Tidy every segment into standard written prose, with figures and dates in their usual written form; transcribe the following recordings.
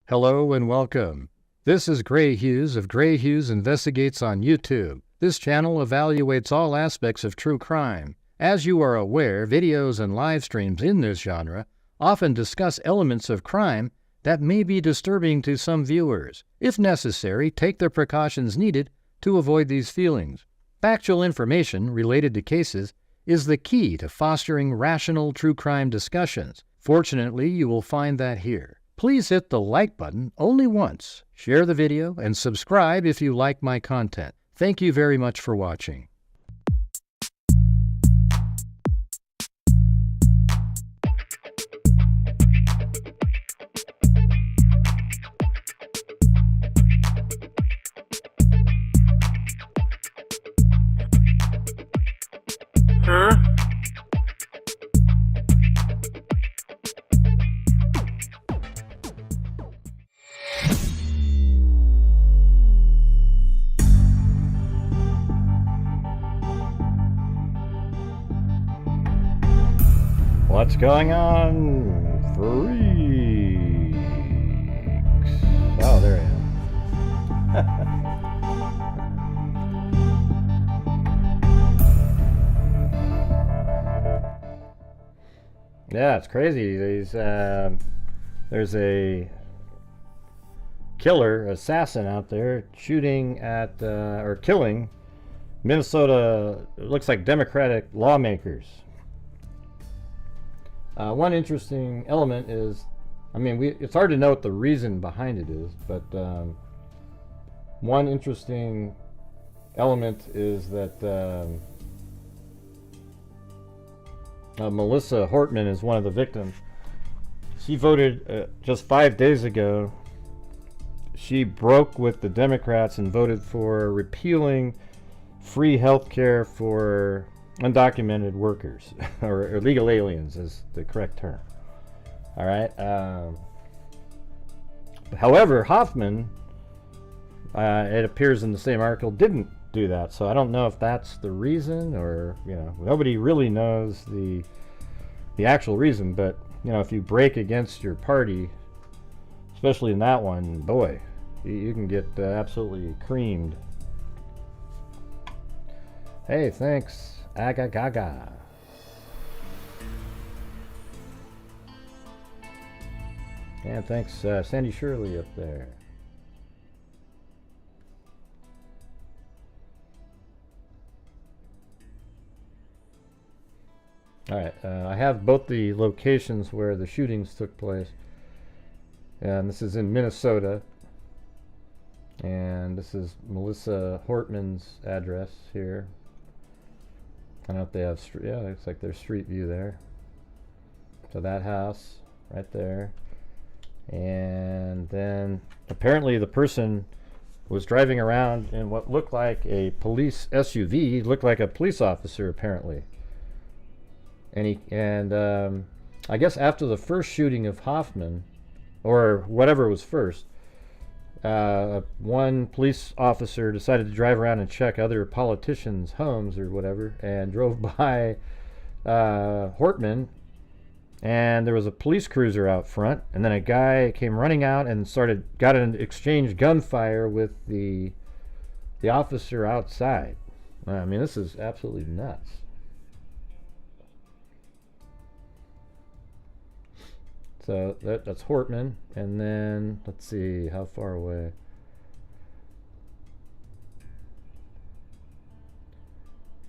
Hello and welcome. This is Grant Hughes of Grant Hughes Investigates on YouTube. This channel evaluates all aspects of true crime. As you are aware, videos and live streams in this genre often discuss elements of crime that may be disturbing to some viewers. If necessary, take the precautions needed to avoid these feelings. Factual information related to cases is the key to fostering rational true crime discussions. Fortunately, you will find that here. Please hit the like button only once, share the video, and subscribe if you like my content. Thank you very much for watching. What's going on, freaks? Oh, there I am. Yeah, it's crazy. There's a killer assassin out there shooting at or killing Minnesota. It looks like Democratic lawmakers. One interesting element is, it's hard to know what the reason behind it is, but one interesting element is that Melissa Hortman is one of the victims. She voted just 5 days ago. She broke with the Democrats and voted for repealing free health care for undocumented workers, or illegal aliens is the correct term. All right. However, Hoffman, it appears in the same article, didn't do that. So I don't know if that's the reason, or nobody really knows the actual reason. But if you break against your party, especially in that one, boy, you can get absolutely creamed. Hey, thanks. Aga gaga. And thanks, Sandy Shirley up there. Alright, I have both the locations where the shootings took place. And this is in Minnesota. And this is Melissa Hortman's address here. I don't know if they have street. Yeah, it looks like there's street view there. So that house right there. And then apparently the person was driving around in what looked like a police SUV. Looked like a police officer apparently. And I guess after the first shooting of Hoffman, or whatever was first, one police officer decided to drive around and check other politicians' homes or whatever, and drove by Hortman, and there was a police cruiser out front, and then a guy came running out and got an exchange gunfire with the officer outside. This is absolutely nuts. So that's Hortman, and then let's see how far away.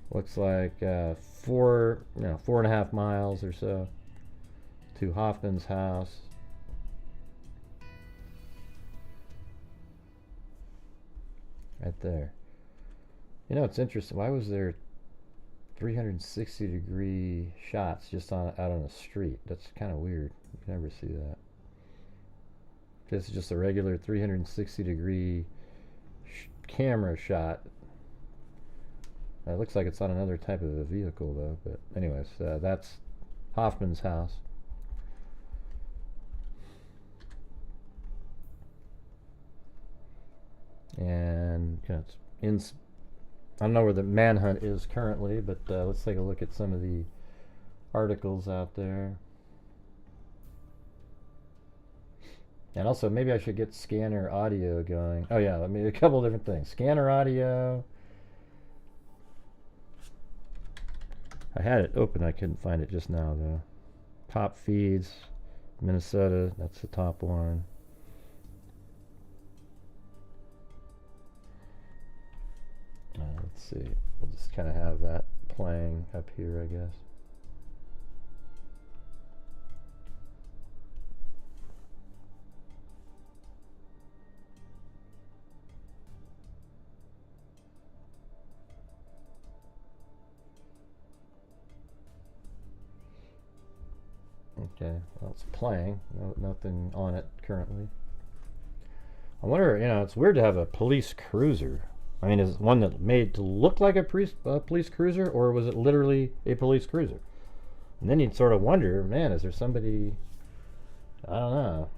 Looks like 4.5 miles or so to Hoffman's house. Right there. It's interesting. Why was there 360-degree shots just out on the street? That's kind of weird. You can never see that. This is just a regular 360-degree camera shot. It looks like it's on another type of a vehicle though. But anyways, that's Hoffman's house. And it's in. I don't know where the manhunt is currently, but let's take a look at some of the articles out there. And also, maybe I should get scanner audio going. Oh yeah, let me a couple different things. Scanner audio. I had it open. I couldn't find it just now though. Top feeds, Minnesota. That's the top one. Let's see. We'll just kind of have that playing up here, I guess. Okay, well, it's playing. Nothing on it currently. I wonder, you know, it's weird to have a police cruiser. I mean, is one that made to look like a police cruiser, or was it literally a police cruiser? And then you'd sort of wonder, man, is there somebody, I don't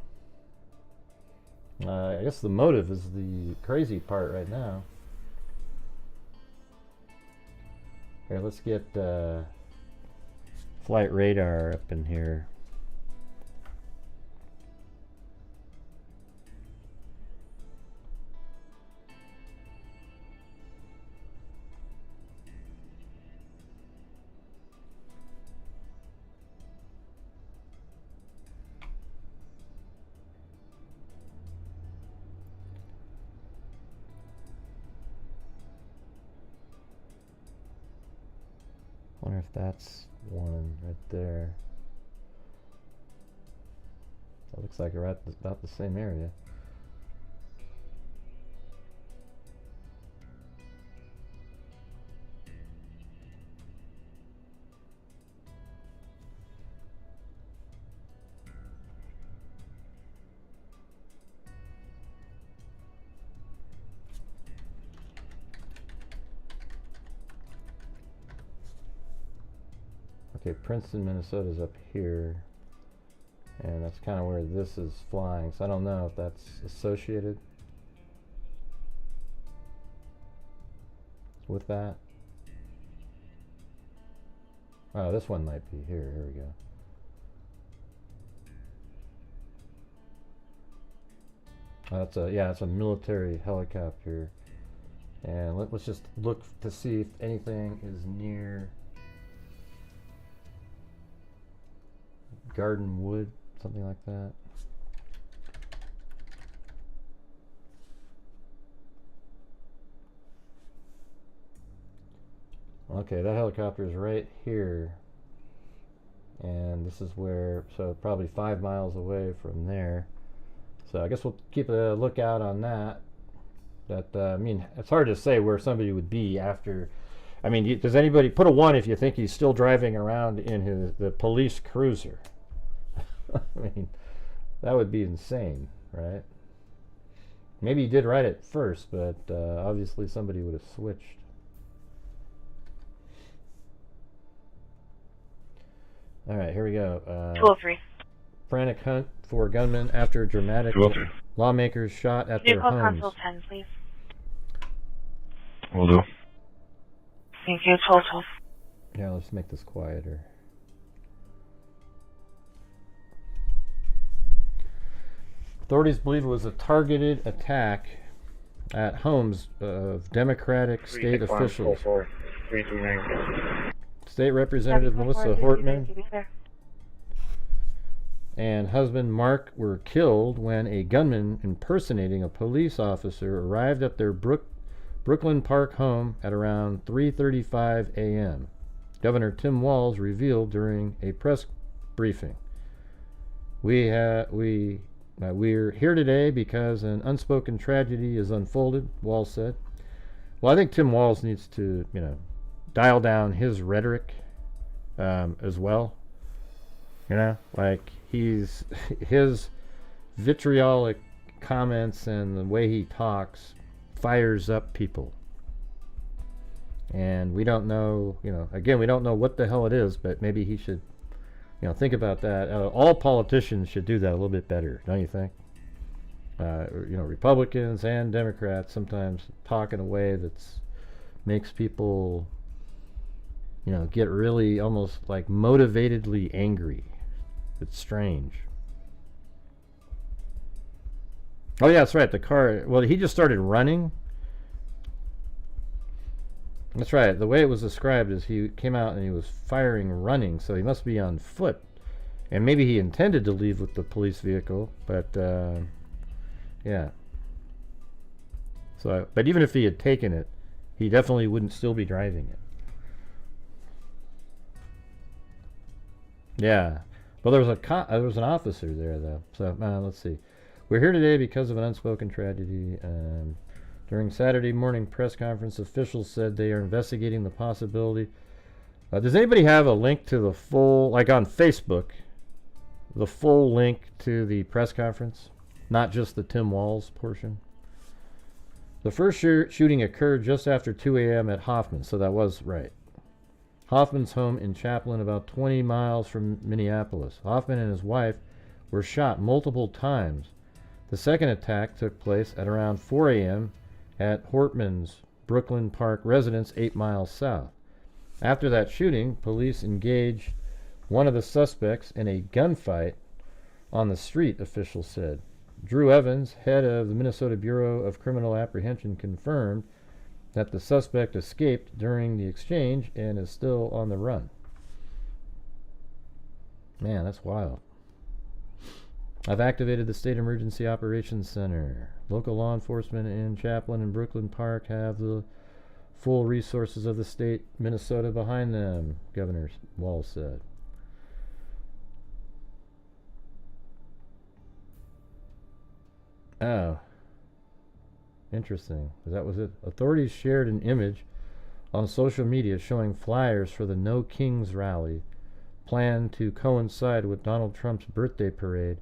know. I guess the motive is the crazy part right now. Here, let's get flight radar up in here. Wonder if that's one right there. That looks like we're at about the same area. Okay, Princeton, Minnesota is up here, and that's kind of where this is flying, so I don't know if that's associated with that. Oh, this one might be here. Here we go. That's a, yeah, it's a military helicopter, and let's just look to see if anything is near Garden Wood, something like that. Okay, that helicopter is right here, and this is where, so probably 5 miles away from there. So I guess we'll keep a lookout on that. I mean, it's hard to say where somebody would be after. I mean, does anybody put a 1 if you think he's still driving around in the police cruiser? I mean, that would be insane, right? Maybe he did right at first, but obviously somebody would have switched. All right, here we go. 203. Frantic hunt for gunmen after dramatic lawmakers shot at their homes. Console 10, please. Will do. Thank you. 12. Yeah, let's make this quieter. Authorities believe it was a targeted attack at homes of Democratic state officials. State Representative Melissa Hortman and husband Mark were killed when a gunman impersonating a police officer arrived at their Brooklyn Park home at around 3:35 a.m. Governor Tim Walz revealed during a press briefing. We're here today because an unspoken tragedy is unfolded, Walz said. Well, I think Tim Walz needs to, you know, dial down his rhetoric as well. You know, like his vitriolic comments and the way he talks fires up people. And we don't know, you know, again, we don't know what the hell it is, but maybe he should, you know, think about that. All politicians should do that a little bit better, don't you think? You know, Republicans and Democrats sometimes talk in a way that makes people, you know, get really almost like motivatedly angry. It's strange. Oh yeah, that's right. The car. Well, he just started running. That's right. The way it was described is he came out and he was firing running, so he must be on foot. And maybe he intended to leave with the police vehicle, but yeah. So, but even if he had taken it, he definitely wouldn't still be driving it. Yeah. Well, there was an officer there though. So let's see. We're here today because of an unspoken tragedy. During Saturday morning press conference, officials said they are investigating the possibility. Does anybody have a link to the full, like on Facebook, the full link to the press conference, not just the Tim Walz portion? The first shooting occurred just after 2 a.m. at Hoffman, so that was right. Hoffman's home in Chaplin, about 20 miles from Minneapolis. Hoffman and his wife were shot multiple times. The second attack took place at around 4 a.m. at Hortman's Brooklyn Park residence 8 miles south. After that shooting, police engaged one of the suspects in a gunfight on the street, officials said. Drew Evans, head of the Minnesota Bureau of Criminal Apprehension, confirmed that the suspect escaped during the exchange and is still on the run. Man, that's wild. I've activated the State Emergency Operations Center. Local law enforcement in Chaplin and Brooklyn Park have the full resources of the state Minnesota behind them, Governor Walz said. Oh. Interesting. That was it. Authorities shared an image on social media showing flyers for the No Kings rally planned to coincide with Donald Trump's birthday parade,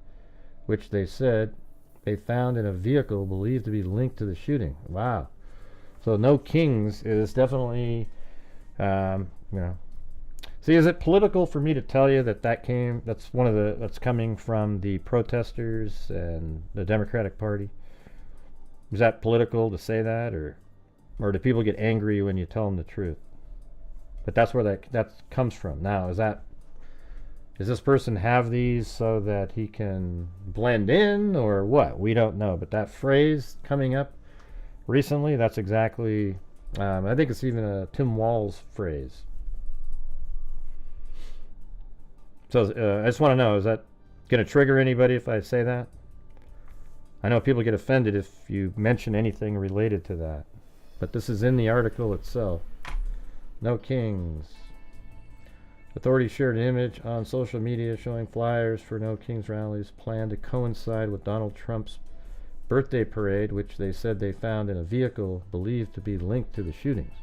which they said they found in a vehicle believed to be linked to the shooting. Wow. So No Kings is definitely, See, is it political for me to tell you that's coming from the protesters and the Democratic Party? Is that political to say that, or do people get angry when you tell them the truth? But that's where that comes from. Now, does this person have these so that he can blend in, or what? We don't know. But that phrase coming up recently, that's exactly, I think it's even a Tim Walz phrase. So I just want to know, is that going to trigger anybody if I say that? I know people get offended if you mention anything related to that. But this is in the article itself. No Kings. Authorities shared an image on social media showing flyers for No Kings rallies planned to coincide with Donald Trump's birthday parade, which they said they found in a vehicle believed to be linked to the shootings.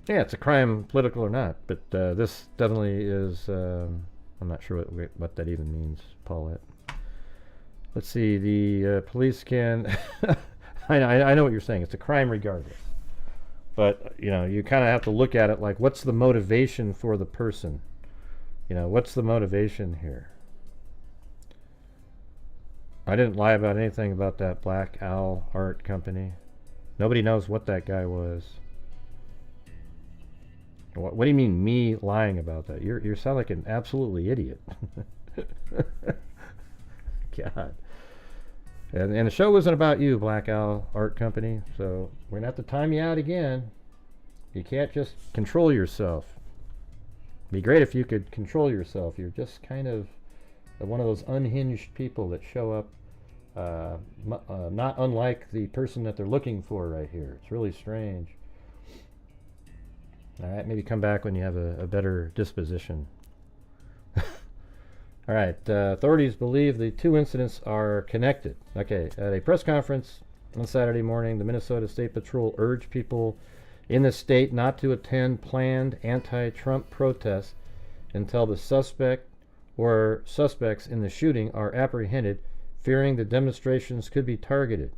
Yeah, it's a crime, political or not, but this definitely is, I'm not sure what that even means, Paulette. Let's see, the police can, I know what you're saying, it's a crime regardless. But, you kind of have to look at it like, what's the motivation for the person? What's the motivation here? I didn't lie about anything about that Black Owl art company. Nobody knows what that guy was. What do you mean, me lying about that? You sound like an absolutely idiot. God. And the show wasn't about you, Black Owl Art Company, so we're going to have to time you out again. You can't just control yourself. It'd be great if you could control yourself. You're just kind of one of those unhinged people that show up, not unlike the person that they're looking for right here. It's really strange. All right, maybe come back when you have a better disposition. All right, authorities believe the two incidents are connected. Okay, at a press conference on Saturday morning, the Minnesota State Patrol urged people in the state not to attend planned anti-Trump protests until the suspect or suspects in the shooting are apprehended, fearing the demonstrations could be targeted.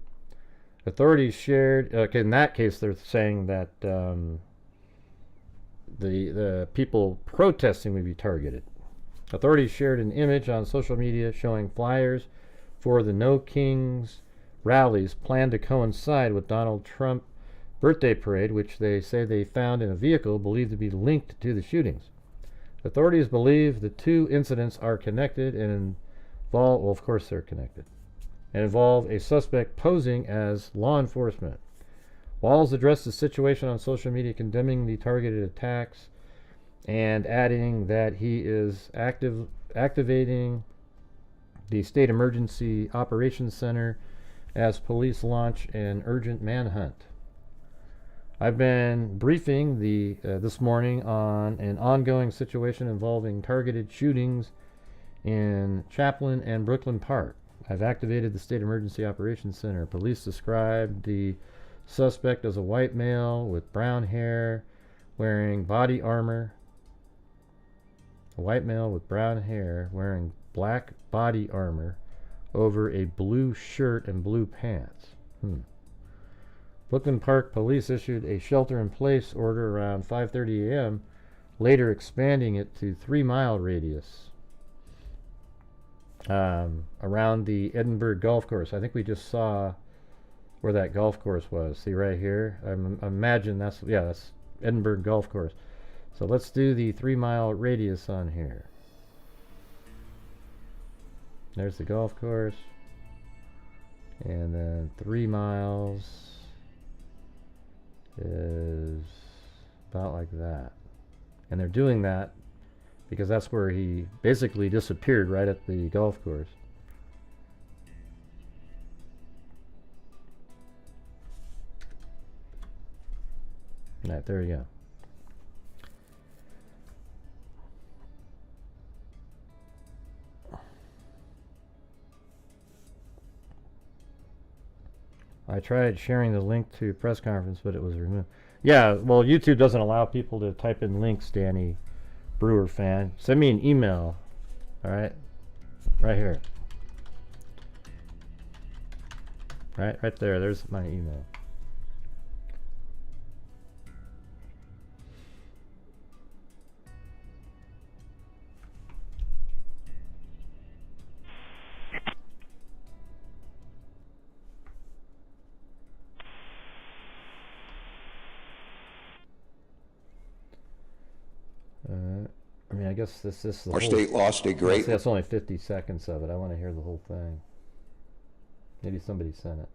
Authorities shared, in that case, they're saying that the people protesting would be targeted. Authorities shared an image on social media showing flyers for the No Kings rallies planned to coincide with Donald Trump birthday parade, which they say they found in a vehicle believed to be linked to the shootings. Authorities believe the two incidents are connected and Well, of course they're connected. And involve a suspect posing as law enforcement. Walls addressed the situation on social media, condemning the targeted attacks and adding that he is activating the State Emergency Operations Center as police launch an urgent manhunt. I've been briefing this morning on an ongoing situation involving targeted shootings in Chaplin and Brooklyn Park. I've activated the State Emergency Operations Center. Police described the suspect as a white male with brown hair wearing body armor. A white male with brown hair wearing black body armor over a blue shirt and blue pants. Brooklyn Park police issued a shelter-in-place order around 5:30 a.m., later expanding it to 3-mile radius around the Edinburgh golf course. I think we just saw where that golf course was. See right here? I imagine that's Edinburgh golf course. So let's do the 3-mile radius on here. There's the golf course. And then 3 miles is about like that. And they're doing that because that's where he basically disappeared, right at the golf course. Right, there you go. I tried sharing the link to press conference, but it was removed. Yeah, well, YouTube doesn't allow people to type in links, Danny Brewer fan. Send me an email. All right, right here. Right there. There's my email. I mean, I guess this is the Our whole state lost a great... That's only 50 seconds of it. I want to hear the whole thing. Maybe somebody sent it.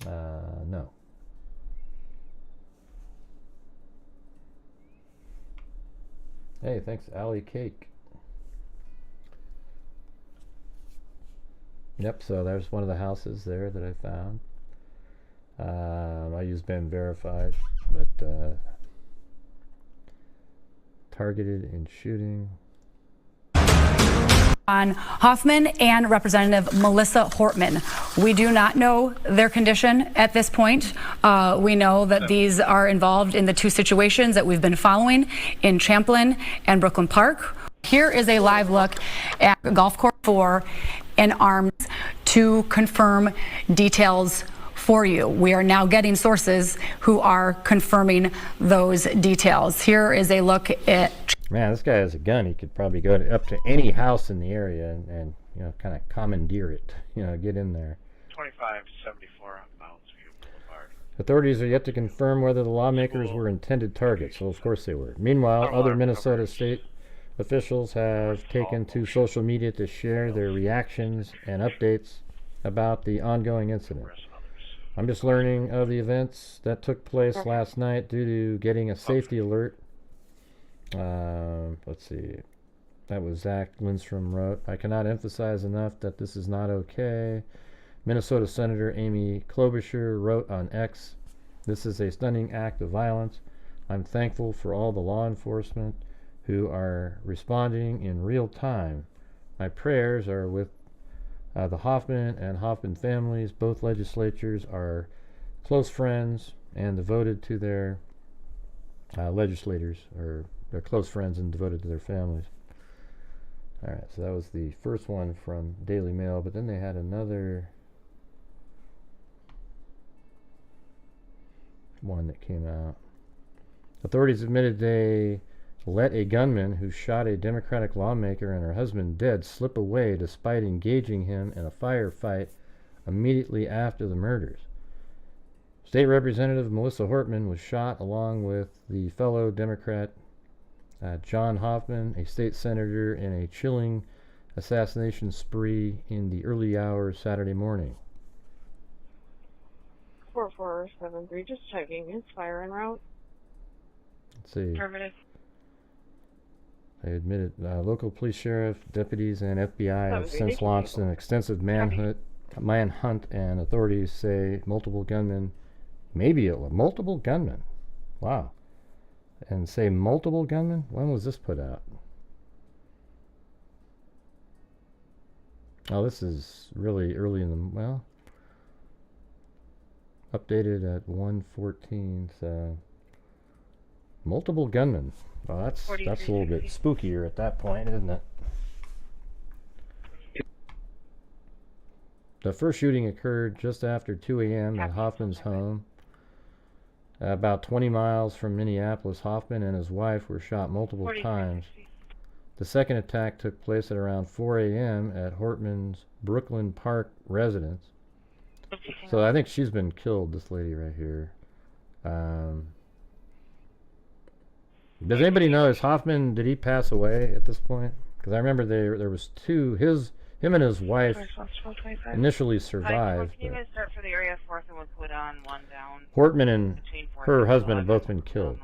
No. Hey, thanks, Allie Cake. Yep, so there's one of the houses there that I found. I use Ben Verified, but targeted in shooting. On Hoffman and Representative Melissa Hortman. We do not know their condition at this point. We know that these are involved in the two situations that we've been following in Champlin and Brooklyn Park. Here is a live look at Golf Course 4 and arms to confirm details for you. We are now getting sources who are confirming those details. Here is a look at... Man, this guy has a gun. He could probably go up to any house in the area and you know, kind of commandeer it. You know, get in there. 2574 on Mounds View Boulevard. Authorities are yet to confirm whether the lawmakers were intended targets. So of course they were. Meanwhile, other Minnesota state officials have taken to social media to share their reactions and updates about the ongoing incident. I'm just learning of the events that took place last night due to getting a safety alert. Let's see. That was Zach Lindstrom wrote. I cannot emphasize enough that this is not okay. Minnesota Senator Amy Klobuchar wrote on X, this is a stunning act of violence. I'm thankful for all the law enforcement who are responding in real time. My prayers are with the Hoffman and Hoffman families. Both legislatures are close friends and devoted to their legislators, or they're close friends and devoted to their families. All right, so that was the first one from Daily Mail, but then they had another one that came out. Authorities admitted they let a gunman who shot a Democratic lawmaker and her husband dead slip away despite engaging him in a firefight immediately after the murders. State Representative Melissa Hortman was shot along with the fellow Democrat John Hoffman, a state senator, in a chilling assassination spree in the early hours Saturday morning. 4473, just checking. Is fire en route? Let's see. Affirmative. They admitted local police sheriff, deputies, and FBI have Thank since you. launched an extensive manhunt, and authorities say multiple gunmen, multiple gunmen. Wow. And say multiple gunmen? When was this put out? Oh, this is really early in the, well, updated at 1:14, so multiple gunmen. Well, that's a little bit spookier at that point, isn't it? The first shooting occurred just after 2 a.m. at Hoffman's home. About 20 miles from Minneapolis, Hoffman and his wife were shot multiple times. The second attack took place at around 4 a.m. at Hortman's Brooklyn Park residence. So I think she's been killed, this lady right here. Does anybody know, is Hoffman, did he pass away at this point? Because I remember there was two, him and his wife initially survived. Can you guys start for the area 4th and we'll put on one down? Hortman and her husband have both been killed.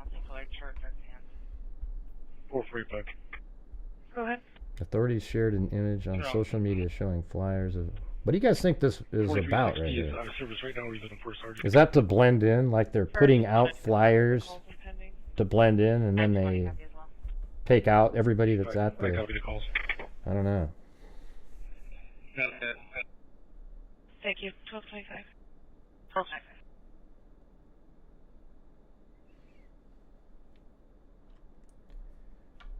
445. Go ahead. Authorities shared an image on social media showing flyers of... What do you guys think this is about right here? Out of service right now, or is it in first sergeant? Is that to blend in, like they're putting out flyers to blend in, and then they take out everybody that's at I the... copy the calls. I don't know. Thank you. 1225. 1225.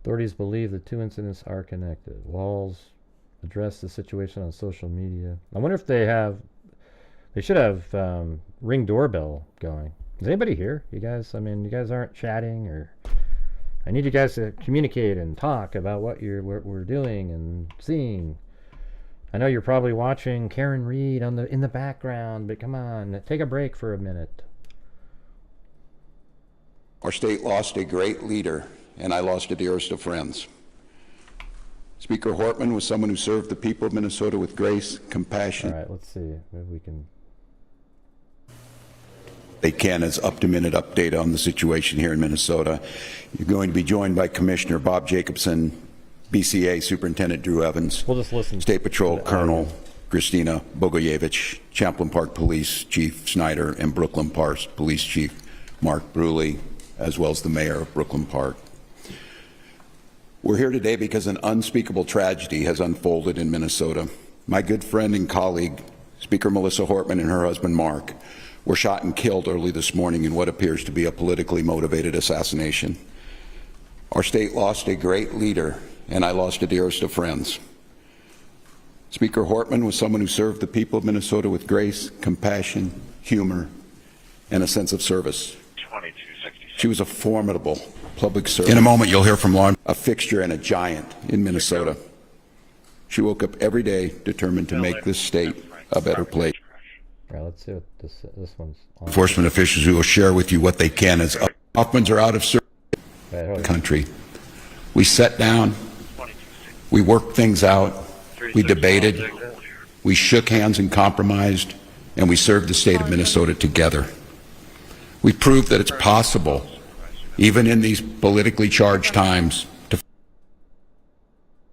Authorities believe the two incidents are connected. Walls addressed the situation on social media. I wonder if they should have Ring doorbell going. Is anybody here? You guys, I mean, you guys aren't chatting, or I need you guys to communicate and talk about what we're doing and seeing. I know you're probably watching Karen Reed in the background, but come on, take a break for a minute. Our state lost a great leader, and I lost a dearest of friends. Speaker Hortman was someone who served the people of Minnesota with grace, compassion. All right, let's see. Maybe we can... They can as up-to-minute update on the situation here in Minnesota. You're going to be joined by Commissioner Bob Jacobson, BCA Superintendent Drew Evans, We'll just listen. State Patrol Colonel Christina Bogoyevich, Champlain Park Police Chief Snyder, and Brooklyn Park Police Chief Mark Bruley, as well as the Mayor of Brooklyn Park. We're here today because an unspeakable tragedy has unfolded in Minnesota. My good friend and colleague, Speaker Melissa Hortman, and her husband Mark were shot and killed early this morning in what appears to be a politically motivated assassination. Our state lost a great leader, and I lost a dearest of friends. Speaker Hortman was someone who served the people of Minnesota with grace, compassion, humor, and a sense of service. 2266. She was a formidable public servant. In a moment, you'll hear from Lauren, a fixture and a giant in Minnesota. She woke up every day determined to make this state a better place. All right, let's see what this one's on. Enforcement officials who will share with you what they can as Hoffmans are out of service in the country. We sat down, we worked things out, we debated, we shook hands and compromised, and we served the state of Minnesota together. We proved that it's possible, even in these politically charged times, to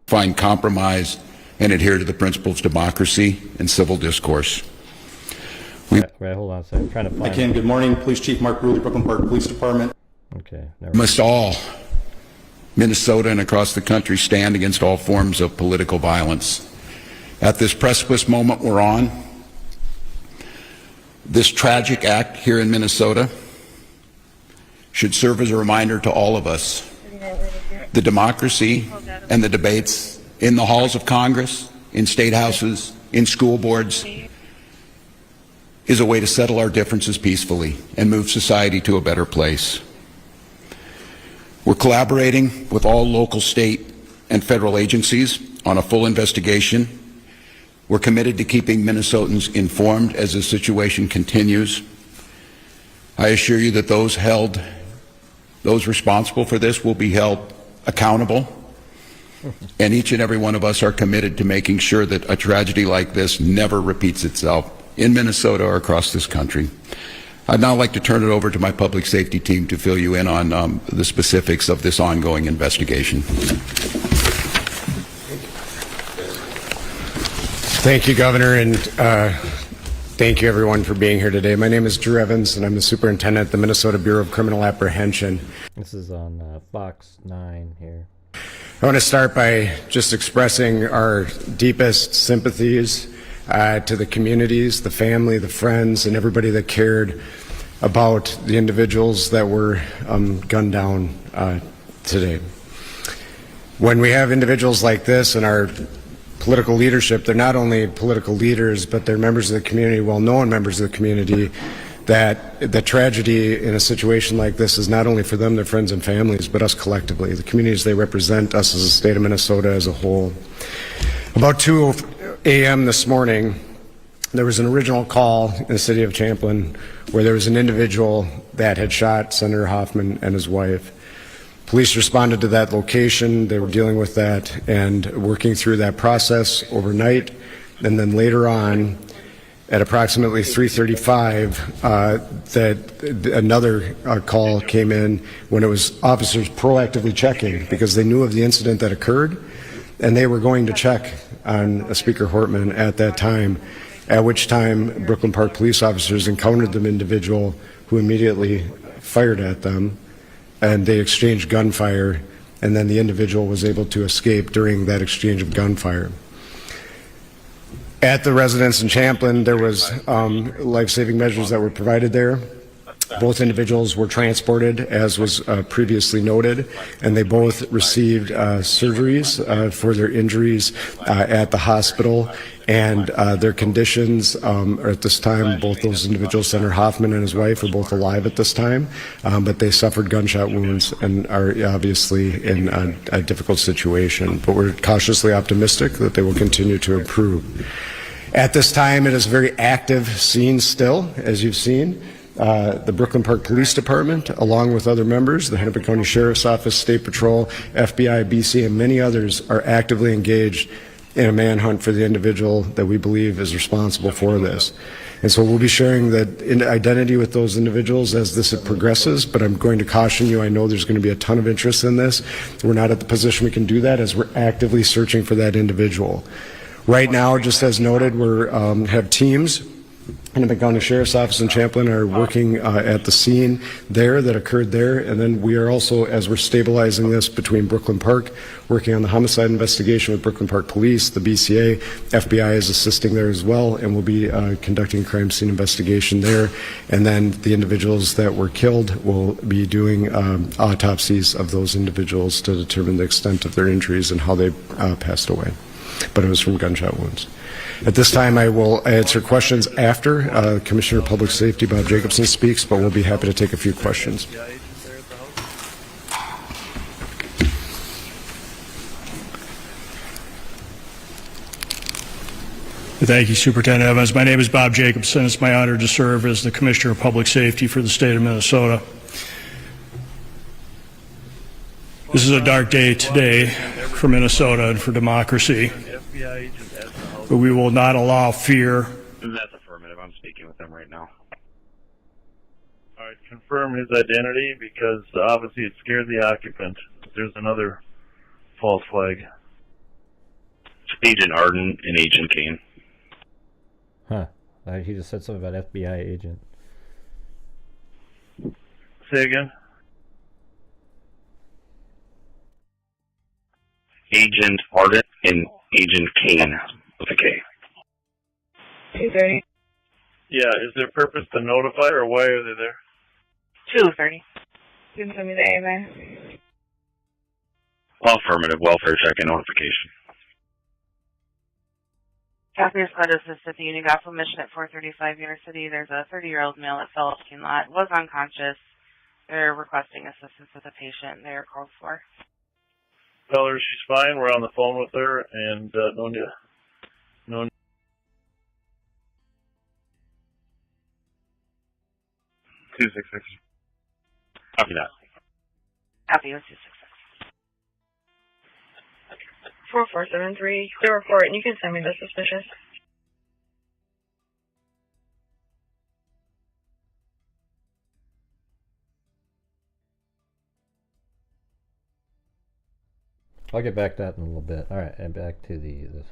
find compromise and adhere to the principles of democracy and civil discourse. Right, hold on a second. I'm trying to find... Ken, good morning. Police Chief Mark Bruley, Brooklyn Park Police Department. Okay. We must all, Minnesota and across the country, stand against all forms of political violence. At this precipice moment we're on, this tragic act here in Minnesota should serve as a reminder to all of us. The democracy and the debates in the halls of Congress, in state houses, in school boards, is a way to settle our differences peacefully and move society to a better place. We're collaborating with all local, state, and federal agencies on a full investigation. We're committed to keeping Minnesotans informed as the situation continues. I assure you that those responsible for this will be held accountable, and each and every one of us are committed to making sure that a tragedy like this never repeats itself in Minnesota or across this country. I'd now like to turn it over to my public safety team to fill you in on the specifics of this ongoing investigation. Thank you, Governor, and thank you, everyone, for being here today. My name is Drew Evans, and I'm the superintendent at the Minnesota Bureau of Criminal Apprehension. This is on Fox 9 here. I want to start by just expressing our deepest sympathies to the communities, the family, the friends, and everybody that cared about the individuals that were gunned down today. When we have individuals like this in our political leadership, they're not only political leaders, but they're members of the community, well-known members of the community, that the tragedy in a situation like this is not only for them, their friends and families, but us collectively, the communities they represent, us as a state of Minnesota as a whole. About 2 a.m. this morning, there was an original call in the city of Champlin where there was an individual that had shot Senator Hoffman and his wife. Police responded to that location. They were dealing with that and working through that process overnight. And then later on, at approximately 3:35, that another call came in when it was officers proactively checking because they knew of the incident that occurred, and they were going to check on Speaker Hortman at that time, at which time Brooklyn Park police officers encountered the individual who immediately fired at them, and they exchanged gunfire, and then the individual was able to escape during that exchange of gunfire. At the residence in Champlin, there was life-saving measures that were provided there. Both individuals were transported, as was previously noted, and they both received surgeries for their injuries at the hospital, and their conditions are at this time, both those individuals, Senator Hoffman and his wife, are both alive at this time, but they suffered gunshot wounds and are obviously in a difficult situation. But we're cautiously optimistic that they will continue to improve. At this time, it is a very active scene still, as you've seen. The Brooklyn Park Police Department, along with other members, the Hennepin County Sheriff's Office, State Patrol, FBI, BC, and many others are actively engaged in a manhunt for the individual that we believe is responsible for this. And so we'll be sharing that identity with those individuals as this progresses, but I'm going to caution you, I know there's going to be a ton of interest in this. We're not at the position we can do that as we're actively searching for that individual. Right now, just as noted, we have teams. Hennepin County Sheriff's Office in Champlin are working at the scene there that occurred there, and then we are also, as we're stabilizing this between Brooklyn Park, working on the homicide investigation with Brooklyn Park Police, the BCA, FBI is assisting there as well, and we'll be conducting a crime scene investigation there, and then the individuals that were killed will be doing autopsies of those individuals to determine the extent of their injuries and how they passed away. But it was from gunshot wounds. At this time, I will answer questions after Commissioner of Public Safety Bob Jacobson speaks, but we'll be happy to take a few questions. Thank you, Superintendent Evans. My name is Bob Jacobson. It's my honor to serve as the Commissioner of Public Safety for the state of Minnesota. This is a dark day today for Minnesota and for democracy, but we will not allow fear. That's affirmative. I'm speaking with them right now. All right, confirm his identity because obviously it scared the occupant. There's another false flag. Agent Arden and Agent Kane. Huh. He just said something about FBI agent. Say again? Agent Arden and Agent Kane with a K. 2:30. Yeah, is there purpose to notify or why are they there? 2:30. You can send me the AMA. Affirmative. Welfare check and notification. Catherine's Credit Assistant, the unit got permission at 435 University. There's a 30-year-old male that fell off the parking lot, was unconscious. They're requesting assistance with a patient they are called for. Tell her she's fine. We're on the phone with her and no need. 266. Copy that. Copy with 266. 4473, clear report, and you can send me the suspicious. I'll get back to that in a little bit. All right, and back to this one.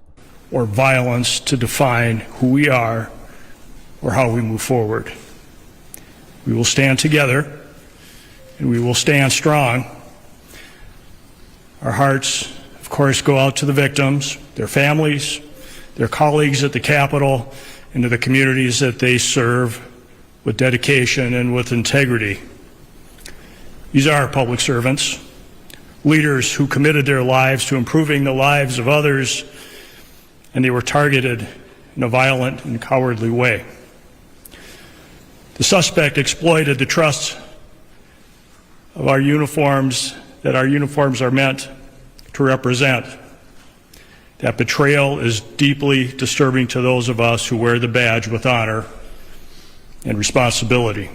Or violence to define who we are or how we move forward. We will stand together and we will stand strong. Our hearts, of course, go out to the victims, their families, their colleagues at the Capitol, and to the communities that they serve with dedication and with integrity. These are public servants, leaders who committed their lives to improving the lives of others, and they were targeted in a violent and cowardly way. The suspect exploited the trust of our uniforms, that our uniforms are meant to represent. That betrayal is deeply disturbing to those of us who wear the badge with honor and responsibility.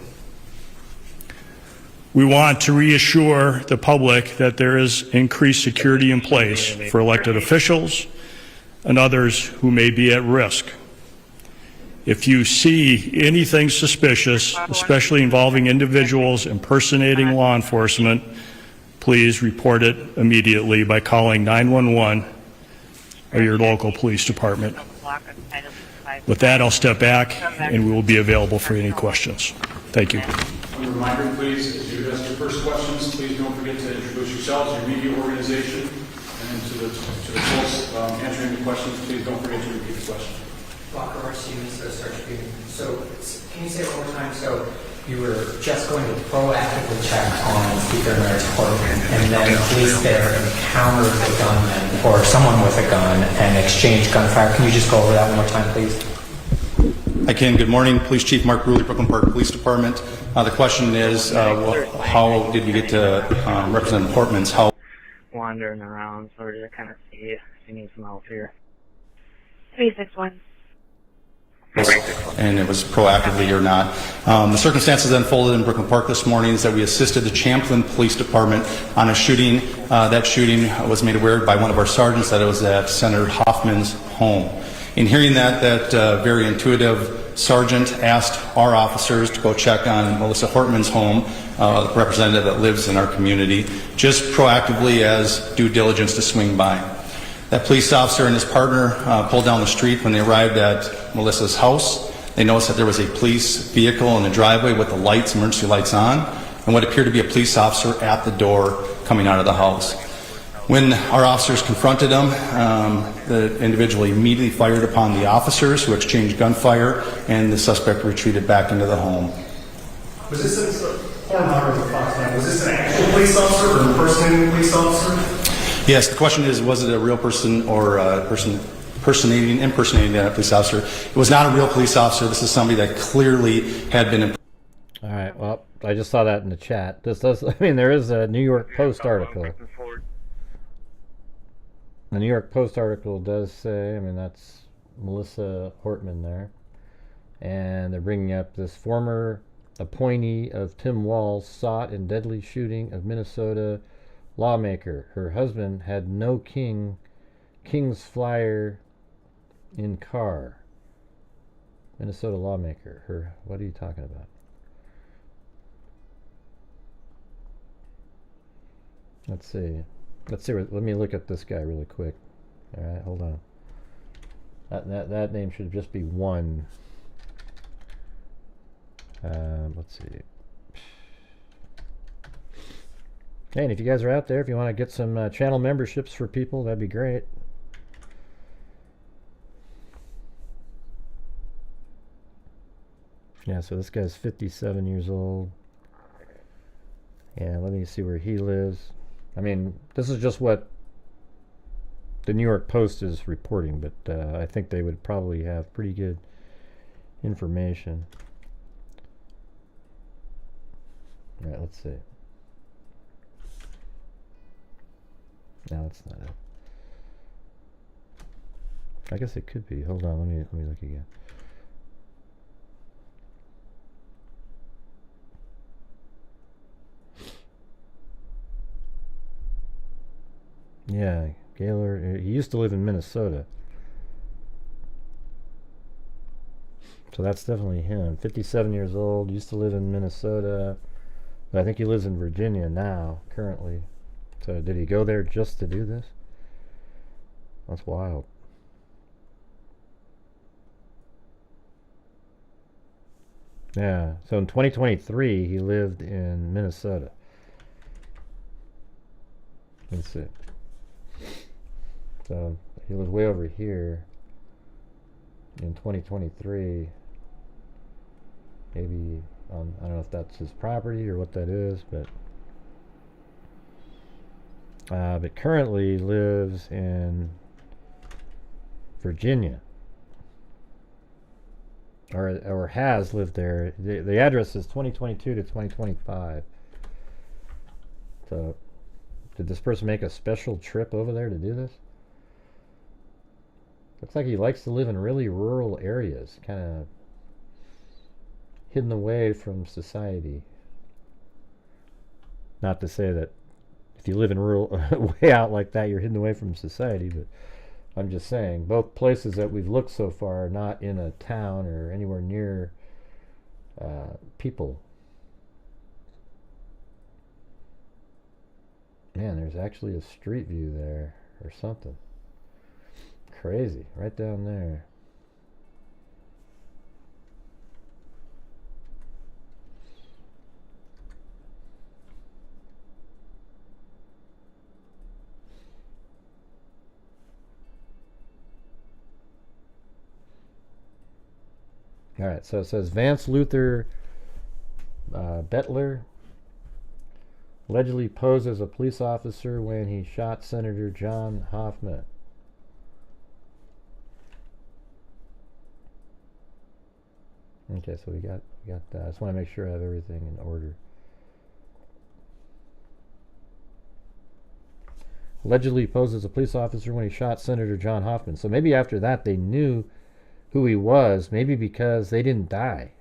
We want to reassure the public that there is increased security in place for elected officials and others who may be at risk. If you see anything suspicious, especially involving individuals impersonating law enforcement, please report it immediately by calling 911 or your local police department. With that, I'll step back and we will be available for any questions. Thank you. A reminder, please, as you ask your first questions, please don't forget to introduce yourselves, your media organization, and to the folks answering the questions, please don't forget to repeat the question. So, can you say it one more time? So, you were just going to proactively check on Speaker Mayor's apartment, and then police there encountered a gunman or someone with a gun and exchanged gunfire. Can you just go over that one more time, please? I can. Good morning, Police Chief Mark Bruley, Brooklyn Park Police Department. The question is, how did you get to Representative Portman's house? Wandering around, so we're just kind of see if you need some help here. 361. And it was proactively or not. The circumstances that unfolded in Brooklyn Park this morning is that we assisted the Champlin Police Department on a shooting. That shooting was made aware by one of our sergeants that it was at Senator Hoffman's home. In hearing that very intuitive sergeant asked our officers to go check on Melissa Hortman's home, the representative that lives in our community, just proactively as due diligence to swing by. That police officer and his partner pulled down the street. When they arrived at Melissa's house, they noticed that there was a police vehicle in the driveway with the lights, emergency lights on, and what appeared to be a police officer at the door coming out of the house. When our officers confronted him, the individual immediately fired upon the officers, who exchanged gunfire, and the suspect retreated back into the home. Was this an actual police officer or an impersonating police officer? Yes, the question is, was it a real person or a person impersonating a police officer? It was not a real police officer. This is somebody that clearly had been. All right, well, I just saw that in the chat. This does, I mean, there is a New York Post article. The New York Post article does say, I mean, that's Melissa Hortman there. And they're bringing up this former appointee of Tim Walz sought in deadly shooting of Minnesota lawmaker. Her husband had no King's flyer in car. Minnesota lawmaker. Her, what are you talking about? Let's see. Let me look at this guy really quick. All right, hold on. That name should just be one. Let's see. Hey, and if you guys are out there, if you want to get some channel memberships for people, that'd be great. Yeah, so this guy's 57 years old. Yeah, let me see where he lives. I mean, this is just what the New York Post is reporting, but I think they would probably have pretty good information. All right, let's see. No, it's not it. I guess it could be. Hold on, let me look again. Yeah, Gaylord. He used to live in Minnesota. So that's definitely him. 57 years old, used to live in Minnesota. But I think he lives in Virginia now, currently. So did he go there just to do this? That's wild. Yeah, so in 2023, he lived in Minnesota. Let's see. So he was way over here in 2023. Maybe, I don't know if that's his property or what that is, but currently lives in Virginia. Or has lived there. The address is 2022 to 2025. So, did this person make a special trip over there to do this? Looks like he likes to live in really rural areas, kind of hidden away from society. Not to say that if you live in rural, way out like that, you're hidden away from society, but I'm just saying, both places that we've looked so far are not in a town or anywhere near people. Man, there's actually a street view there or something. Crazy, right down there. All right, so it says Vance Luther Bettler allegedly posed as a police officer when he shot Senator John Hoffman. Okay, so we got that. I just want to make sure I have everything in order. Allegedly posed as a police officer when he shot Senator John Hoffman. So maybe after that they knew who he was, maybe because they didn't die.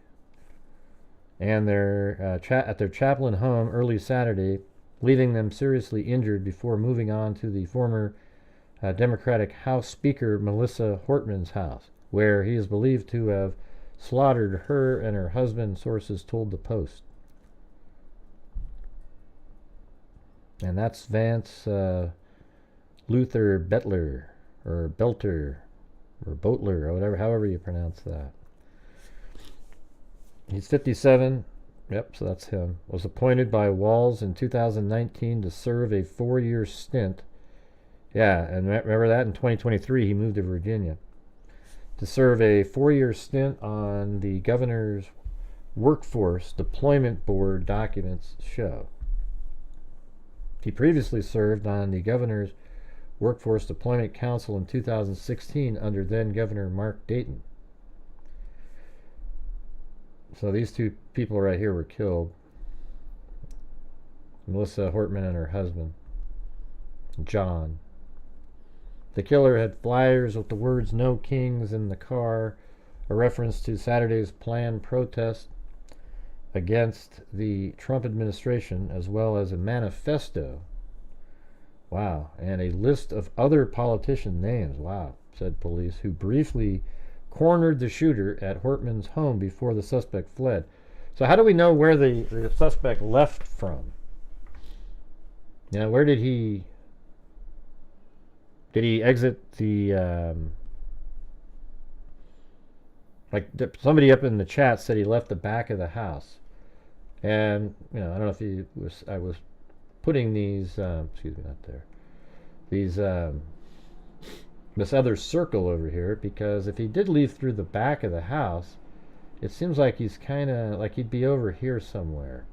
And they're at their chaplain home early Saturday, leaving them seriously injured before moving on to the former Democratic House Speaker Melissa Hortman's house, where he is believed to have slaughtered her and her husband, sources told the Post. And that's Vance Luther Bettler, or Belter, or Boatler, or whatever, however you pronounce that. He's 57. Yep, so that's him. Was appointed by Walz in 2019 to serve a 4-year stint. Yeah, and remember that in 2023 he moved to Virginia to serve a 4-year stint on the governor's Workforce Deployment Board documents show. He previously served on the governor's Workforce Deployment Council in 2016 under then-Governor Mark Dayton. So these two people right here were killed. Melissa Hortman and her husband, John. The killer had flyers with the words "No Kings" in the car, a reference to Saturday's planned protest against the Trump administration, as well as a manifesto. Wow, and a list of other politician names, wow, said police, who briefly cornered the shooter at Hortman's home before the suspect fled. So how do we know where the suspect left from? You know, where did he exit the, like somebody up in the chat said he left the back of the house. And, you know, I don't know if I was putting these, excuse me, not there, these, this other circle over here, because if he did leave through the back of the house, it seems like he's kind of, like he'd be over here somewhere,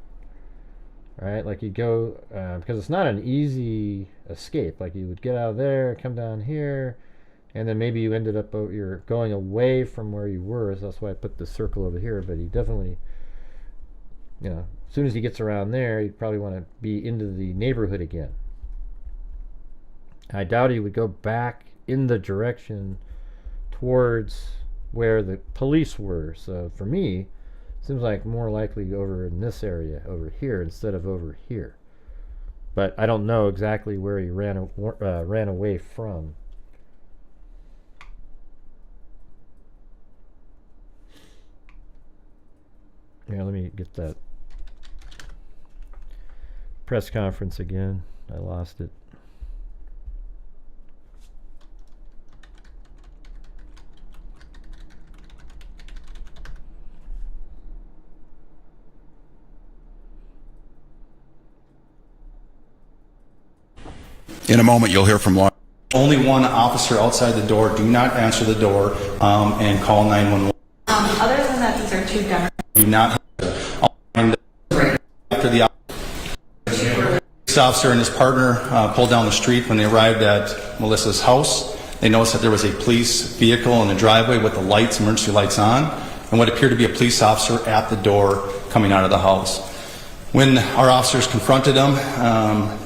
right? Like he'd go, because it's not an easy escape, like you would get out of there, come down here, and then maybe you ended up, you're going away from where you were, so that's why I put the circle over here, but he definitely, you know, as soon as he gets around there, he'd probably want to be into the neighborhood again. I doubt he would go back in the direction towards where the police were. So for me, it seems like more likely over in this area over here instead of over here. but I don't know exactly where he ran away from. Yeah, let me get that press conference again. I lost it. In a moment, you'll hear from law. Only one officer outside the door. Do not answer the door and call 911. Other than that, these are 2 gun. Do not. After the police officer and his partner pulled down the street, when they arrived at Melissa's house, they noticed that there was a police vehicle in the driveway with the lights, emergency lights on, and what appeared to be a police officer at the door coming out of the house. When our officers confronted him,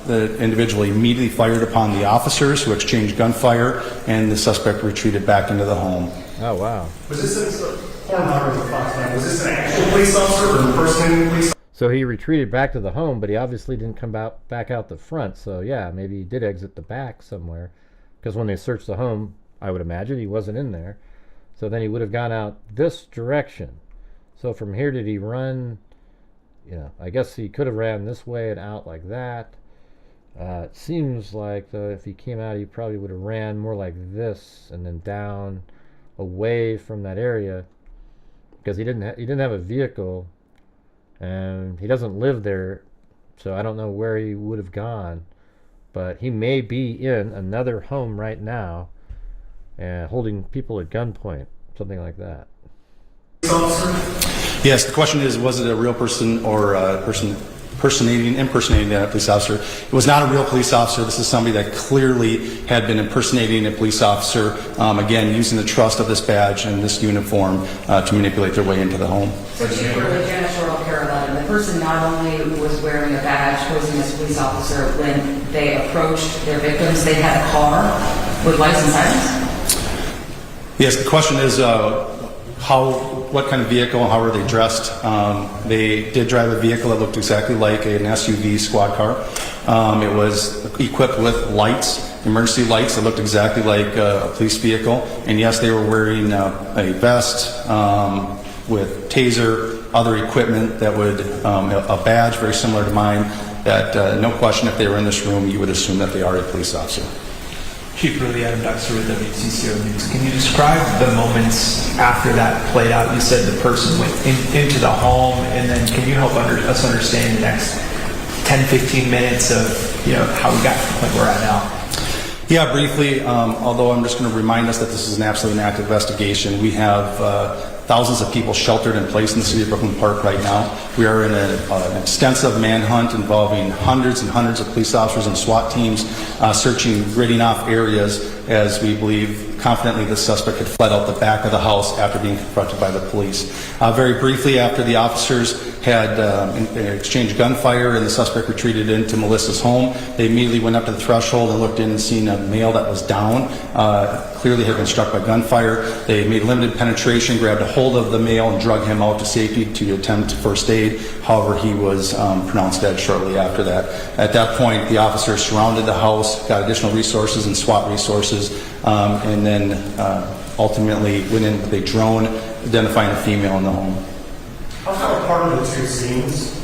the individual immediately fired upon the officers, who exchanged gunfire, and the suspect retreated back into the home. Oh, wow. Was this an actual police officer or an impersonating police officer? So he retreated back to the home, but he obviously didn't come back out the front. So yeah, maybe he did exit the back somewhere. Because when they searched the home, I would imagine he wasn't in there. So then he would have gone out this direction. So from here, did he run? Yeah, I guess he could have ran this way and out like that. It seems like, though, if he came out, he probably would have ran more like this and then down away from that area, because he didn't have a vehicle, and he doesn't live there, so I don't know where he would have gone. But he may be in another home right now and holding people at gunpoint, something like that. Yes, the question is, was it a real person or a person impersonating a police officer? It was not a real police officer. This is somebody that clearly had been impersonating a police officer, again, using the trust of this badge and this uniform to manipulate their way into the home. So Chief, for the janitorial parallel, the person not only was wearing a badge posing as a police officer, when they approached their victims, they had a car with lights and sirens? Yes, the question is, what kind of vehicle and how were they dressed? They did drive a vehicle that looked exactly like an SUV squad car. It was equipped with lights, emergency lights that looked exactly like a police vehicle. And yes, they were wearing a vest with taser, other equipment that would, a badge very similar to mine, that no question, if they were in this room, you would assume that they are a police officer. Chief Ridley, Adam Duxer with WCCO News. Can you describe the moments after that played out? You said the person went into the home, and then can you help us understand the next 10, 15 minutes of how we got to the point we're at now? Yeah, briefly, although I'm just going to remind us that this is an absolutely active investigation. We have thousands of people sheltered in place in the city of Brooklyn Park right now. We are in an extensive manhunt involving hundreds and hundreds of police officers and SWAT teams searching, gridding off areas as we believe confidently the suspect had fled out the back of the house after being confronted by the police. Very briefly, after the officers had exchanged gunfire and the suspect retreated into Melissa's home, they immediately went up to the threshold and looked in and seen a male that was down, clearly had been struck by gunfire. They made limited penetration, grabbed a hold of the male and drug him out to safety to attempt first aid. However, he was pronounced dead shortly after that. At that point, the officers surrounded the house, got additional resources and SWAT resources, and then ultimately went in with a drone identifying a female in the home. How far apart are the two scenes?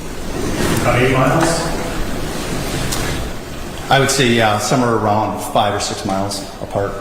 About 8 miles? I would say, yeah, somewhere around 5 or 6 miles apart.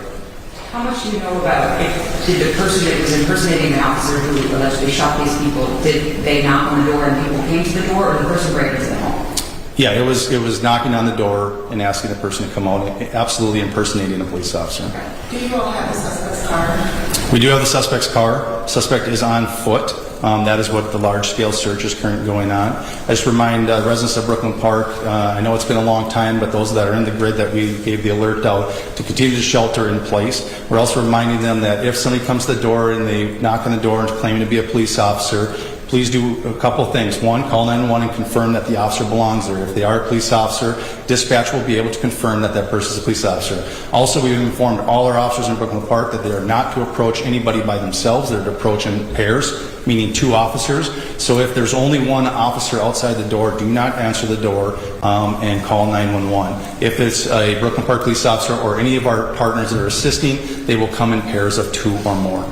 How much do you know about did the person that was impersonating an officer who allegedly shot these people, did they knock on the door and people came to the door, or did the person break into the home? Yeah, it was knocking on the door and asking the person to come out, absolutely impersonating a police officer. Okay. Do you all have the suspect's car? We do have the suspect's car. Suspect is on foot. That is what the large-scale search is currently going on. I just remind residents of Brooklyn Park, I know it's been a long time, but those that are in the grid that we gave the alert out to continue to shelter in place. We're also reminding them that if somebody comes to the door and they knock on the door and claiming to be a police officer, please do a couple things. One, call 911 and confirm that the officer belongs there. If they are a police officer, dispatch will be able to confirm that that person is a police officer. Also, we've informed all our officers in Brooklyn Park that they are not to approach anybody by themselves. They're to approach in pairs, meaning 2 officers. So if there's only 1 officer outside the door, do not answer the door and call 911. If it's a Brooklyn Park police officer or any of our partners that are assisting, they will come in pairs of 2 or more.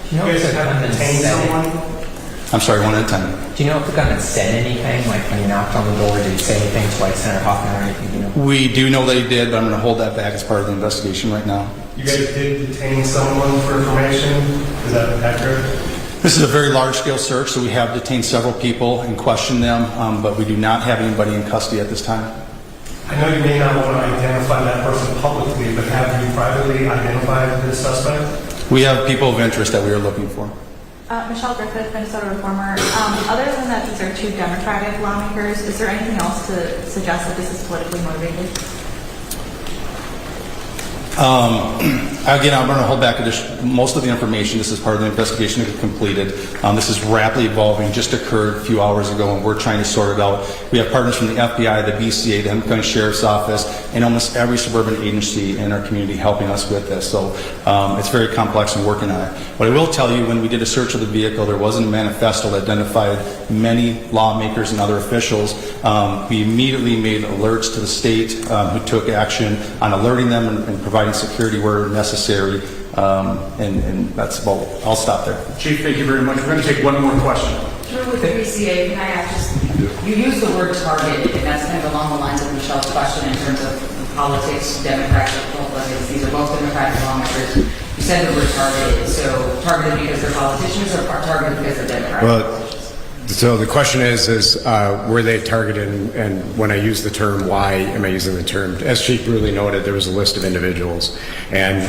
Do you know if the gunman said anything? I'm sorry, 1 at a time. Do you know if the gunman said anything? Like when you knocked on the door, did he say anything to like Senator Hoffman or anything? You know? We do know that he did, but I'm going to hold that back as part of the investigation right now. You guys did detain someone for information? Is that accurate? This is a very large-scale search, so we have detained several people and questioned them, but we do not have anybody in custody at this time. I know you may not want to identify that person publicly, but have you privately identified the suspect? We have people of interest that we are looking for. Michelle Griffith, Minnesota Reformer. Other than that these are 2 Democratic lawmakers, is there anything else to suggest that this is politically motivated? Again, I'm going to hold back most of the information. This is part of the investigation that completed. This is rapidly evolving, just occurred a few hours ago, and we're trying to sort it out. We have partners from the FBI, the BCA, the Hennepin County Sheriff's Office, and almost every suburban agency in our community helping us with this. So it's very complex and working on it. But I will tell you, when we did a search of the vehicle, there wasn't a manifesto that identified many lawmakers and other officials. We immediately made alerts to the state who took action on alerting them and providing security where necessary, and that's about. I'll stop there. Chief, thank you very much. We're going to take one more question. Sure, with the BCA, can I ask you use the word target, and that's kind of along the lines of Michelle's question in terms of politics, Democratic, Republicans. These are both Democratic lawmakers. You said the word targeted, so targeted because they're politicians or targeted because they're Democratic? Well, so the question is were they targeted, and when I use the term, why am I using the term? As Chief Bruley noted, there was a list of individuals, and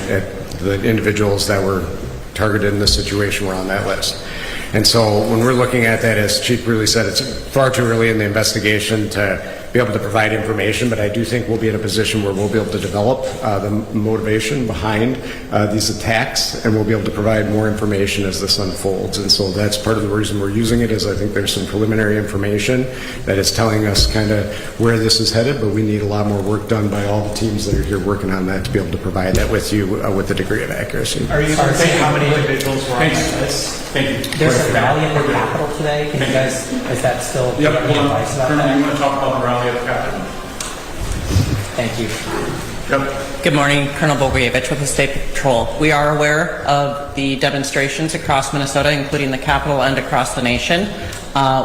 the individuals that were targeted in this situation were on that list. And so when we're looking at that, as Chief Bruley said, it's far too early in the investigation to be able to provide information, but I do think we'll be in a position where we'll be able to develop the motivation behind these attacks, and we'll be able to provide more information as this unfolds. And so that's part of the reason we're using it, is I think there's some preliminary information that is telling us kind of where this is headed, but we need a lot more work done by all the teams that are here working on that to be able to provide that with you with a degree of accuracy. Are you going to say how many individuals were on that list? Thank you. There's a rally in the Capitol today. Can you guys, is that still? Yep, hold on. Advice about Colonel, that? you want to talk about the rally at the Capitol? Thank you. Yep. Good morning, Colonel Bogojevich with the State Patrol. We are aware of the demonstrations across Minnesota, including the Capitol and across the nation.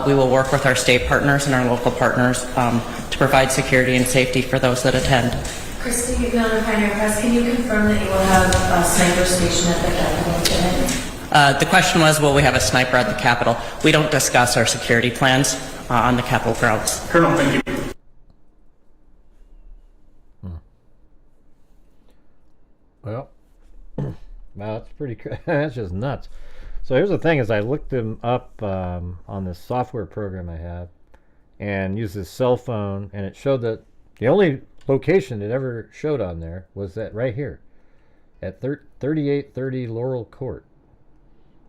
We will work with our state partners and our local partners to provide security and safety for those that attend. Christy, Pioneer Press, can you confirm that you will have a sniper station at the Capitol today? The question was, will we have a sniper at the Capitol? We don't discuss our security plans on the Capitol grounds. Colonel, thank you. Well, that's pretty. That's just nuts. So here's the thing: is I looked him up on this software program I have, and used his cell phone, and it showed that the only location it ever showed on there was that right here, at 3830 Laurel Court.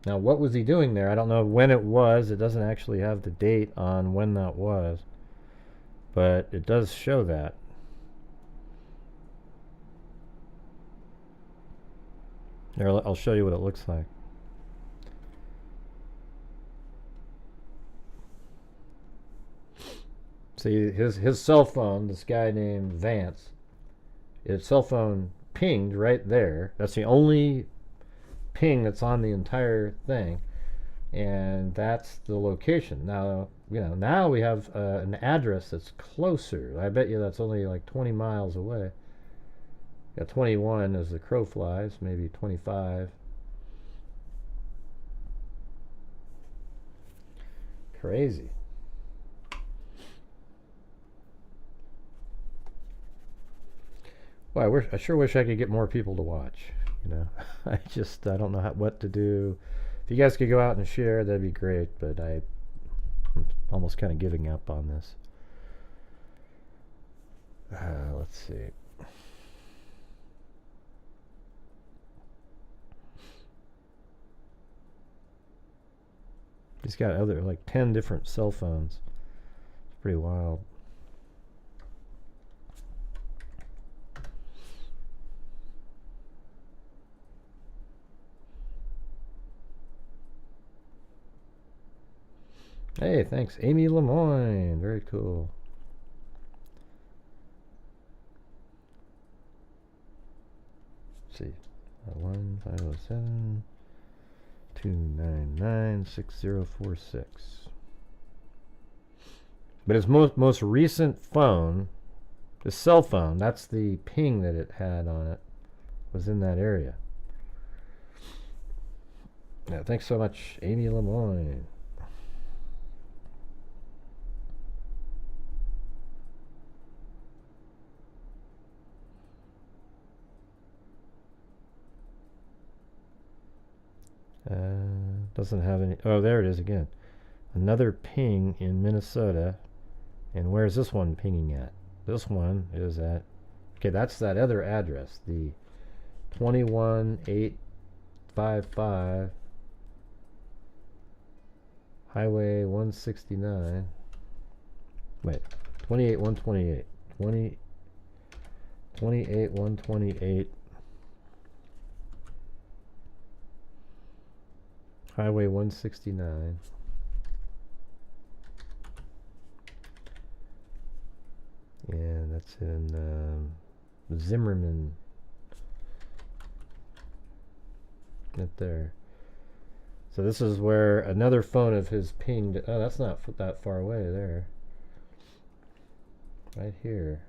Now, what was he doing there? I don't know when it was. It doesn't actually have the date on when that was, but it does show that. There, I'll show you what it looks like. See, his cell phone, this guy named Vance, his cell phone pinged right there. That's the only ping that's on the entire thing, and that's the location. Now, you know, now we have an address that's closer. I bet you that's only like 20 miles away. Yeah, 21 as the crow flies, maybe 25. Crazy. Well, I sure wish I could get more people to watch. You know, I don't know what to do. If you guys could go out and share, that'd be great. But I'm almost kind of giving up on this. Let's see. He's got other, like 10 different cell phones. It's pretty wild. Hey, thanks, Amy Lemoyne. Very cool. Let's see. 1-507-299-6046. But his most recent phone, his cell phone, that's the ping that it had on it, was in that area. Yeah, thanks so much, Amy Lemoyne. Doesn't have any. Oh, there it is again. Another ping in Minnesota. And where's this one pinging at? This one is at. Okay, that's that other address. The 21855 Highway 169. Wait, 28128. 28128. Highway 169. And that's in Zimmerman. Right there. So this is where another phone of his pinged. Oh, that's not that far away there. Right here.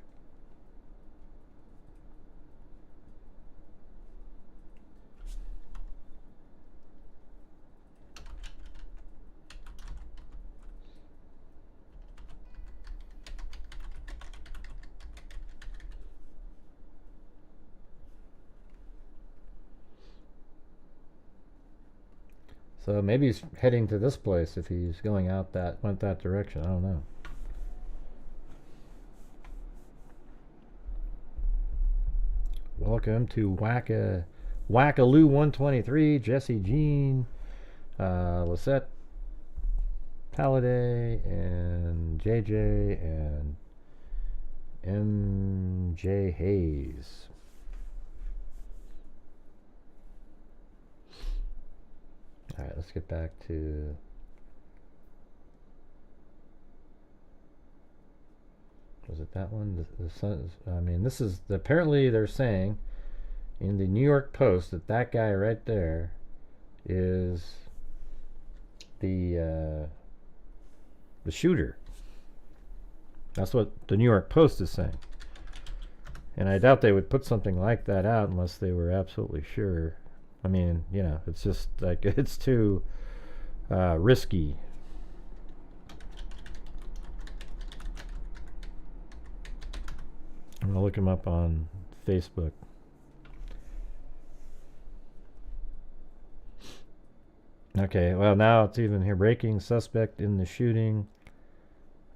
So maybe he's heading to this place if he's going out went that direction. I don't know. Welcome to Wackaloo 123, Jesse Jean, Lisette Palladay, and JJ, and MJ Hayes. All right, let's get back to was it that one? The sun. I mean, this is apparently they're saying in the New York Post that guy right there is the shooter. That's what the New York Post is saying, and I doubt they would put something like that out unless they were absolutely sure. I mean, you know, it's just like it's too risky. I'm gonna look him up on Facebook. Okay, well now it's even here. Breaking: suspect in the shooting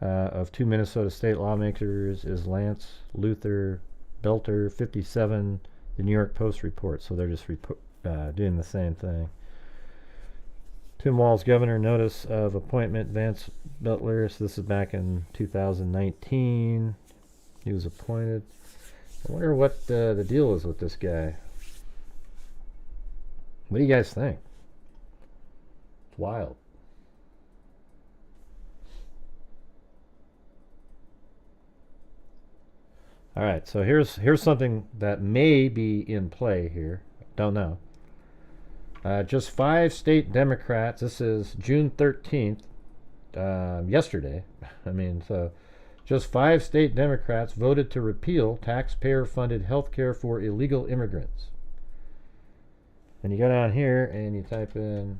of 2 Minnesota state lawmakers is Lance Luther Belter, 57. The New York Post reports. So they're just doing the same thing. Tim Walz governor notice of appointment Vance Butler. So this is back in 2019. He was appointed. I wonder what the deal is with this guy. What do you guys think? It's wild. All right, so here's something that may be in play here. Don't know. Just 5 state Democrats. This is June 13th, yesterday. I mean, so just 5 state Democrats voted to repeal taxpayer-funded health care for illegal immigrants. And you go down here and you type in.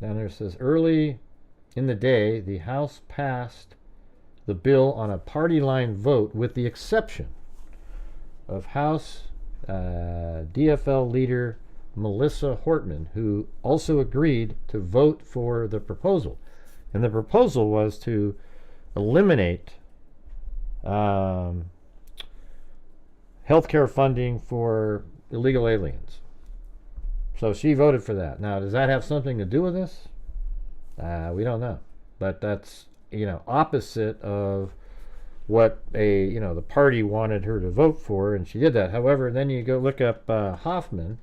Down there it says, early in the day, the House passed the bill on a party line vote with the exception of House DFL leader Melissa Hortman, who also agreed to vote for the proposal. And the proposal was to eliminate healthcare funding for illegal aliens. So she voted for that. Now, does that have something to do with this? We don't know. But that's, opposite of what the party wanted her to vote for, and she did that. However, then you go look up Hoffman.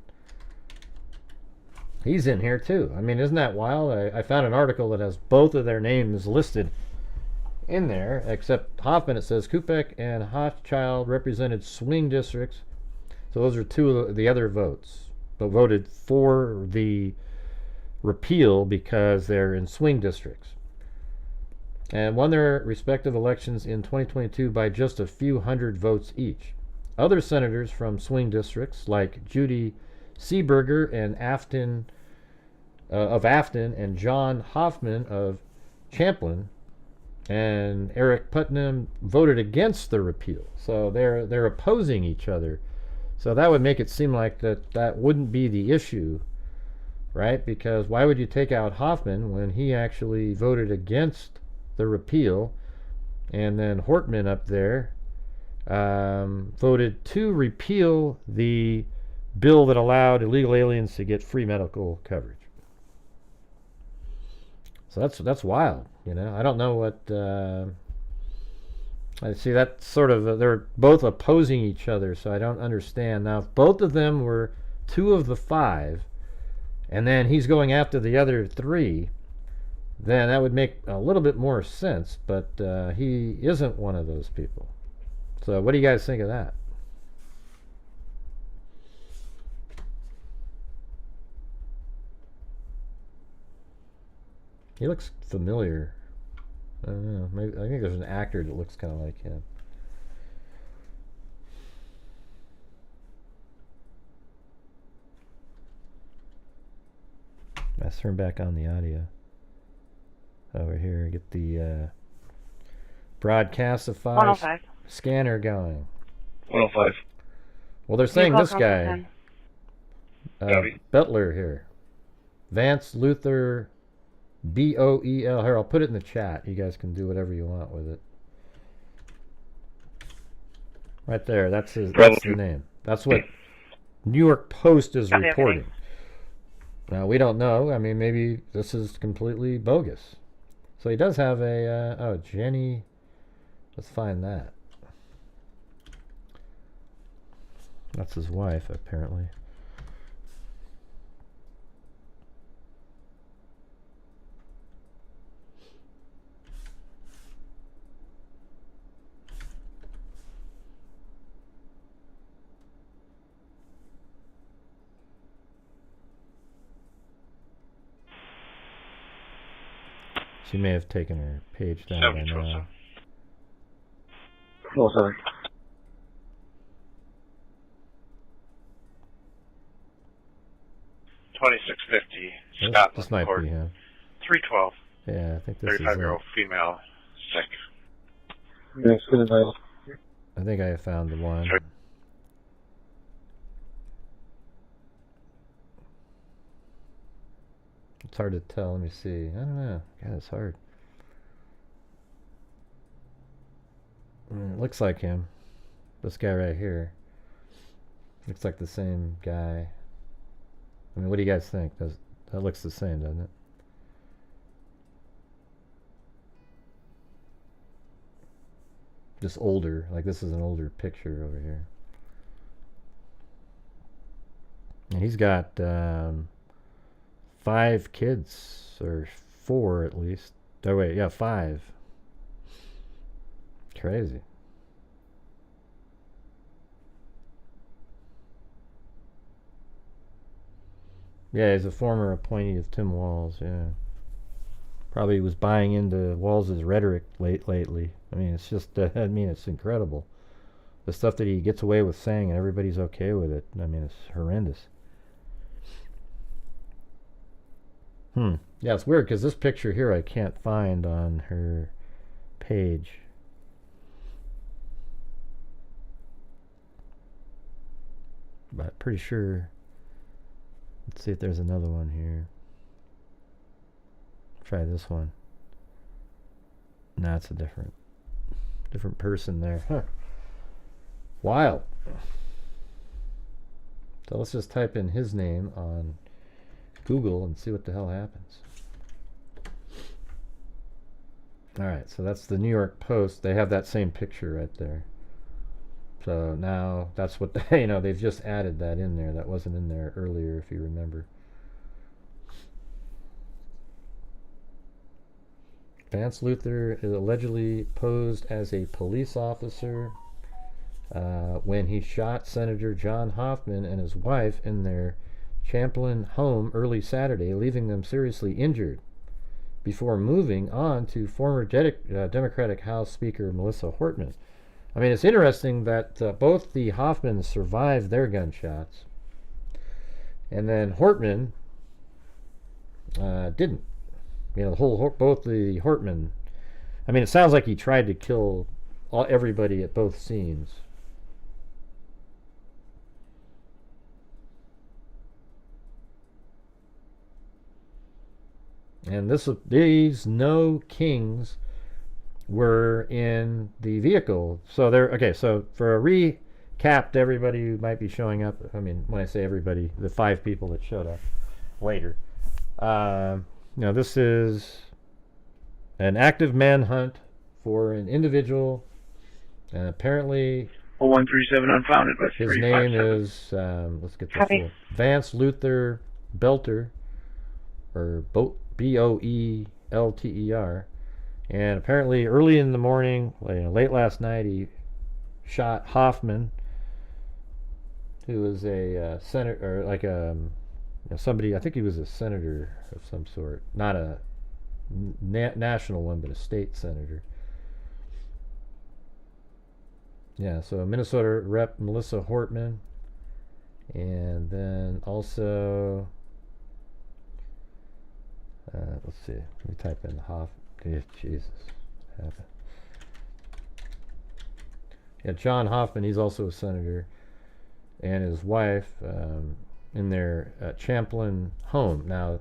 He's in here too. I mean, isn't that wild? I found an article that has both of their names listed in there, except Hoffman, it says Kupek and Hochschild represented swing districts. So those are two of the other votes, but voted for the repeal because they're in swing districts. And won their respective elections in 2022 by just a few hundred votes each. Other senators from swing districts, like Judy Seeberger and of Afton, and John Hoffman of Champlin, and Eric Putnam, voted against the repeal. So they're opposing each other. So that would make it seem like that wouldn't be the issue, right? Because why would you take out Hoffman when he actually voted against the repeal? And then Hortman up there voted to repeal the bill that allowed illegal aliens to get free medical coverage. So that's wild, I don't know what. I see that sort of they're both opposing each other, so I don't understand. Now, if both of them were 2 of the 5, and then he's going after the other 3, then that would make a little bit more sense. But he isn't one of those people. So what do you guys think of that? He looks familiar. I don't know. Maybe I think there's an actor that looks kind of like him. Let's turn back on the audio over here. Get the Broadcastify 105. Scanner going. 105. Well, they're saying this guy, Bettler here, Vance Luther Boel. Here, I'll put it in the chat. You guys can do whatever you want with it. Right there. That's the name. That's what New York Post is reporting. Now, we don't know. I mean, maybe this is completely bogus. So he does have a Jenny. Let's find that. That's his wife, apparently. She may have taken her page down by now. Oh, sorry. Scotland. This might be him. 312. Yeah, I think this is 35-year-old female, sick. Yes, good night. I think I found the one. It's hard to tell. Let me see. I don't know. God, it's hard. It looks like him. This guy right here. Looks like the same guy. I mean, what do you guys think? That looks the same, doesn't it? Just older. Like, this is an older picture over here. And he's got 5 kids, or 4 at least. Oh wait, yeah, 5. Crazy. Yeah, he's a former appointee of Tim Walz, yeah. Probably was buying into Walz's rhetoric lately. I mean, it's just, it's incredible. The stuff that he gets away with saying and everybody's okay with it. I mean, it's horrendous. Yeah, it's weird because this picture here I can't find on her page. But pretty sure. Let's see if there's another one here. Try this one. Nah, it's a different person there. Huh. Wild. So let's just type in his name on Google and see what the hell happens. Alright, so that's the New York Post. They have that same picture right there. So now that's what they, they've just added that in there. That wasn't in there earlier, if you remember. Vance Luther is allegedly posed as a police officer when he shot Senator John Hoffman and his wife in their Champlin home early Saturday, leaving them seriously injured, before moving on to former Democratic House Speaker Melissa Hortman. I mean, it's interesting that both the Hoffmans survived their gunshots, and then Hortman didn't. Both the Hortman. I mean, it sounds like he tried to kill everybody at both scenes. And these no kings were in the vehicle. So they're okay. So for a recap to everybody who might be showing up, I mean, when I say everybody, the 5 people that showed up later. This is an active manhunt for an individual, and apparently 0137 unfounded. His name is let's get this full. Vance Luther Belter, or Boelter, and apparently early in the morning, late last night, he shot Hoffman, who was a senator, or like somebody. I think he was a senator of some sort, not a national one, but a state senator. Yeah, so Minnesota Rep. Melissa Hortman, and then also, let's see, let me type in Jesus. Yeah, John Hoffman, he's also a senator, and his wife in their Champlin home. Now,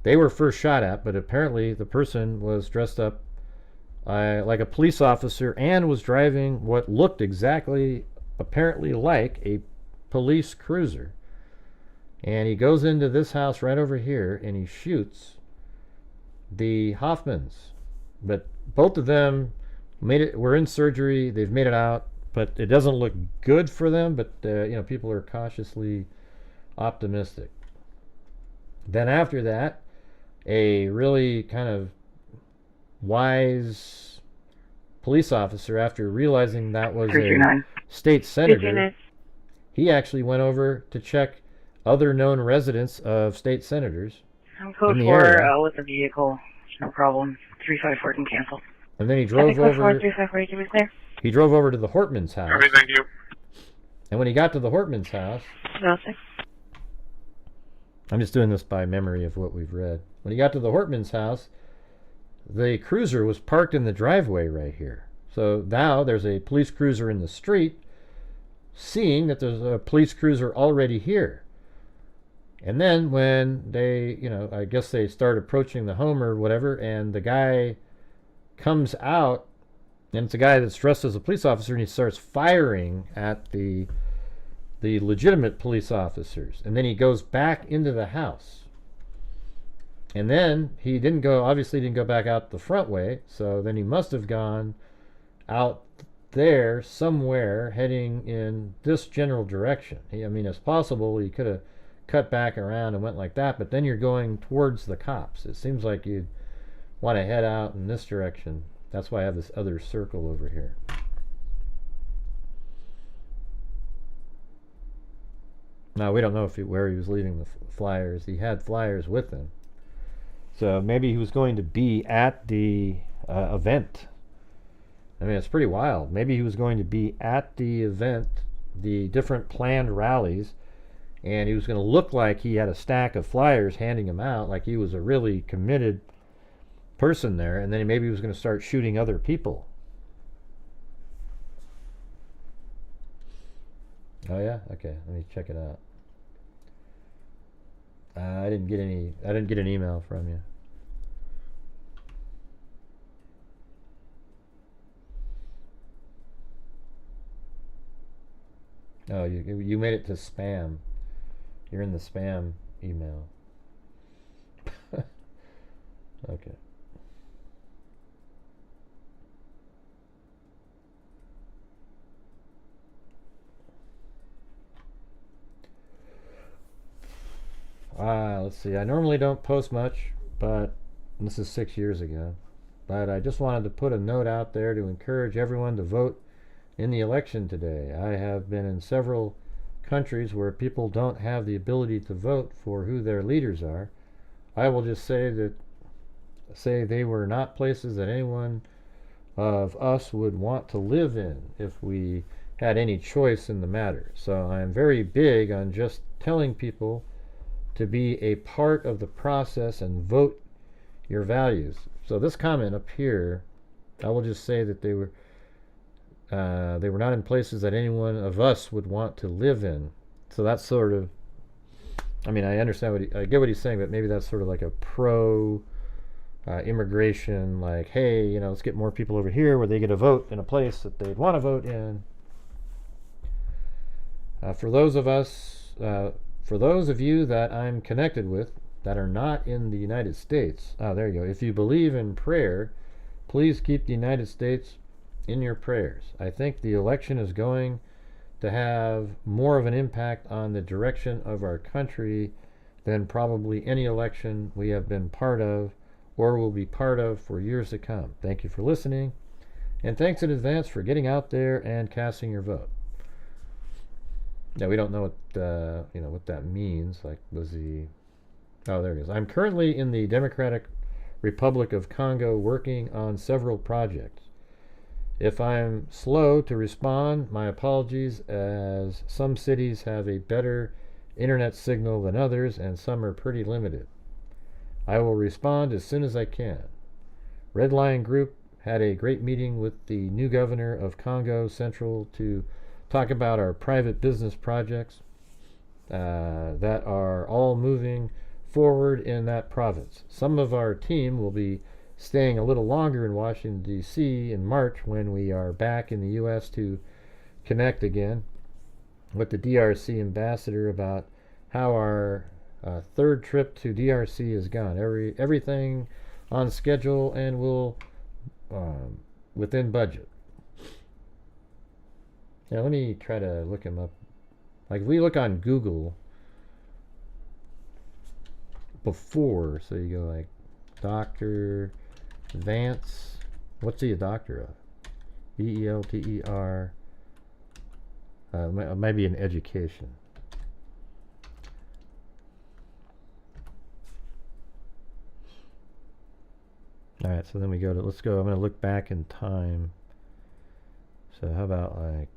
they were first shot at, but apparently the person was dressed up like a police officer and was driving what looked apparently like a police cruiser. And he goes into this house right over here and he shoots the Hoffmans. But both of them were in surgery. They've made it out, but it doesn't look good for them. But people are cautiously optimistic. Then after that, a really kind of wise police officer, after realizing that was a state senator, he actually went over to check other known residents of state senators. I'm code 4 with the vehicle. No problem. 354 can cancel. And then he drove over. 354, give me clear. He drove over to the Hortman's house. Okay, thank you. And when he got to the Hortman's house, nothing. I'm just doing this by memory of what we've read. When he got to the Hortman's house, the cruiser was parked in the driveway right here. So now there's a police cruiser in the street, seeing that there's a police cruiser already here. And then when they, I guess they start approaching the home or whatever, and the guy comes out, and it's a guy that's dressed as a police officer, and he starts firing at the legitimate police officers. And then he goes back into the house. And then he obviously didn't go back out the front way, so then he must have gone out there somewhere heading in this general direction. It's possible he could have cut back around and went like that, but then you're going towards the cops. It seems like you'd want to head out in this direction. That's why I have this other circle over here. Now, we don't know where he was leaving the flyers. He had flyers with him. So maybe he was going to be at the event. It's pretty wild. Maybe he was going to be at the event, the different planned rallies, and he was going to look like he had a stack of flyers handing them out, like he was a really committed person there, and then maybe he was going to start shooting other people. Oh yeah? Okay, let me check it out. I didn't get an email from you. Oh, you made it to spam. You're in the spam email. Okay. Let's see. I normally don't post much, but this is 6 years ago. But I just wanted to put a note out there to encourage everyone to vote in the election today. I have been in several countries where people don't have the ability to vote for who their leaders are. I will just say they were not places that anyone of us would want to live in if we had any choice in the matter. So I am very big on just telling people to be a part of the process and vote your values. So this comment up here, I will just say that they were not in places that anyone of us would want to live in. So that's sort of, I mean, I understand I get what he's saying, but maybe that's sort of like a pro immigration, like, hey, you know, let's get more people over here where they get a vote in a place that they'd want to vote in. For those of you that I'm connected with that are not in the United States, there you go. If you believe in prayer, please keep the United States in your prayers. I think the election is going to have more of an impact on the direction of our country than probably any election we have been part of or will be part of for years to come. Thank you for listening, and thanks in advance for getting out there and casting your vote. Now, we don't know what that means. Like, was he... Oh, there it is. I'm currently in the Democratic Republic of Congo working on several projects. If I'm slow to respond, my apologies, as some cities have a better internet signal than others, and some are pretty limited. I will respond as soon as I can. Red Lion Group had a great meeting with the new governor of Congo Central to talk about our private business projects that are all moving forward in that province. Some of our team will be staying a little longer in Washington, D.C. in March when we are back in the U.S. to connect again with the DRC ambassador about how our third trip to DRC has gone. Everything on schedule and will within budget. Now let me try to look him up. Like if we look on Google before, so you go like Dr. Vance, what's he a doctor of? Belter. Maybe in education. All right, so then we go to, let's go, I'm going to look back in time. So how about like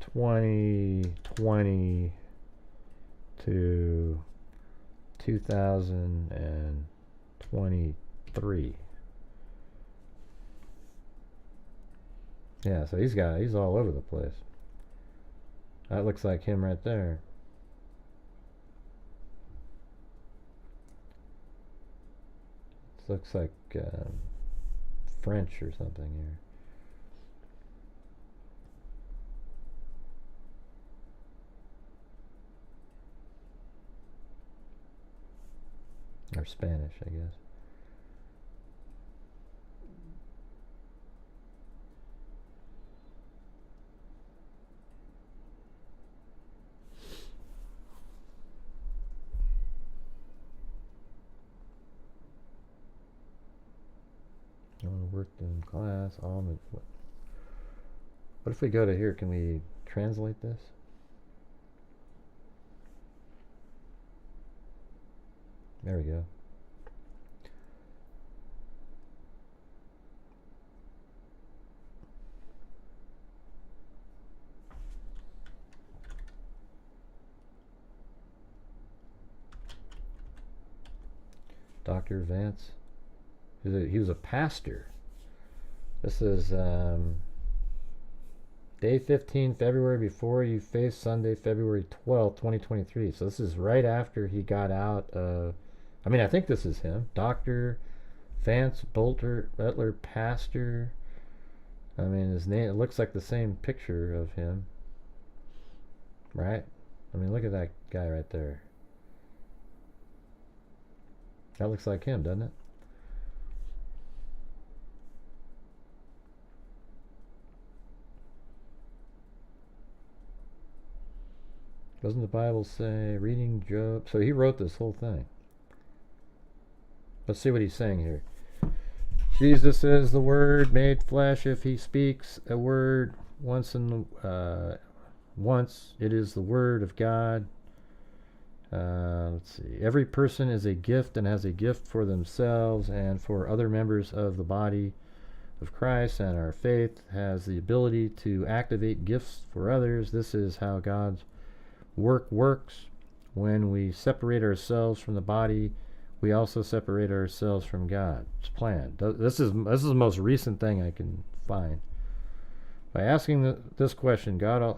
2020 to 2023. Yeah, so he's all over the place. That looks like him right there. This looks like French or something here. Or Spanish, I guess. I worked in class. What if we go to here? Can we translate this? There we go. Dr. Vance. He was a pastor. This is day 15, February, before you face Sunday, February 12th, 2023. So this is right after he got out of... I mean, I think this is him. Dr. Vance Butler, pastor. I mean, his name, it looks like the same picture of him. Right? I mean, look at that guy right there. That looks like him, doesn't it? Doesn't the Bible say reading Job? So he wrote this whole thing. Let's see what he's saying here. Jesus is the Word made flesh. If he speaks a word once, it is the Word of God. Let's see. Every person is a gift and has a gift for themselves and for other members of the body of Christ, and our faith has the ability to activate gifts for others. This is how God's work works. When we separate ourselves from the body, we also separate ourselves from God's plan. This is the most recent thing I can find. By asking this question, God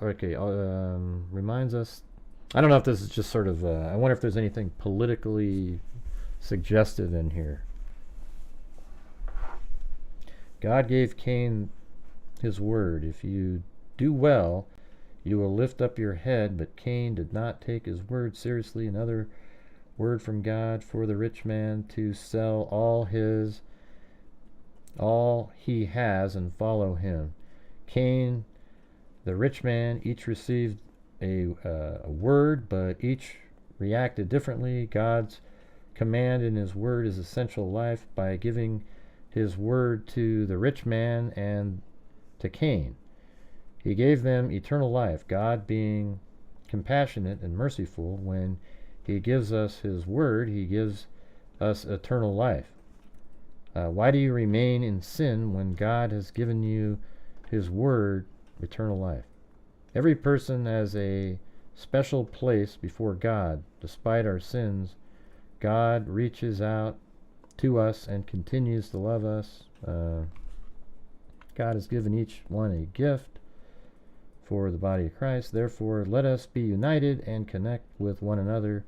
reminds us. I don't know if this is just sort of. I wonder if there's anything politically suggested in here. God gave Cain his word. If you do well, you will lift up your head. But Cain did not take his word seriously. Another word from God for the rich man to sell all he has and follow him. Cain, the rich man, each received a word, but each reacted differently. God's command in his word is essential life. By giving his word to the rich man and to Cain, he gave them eternal life. God, being compassionate and merciful, when he gives us his word, he gives us eternal life. Why do you remain in sin when God has given you his word, eternal life? Every person has a special place before God. Despite our sins, God reaches out to us and continues to love us. God has given each one a gift for the body of Christ. Therefore, let us be united and connect with one another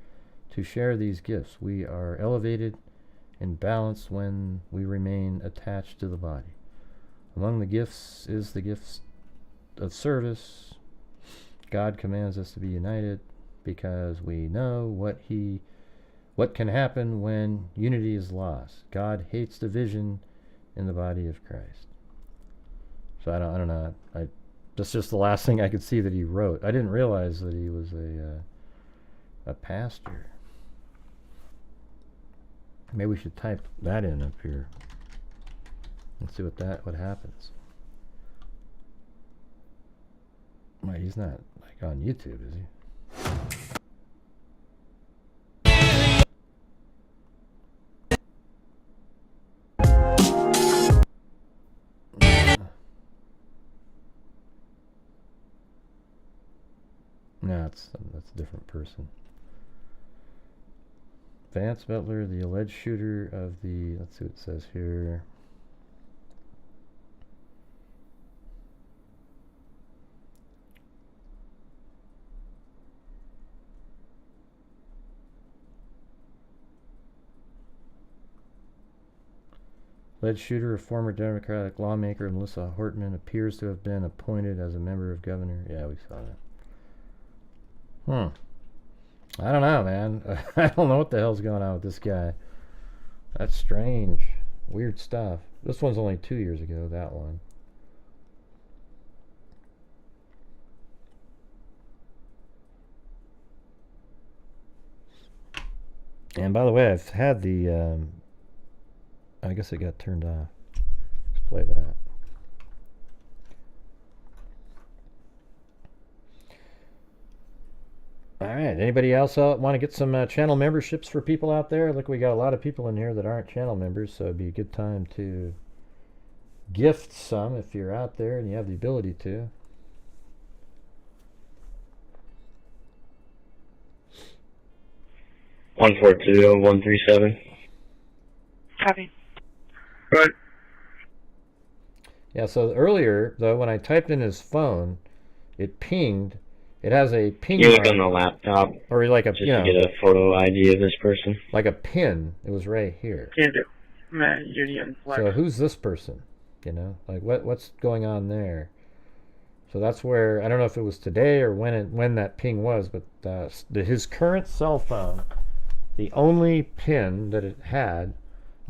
to share these gifts. We are elevated and balanced when we remain attached to the body. Among the gifts is the gifts of service. God commands us to be united because we know what can happen when unity is lost. God hates division in the body of Christ. So I don't know. That's just the last thing I could see that he wrote. I didn't realize that he was a pastor. Maybe we should type that in up here and see what happens. Wait, he's not like on YouTube, is he? No, that's a different person. Vance Butler, the alleged shooter of the, let's see what it says here. Alleged shooter, a former Democratic lawmaker, Melissa Hortman, appears to have been appointed as a member of governor. Yeah, we saw that. I don't know, man. I don't know what the hell's going on with this guy. That's strange. Weird stuff. This one's only 2 years ago, that one. And by the way, I've had the... I guess it got turned off. Let's play that. All right. Anybody else want to get some channel memberships for people out there? Look, we got a lot of people in here that aren't channel members, so it'd be a good time to gift some if you're out there and you have the ability to. One 137. Copy. Right. Yeah, so earlier, though, when I typed in his phone, it pinged. It has a ping. You look on the laptop, or like a, just to get a photo ID of this person. Like a pin. It was right here. So who's this person? You know, like what's going on there? So that's where, I don't know if it was today or when that ping was, but his current cell phone The only pin that it had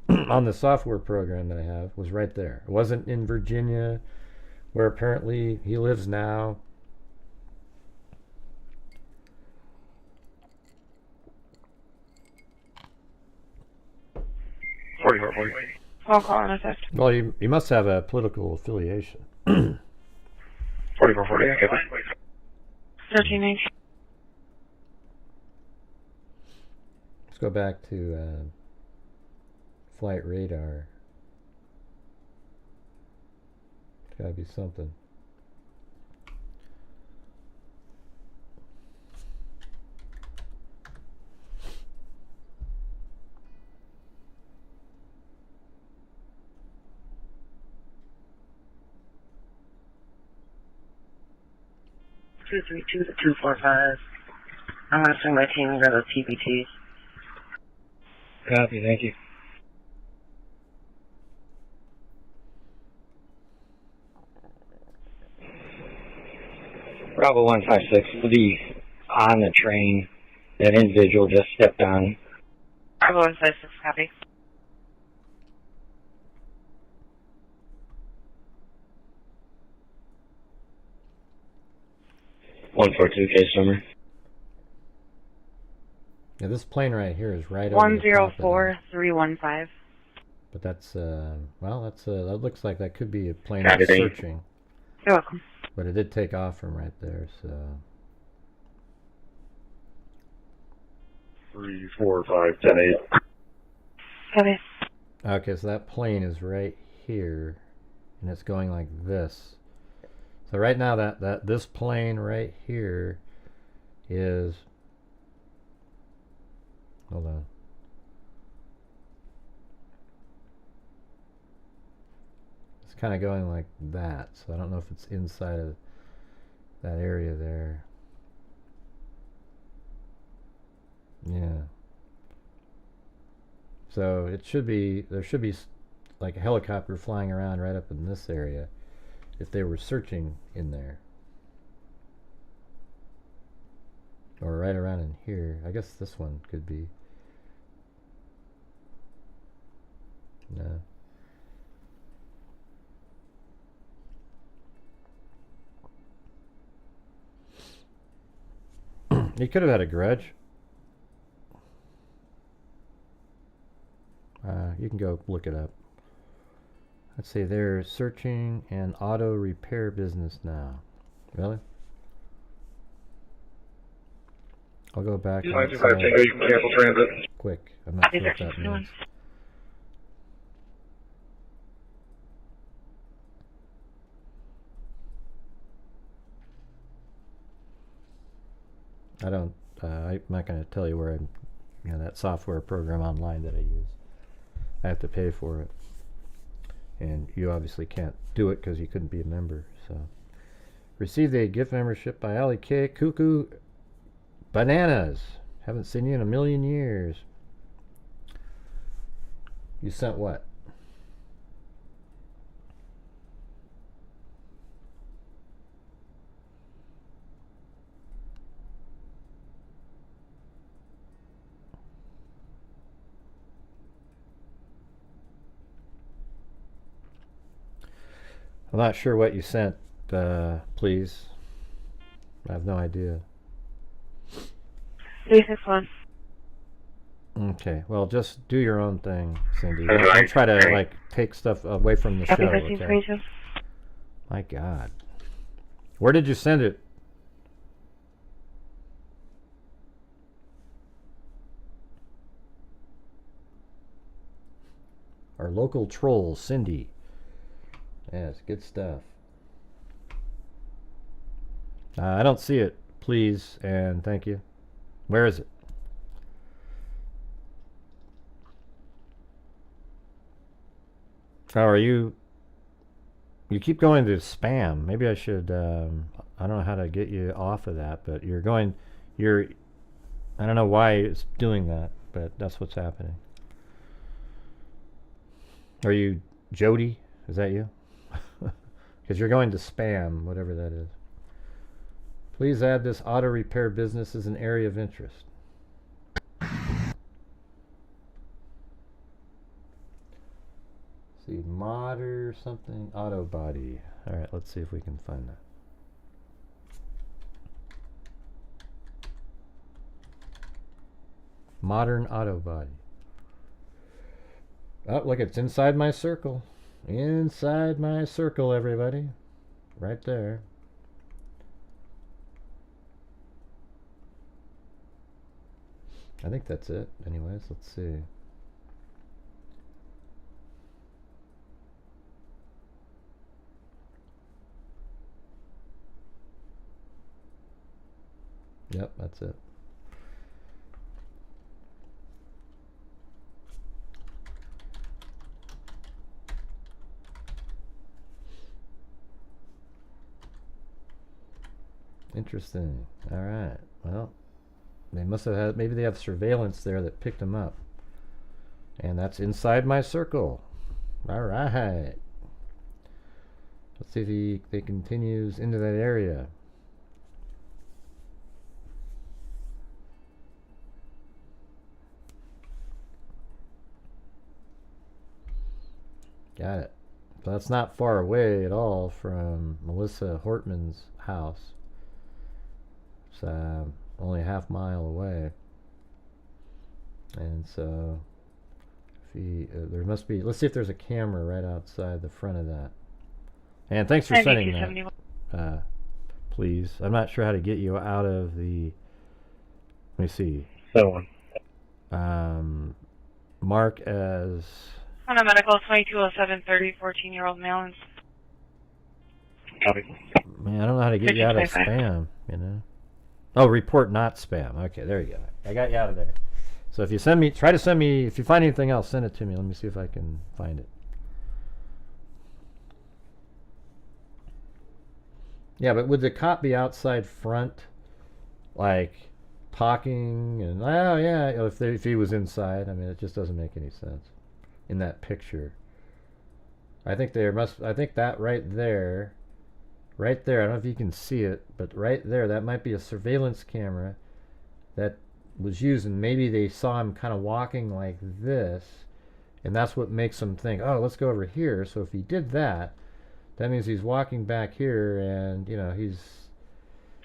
on the software program that I have was right there. It wasn't in Virginia, where apparently he lives now. Phone call in effect. Well, you must have a political affiliation. 4440, okay. 1319. Let's go back to flight radar. It's gotta be something. Two 245. I'm gonna send my team to the TBTs. Copy, thank you. Bravo 156 will be on the train. That individual just stepped on. Bravo 156, copy. Case number. Yeah, this plane right here is right over the top of it. 104315. But that's well, that looks like that could be a plane Copy. searching. You're welcome. But it did take off from right there, so 3, 4, 5, 10, 8. Copy. okay, so that plane is right here, and it's going like this. So right now that this plane right here is, hold on. It's kind of going like that, so I don't know if it's inside of that area there. Yeah. So it should be, there should be like a helicopter flying around right up in this area if they were searching in there. Or right around in here. I guess this one could be. No. He could have had a grudge. You can go look it up. Let's see, they're searching an auto repair business now. Really? I'll go back and Cancel transit. quick. I'm not sure what that means. I don't, I'm not going to tell you where I'm, that software program online that I use. I have to pay for it. And you obviously can't do it because you couldn't be a member. So, received a gift membership by Ali K. Cuckoo Bananas. Haven't seen you in a million years. You sent what? I'm not sure what you sent, please. I have no idea. 361. Okay, well, just do your own thing, Cindy. Don't try to, like, take stuff away from the show, okay? My God. Where did you send it? Our local troll, Cindy. Yes, good stuff. I don't see it, please, and thank you. Where is it? How are you? You keep going to spam. Maybe I should, I don't know how to get you off of that, but I don't know why it's doing that, but that's what's happening. Are you Jody? Is that you? Because you're going to spam, whatever that is. Please add this auto repair business as an area of interest. see, modder something, auto body. All right, let's see if we can find that. Modern auto body. Oh, look, it's inside my circle. Inside my circle, everybody. Right there. I think that's it. Anyways, let's see. Yep, that's it. Interesting. All right. Well, they must have had, maybe they have surveillance there that picked them up. And that's inside my circle. All right. Let's see if they continues into that area. Got it. So that's not far away at all from Melissa Hortman's house. It's only a half mile away. And so if he, there must be, let's see if there's a camera right outside the front of that. And thanks for sending that. Please. I'm not sure how to get you out of the, let me see. Mark as On a medical 220730, 14-year-old male. Man, I don't know how to get you out of spam, you know. Oh, report not spam. Okay, there you go. I got you out of there. So if you send me, try to send me, if you find anything else, send it to me. Let me see if I can find it. Yeah, but would the cop be outside front, like, talking and, oh, yeah, if he was inside? I mean, it just doesn't make any sense in that picture. I think that right there, I don't know if you can see it, but right there, that might be a surveillance camera that was used, and maybe they saw him kind of walking like this, and that's what makes them think, oh, let's go over here. So if he did that, that means he's walking back here, and, you know, he's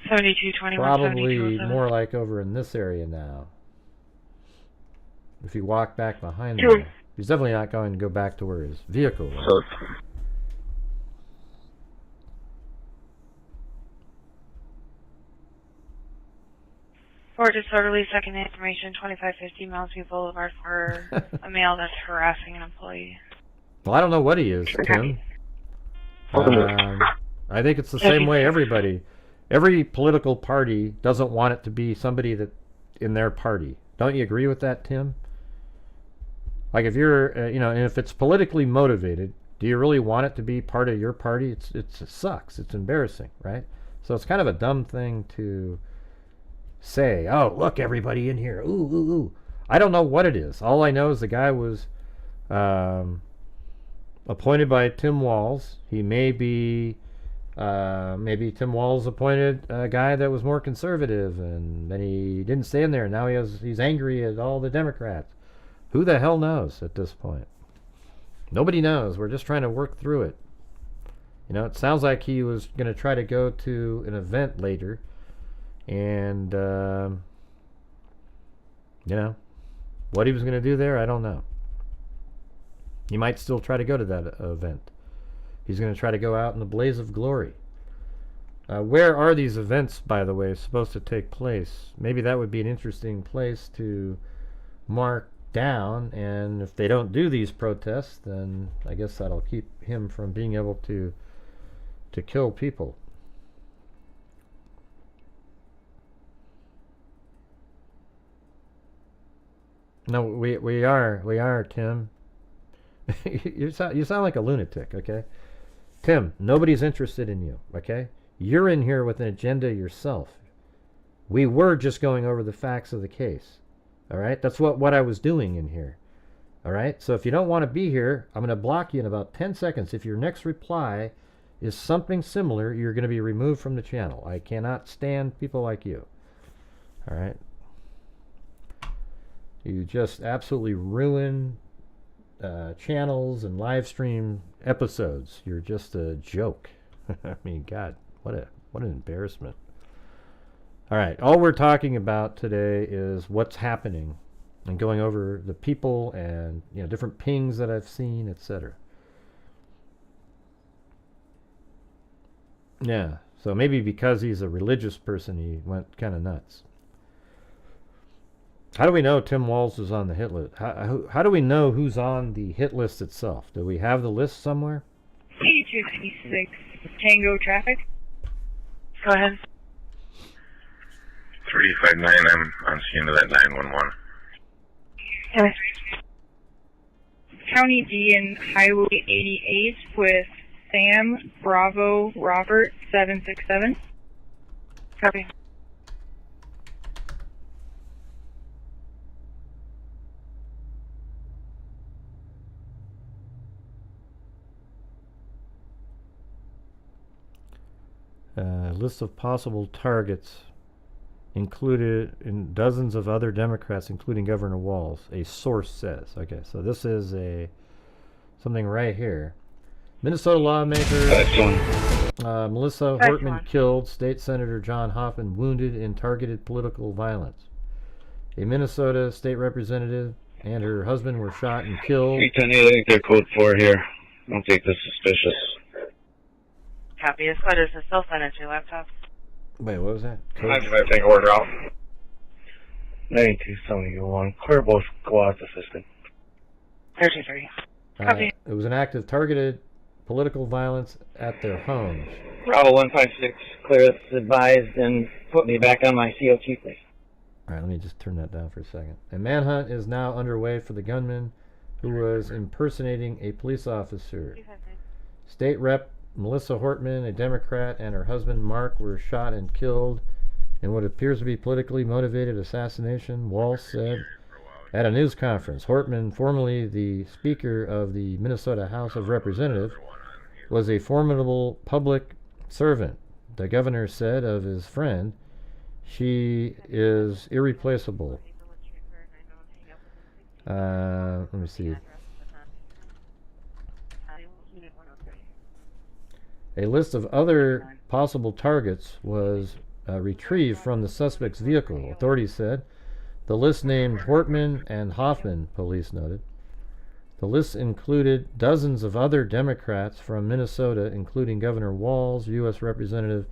7221, probably more like over in this area now. If he walked back behind them. He's definitely not going to go back to where his vehicle was. For disorderly second information, 2550 Mousy Boulevard for a male that's harassing an employee. Well, I don't know what he is, Tim. I think it's the same way every political party doesn't want it to be somebody that in their party. Don't you agree with that, Tim? Like if you're, you know, and if it's politically motivated, do you really want it to be part of your party? It sucks. It's embarrassing, right? So it's kind of a dumb thing to say, oh, look, everybody in here. Ooh, ooh, ooh. I don't know what it is. All I know is the guy was appointed by Tim Walz. He may be, maybe Tim Walz appointed a guy that was more conservative, and then he didn't stay in there. Now he's angry at all the Democrats. Who the hell knows at this point? Nobody knows. We're just trying to work through it. You know, it sounds like he was going to try to go to an event later, and you know, what he was going to do there, I don't know. He might still try to go to that event. He's going to try to go out in the blaze of glory. Where are these events, by the way, supposed to take place? Maybe that would be an interesting place to mark down, and if they don't do these protests, then I guess that'll keep him from being able to kill people. No, we are, Tim. you sound like a lunatic, okay? Tim, nobody's interested in you, okay? You're in here with an agenda yourself. We were just going over the facts of the case. All right? That's what I was doing in here. All right? So if you don't want to be here, I'm going to block you in about 10 seconds. If your next reply is something similar, you're going to be removed from the channel. I cannot stand people like you. All right? You just absolutely ruin channels and live stream episodes. You're just a joke. I mean, God, what an embarrassment. All right, all we're talking about today is what's happening and going over the people and different pings that I've seen, etc. Yeah, so maybe because he's a religious person, he went kind of nuts. How do we know Tim Walz is on the hit list? How do we know who's on the hit list itself? Do we have the list somewhere? P296 Tango traffic. Go ahead. 359, I'm on scene to that 911. Okay. County D and Highway 88 with Sam Bravo Robert 767. Copy. List of possible targets included in dozens of other Democrats, including Governor Walz, a source says. Okay, so this is something right here. Minnesota lawmaker Melissa Hortman killed, State Senator John Hoffman wounded in targeted political violence. A Minnesota state representative and her husband were shot and killed. 310, I think they're code 4 here. I don't take this suspicious. Copy. This letter is still sent to your laptop. Wait, what was that? I take order out. 9271. Clear both squads assistant. 33. Copy. It was an act of targeted political violence at their homes. Bravo 156, clear as advised, and put me back on my COT, please. All right, let me just turn that down for a second. A manhunt is now underway for the gunman who was impersonating a police officer. State Rep Melissa Hortman, a Democrat, and her husband Mark were shot and killed in what appears to be politically motivated assassination, Walz said at a news conference. Hortman, formerly the Speaker of the Minnesota House of Representatives, was a formidable public servant. The governor said of his friend, "She is irreplaceable." Let me see. A list of other possible targets was retrieved from the suspect's vehicle, authorities said. The list named Hortman and Hoffman, police noted. The list included dozens of other Democrats from Minnesota, including Governor Walz, U.S. Representative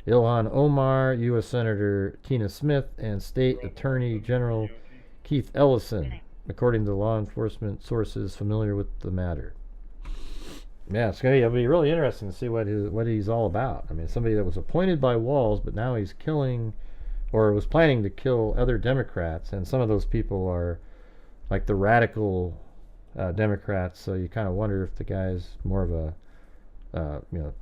Ilhan Omar, U.S. Senator Tina Smith, and State Attorney General Keith Ellison, according to law enforcement sources familiar with the matter. Yeah, it'll be really interesting to see what he's all about. I mean, somebody that was appointed by Walz, but now he's killing, or was planning to kill other Democrats, and some of those people are like the radical Democrats, so you kind of wonder if the guy's more of a,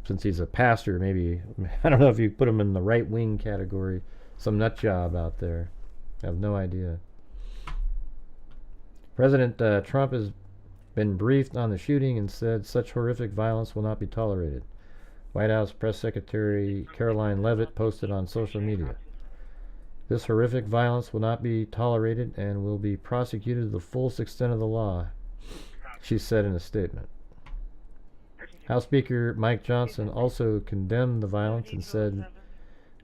since he's a pastor, maybe, I don't know if you put him in the right-wing category, some nut job out there. I have no idea. President Trump has been briefed on the shooting and said such horrific violence will not be tolerated. White House Press Secretary Caroline Leavitt posted on social media. This horrific violence will not be tolerated and will be prosecuted to the fullest extent of the law, she said in a statement. House Speaker Mike Johnson also condemned the violence and said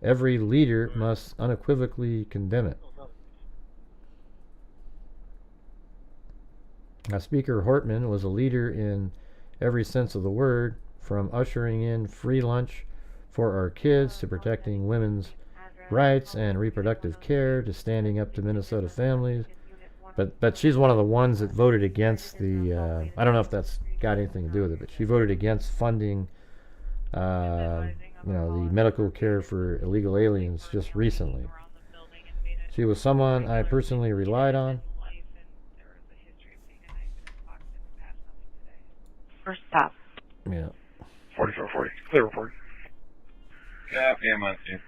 every leader must unequivocally condemn it. Speaker Hortman was a leader in every sense of the word, from ushering in free lunch for our kids to protecting women's rights and reproductive care to standing up to Minnesota families. But she's one of the ones that voted against the, I don't know if that's got anything to do with it, but she voted against funding, the medical care for illegal aliens just recently. She was someone I personally relied on. First stop. Yeah. 4440. Clear report. Yeah, I'm on scene.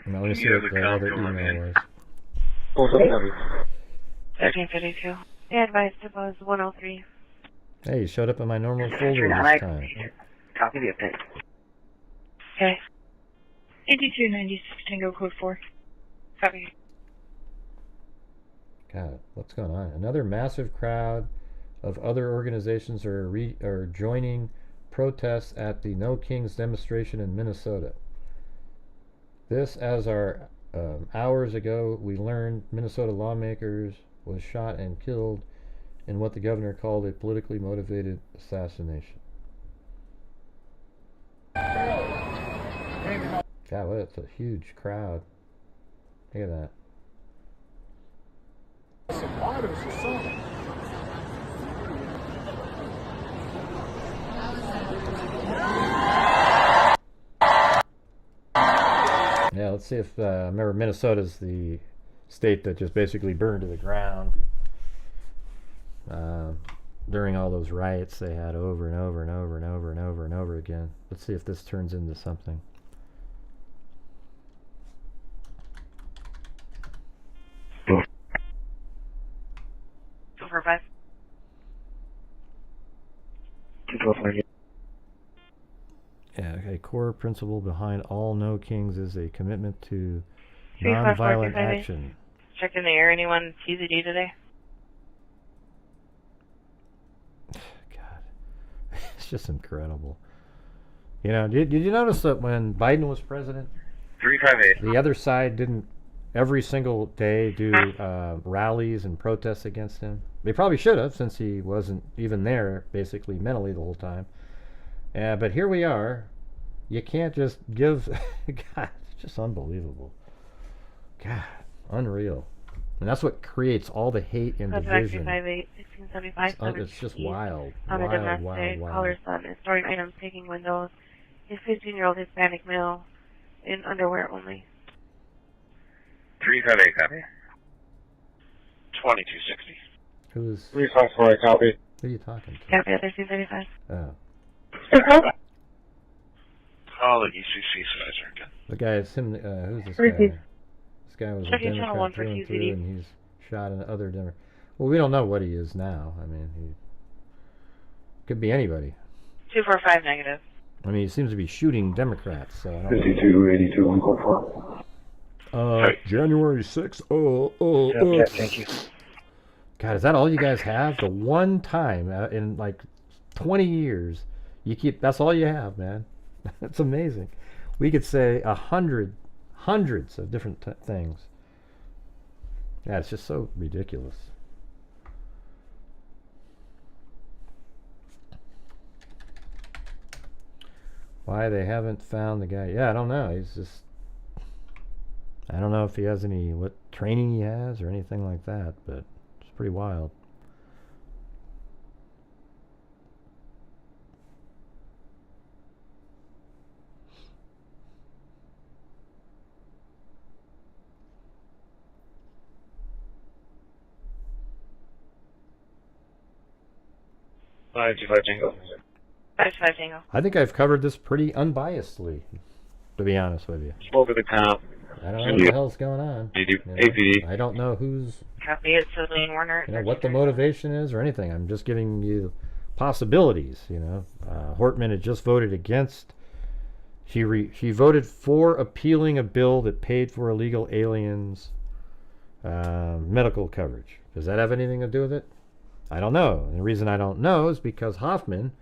Now let me see what the other email was. 1352. Yeah, advised it was 103. Hey, you showed up in my normal folder this time. Copy the update. Okay. 8296 Tango code 4. Copy. God, what's going on? Another massive crowd of other organizations are joining protests at the No Kings demonstration in Minnesota. This, as our hours ago, we learned Minnesota lawmakers was shot and killed in what the governor called a politically motivated assassination. God, what, it's a huge crowd. Look at that. Yeah, let's see if, remember Minnesota's the state that just basically burned to the ground during all those riots they had over and over and over and over and over and over again. Let's see if this turns into something. For 5. Yeah, a core principle behind all No Kings is a commitment to 354, nonviolent action. Check in the air. Anyone TZD today? It's just incredible. You know, did you notice that when Biden was president, 358. the other side didn't every single day do rallies and protests against him? They probably should have, since he wasn't even there, basically mentally the whole time. But here we are. You can't just give... God, it's just unbelievable. God, unreal. And that's what creates all the hate and division. 1675, It's just wild. On a Wild, domestic, wild. caller's son is storing items, taking windows. A 15-year-old Hispanic male in underwear only. 358, copy. 2260. Who's... 354, copy. Who are you talking to? Copy, 1335. Oh. Call the ECC supervisor again. The guy, it's him, who's this Repeat. guy? This guy was a Checking channel Democrat 1 for through and through, TZD. and he's shot in other Democrats. Well, we don't know what he is now. I mean, he could be anybody. 245 negative. I mean, he seems to be shooting Democrats, so I don't know. 5282, 144. January 6th. Yeah, thank you. God, is that all you guys have? The one time in like 20 years, you keep, that's all you have, man. It's amazing. We could say hundreds of different things. Yeah, it's just so ridiculous. Why they haven't found the guy? Yeah, I don't know. He's just, I don't know if he has any, what training he has or anything like that, but it's pretty wild. Tango. 55 Tango. I think I've covered this pretty unbiasedly, to be honest with you. Spoke with the cop. I don't know what the hell's going on. APD. I don't know who's, Copy, it's Celine Warner. what the motivation is or anything. I'm just giving you possibilities, Hortman had just voted against, she voted for appealing a bill that paid for illegal aliens medical coverage. Does that have anything to do with it? I don't know. And the reason I don't know is because Hoffman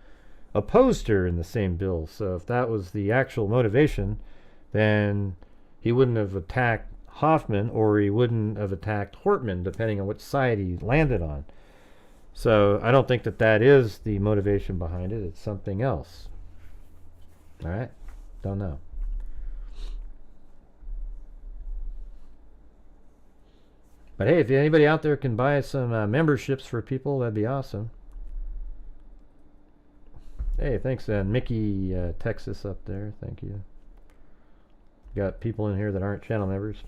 opposed her in the same bill. So if that was the actual motivation, then he wouldn't have attacked Hoffman, or he wouldn't have attacked Hortman, depending on which side he landed on. So I don't think that that is the motivation behind it. It's something else. All right? Don't know. But hey, if anybody out there can buy some memberships for people, that'd be awesome. Hey, thanks, Mickey, Texas up there. Thank you. Got people in here that aren't channel members.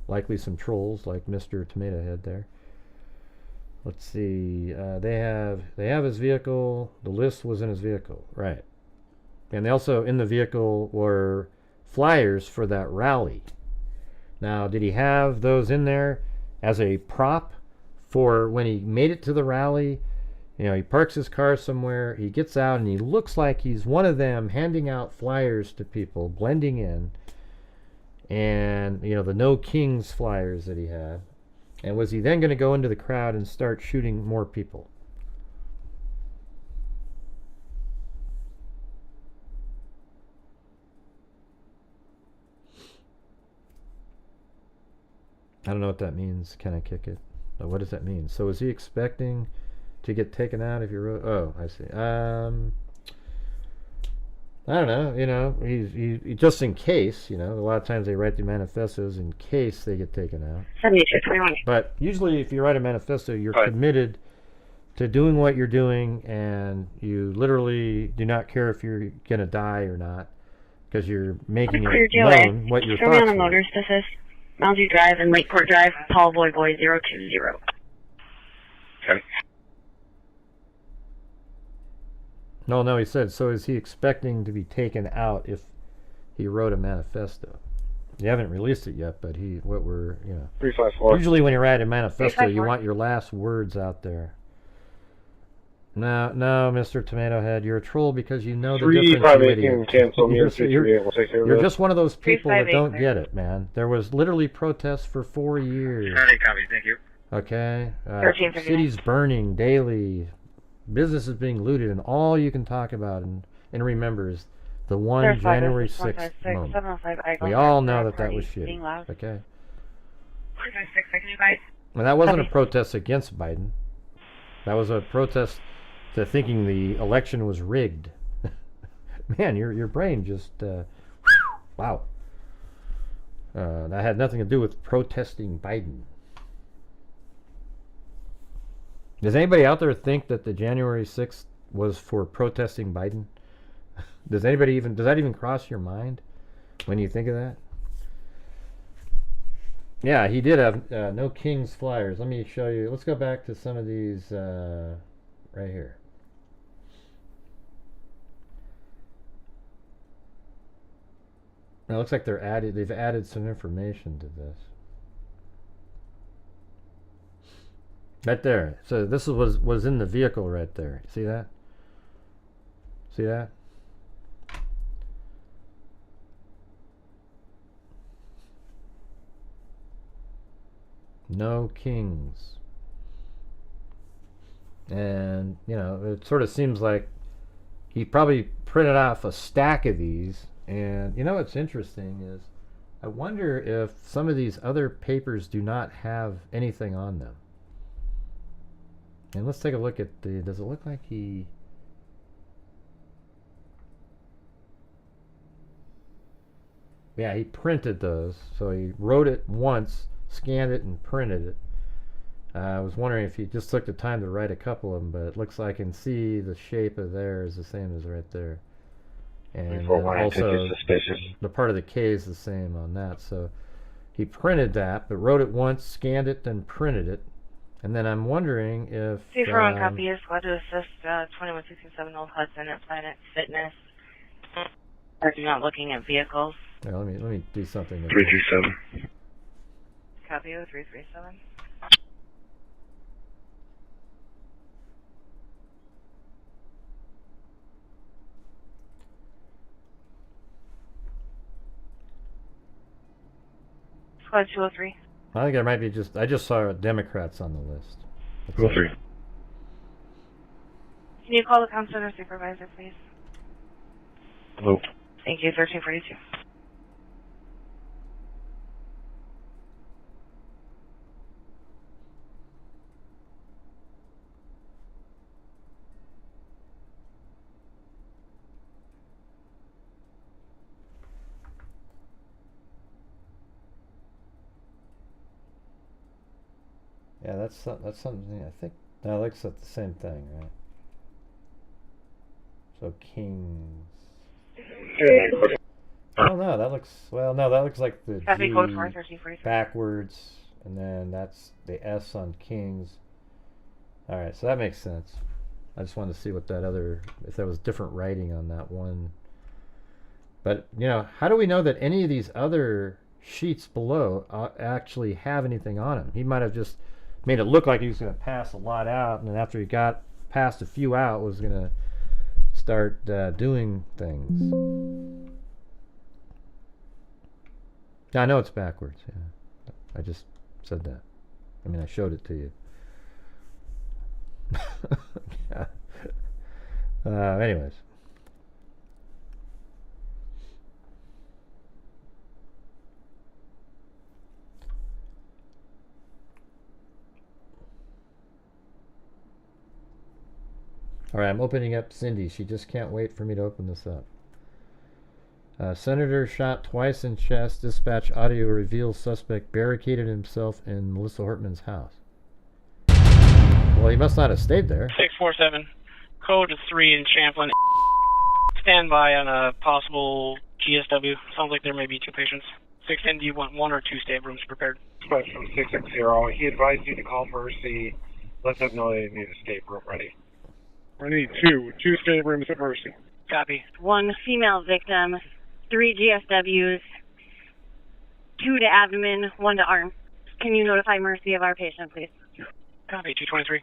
Likely some trolls like Mr. Tomato Head there. Let's see. They have his vehicle. The list was in his vehicle, right? And they also in the vehicle were flyers for that rally. Now, did he have those in there as a prop for when he made it to the rally? He parks his car somewhere, he gets out, and he looks like he's one of them handing out flyers to people, blending in. And, the No Kings flyers that he had. And was he then going to go into the crowd and start shooting more people? I don't know what that means. Can I kick it? What does that mean? So is he expecting to get taken out if you wrote? Oh, I see. I don't know. You know, he just in case. You know, a lot of times they write the manifestos in case they get taken out. 7221. But usually, if you write a manifesto, you're committed to doing what you're doing, and you literally do not care if you're gonna die or not, because you're making it known what your Show me thoughts on the are. motors. This is Moundsview Drive and Lakeport Drive, Paul Boy 020. Okay. No, he said, so is he expecting to be taken out if he wrote a manifesto? You haven't released it yet, but you know. 354. Usually when you write a manifesto, you 354. want your last words out there. No, Mr. Tomato Head, you're a troll because you know the difference, you idiot. Cancel me. You're just one of those people that don't get it, man. There was literally protests for 4 years. Copy, thank you. Okay? 1359. Cities burning daily, businesses being looted, and all you can talk about and remember is the one There's five, January there's 6th 156, moment. 705 Eagle, We all know Park that was Party, shitty. being loud. Okay? 156, I can invite. And that wasn't Copy. a protest against Biden. That was a protest to thinking the election was rigged. Man, your brain just wow. That had nothing to do with protesting Biden. Does anybody out there think that the January 6th was for protesting Biden? Does that even cross your mind when you think of that? Yeah, he did have no Kings flyers. Let me show you. Let's go back to some of these right here. It looks like they've added some information to this. Right there. So this was in the vehicle right there. See that? See that? No Kings. And, you know, it sort of seems like he probably printed off a stack of these. And, you know what's interesting is I wonder if some of these other papers do not have anything on them. And let's take a look at does it look like he... Yeah, he printed those. So he wrote it once, scanned it, and printed it. I was wondering if he just took the time to write a couple of them, but it looks like I can see the shape of there is the same as right there. And also the part of the K is the same on that. So he printed that, but wrote it once, scanned it, then printed it. And then I'm wondering if... C41 copy is glad to assist 21627 Old Hudson at Planet Fitness. Are you not looking at vehicles? Yeah, let me do something. 337. Copy 0337. Squad 203. I think there might be I just saw Democrats on the list. 203. Can you call the counselor or supervisor, please? Hello. Thank you, 1342. Yeah, that's something I think that looks at the same thing, right? So Kings. Oh no, that looks that looks like the Copy, G code 41343. backwards, and then that's the S on Kings. All right, so that makes sense. I just wanted to see what if there was different writing on that one. But you know, how do we know that any of these other sheets below actually have anything on them? He might have just made it look like he was going to pass a lot out, and then after he got past a few out, was going to start doing things. I know it's backwards. Yeah, I just said that. I mean, I showed it to you. Yeah. Anyways. All right, I'm opening up Cindy. She just can't wait for me to open this up. Senator shot twice in chest. Dispatch audio reveals suspect barricaded himself in Melissa Hortman's house. Well, he must not have stayed there. 647, code 3 in Champlin. Stand by on a possible GSW. Sounds like there may be 2 patients. 610, do you want 1 or 2 staterooms prepared? Dispatch from 660, he advised you to call for Mercy. Let them know they need a stateroom ready. I need 2 staterooms at Mercy. Copy. 1 female victim, 3 GSWs, 2 to abdomen, 1 to arm. Can you notify Mercy of our patient, please? Copy, 223.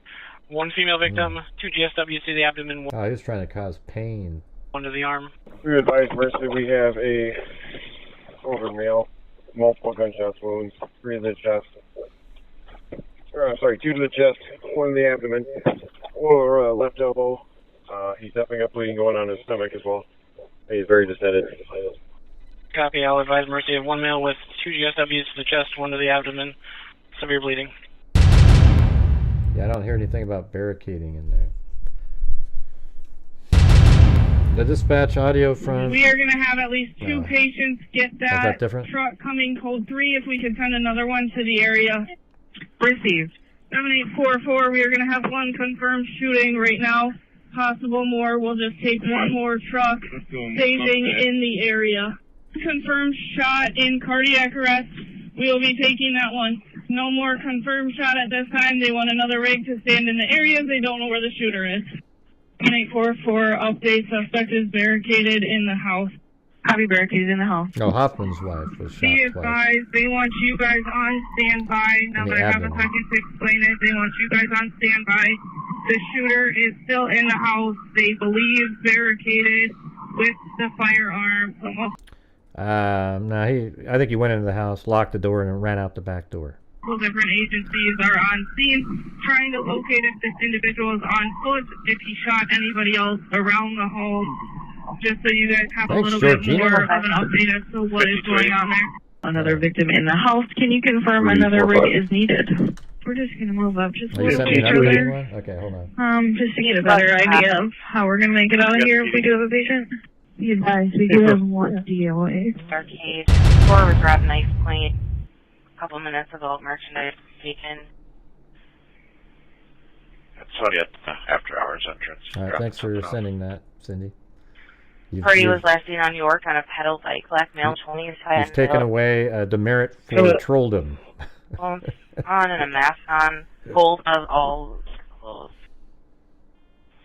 1 female victim, 2 GSWs to the abdomen, Oh, he was trying to cause pain. 1 to the arm. We advise Mercy we have a older male, multiple gunshot wounds, 3 in the chest. 2 to the chest, 1 in the abdomen, or left elbow. He's definitely got bleeding going on his stomach as well. He's very distended. Copy, I'll advise Mercy of 1 male with 2 GSWs to the chest, 1 to the abdomen, severe bleeding. Yeah, I don't hear anything about barricading in there. The dispatch audio from... We are going to have at least 2 patients get that different? truck coming code 3. If we could send another one to the area. Received. 7844, we are going to have 1 confirmed shooting right now. Possible more. We'll just take 1 more truck staging in the area. Confirmed shot in cardiac arrest. We will be taking that one. No more confirmed shot at this time. They want another rig to stand in the area. They don't know where the shooter is. 7844, update, suspect is barricaded in the house. Copy, barricaded in the house. No, Hoffman's wife was shot Be twice. advised, they want you guys on standby. Now that I have a abdomen. second to explain it, they want you guys on standby. The shooter is still in the house. They believe barricaded with the firearm. No, I think he went into the house, locked the door, and ran out the back door. Multiple different agencies are on scene trying to locate if this individual is on foot, if he shot anybody else around the home, just so you guys have Thanks, a little bit Georgina. more of an update as to what is going on there. Another victim in the house. Can you confirm another rig is needed? We're just going to move up just a Are you little sending bit another further. one? Okay, hold on. Just to get a better idea of how we're going to make it out of here if we do have a patient. Be advised, we do have 1 DOA. Arcade. 4 was grabbed knife point. A couple minutes ago, merchandise taken. Sorry, at after hours entrance. All right, thanks for sending that, Cindy. Party was last seen on York on a pedal bike. Black male, 20 years high. You've taken away a demerit for trolldom. On and a mask on. Gold of all clothes.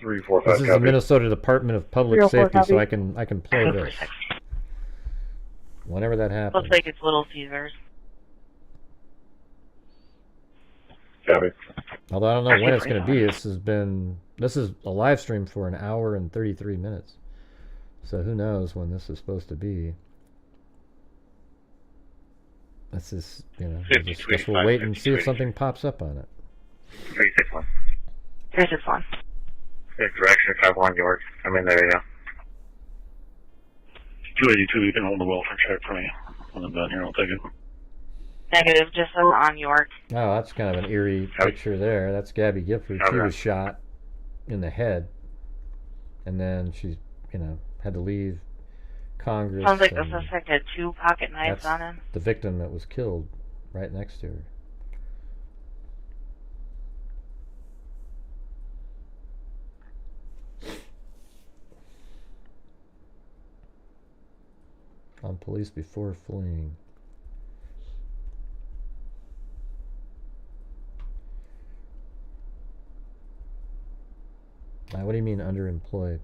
345. This is the Minnesota Department of Public 304 Safety, so copy. I can play this whenever that happens. Looks like it's Little Caesars. Copy. Although I don't know when it's going to be. This is a live stream for 1 hour and 33 minutes. So who knows when this is supposed to be. This is, I guess we'll wait and see if something pops up on it. 361. 361. Direction 51 York. I'm in there, yeah. 282, you can hold the welfare check for me. When I'm done here, I'll take it. Negative, just on York. Oh, that's kind of an eerie picture there. That's Gabby Gifford. She was shot in the head. And then she, had to leave Congress. Sounds like the suspect had 2 pocket knives on him. The victim that was killed right next to her. On police before fleeing. What do you mean underemployed?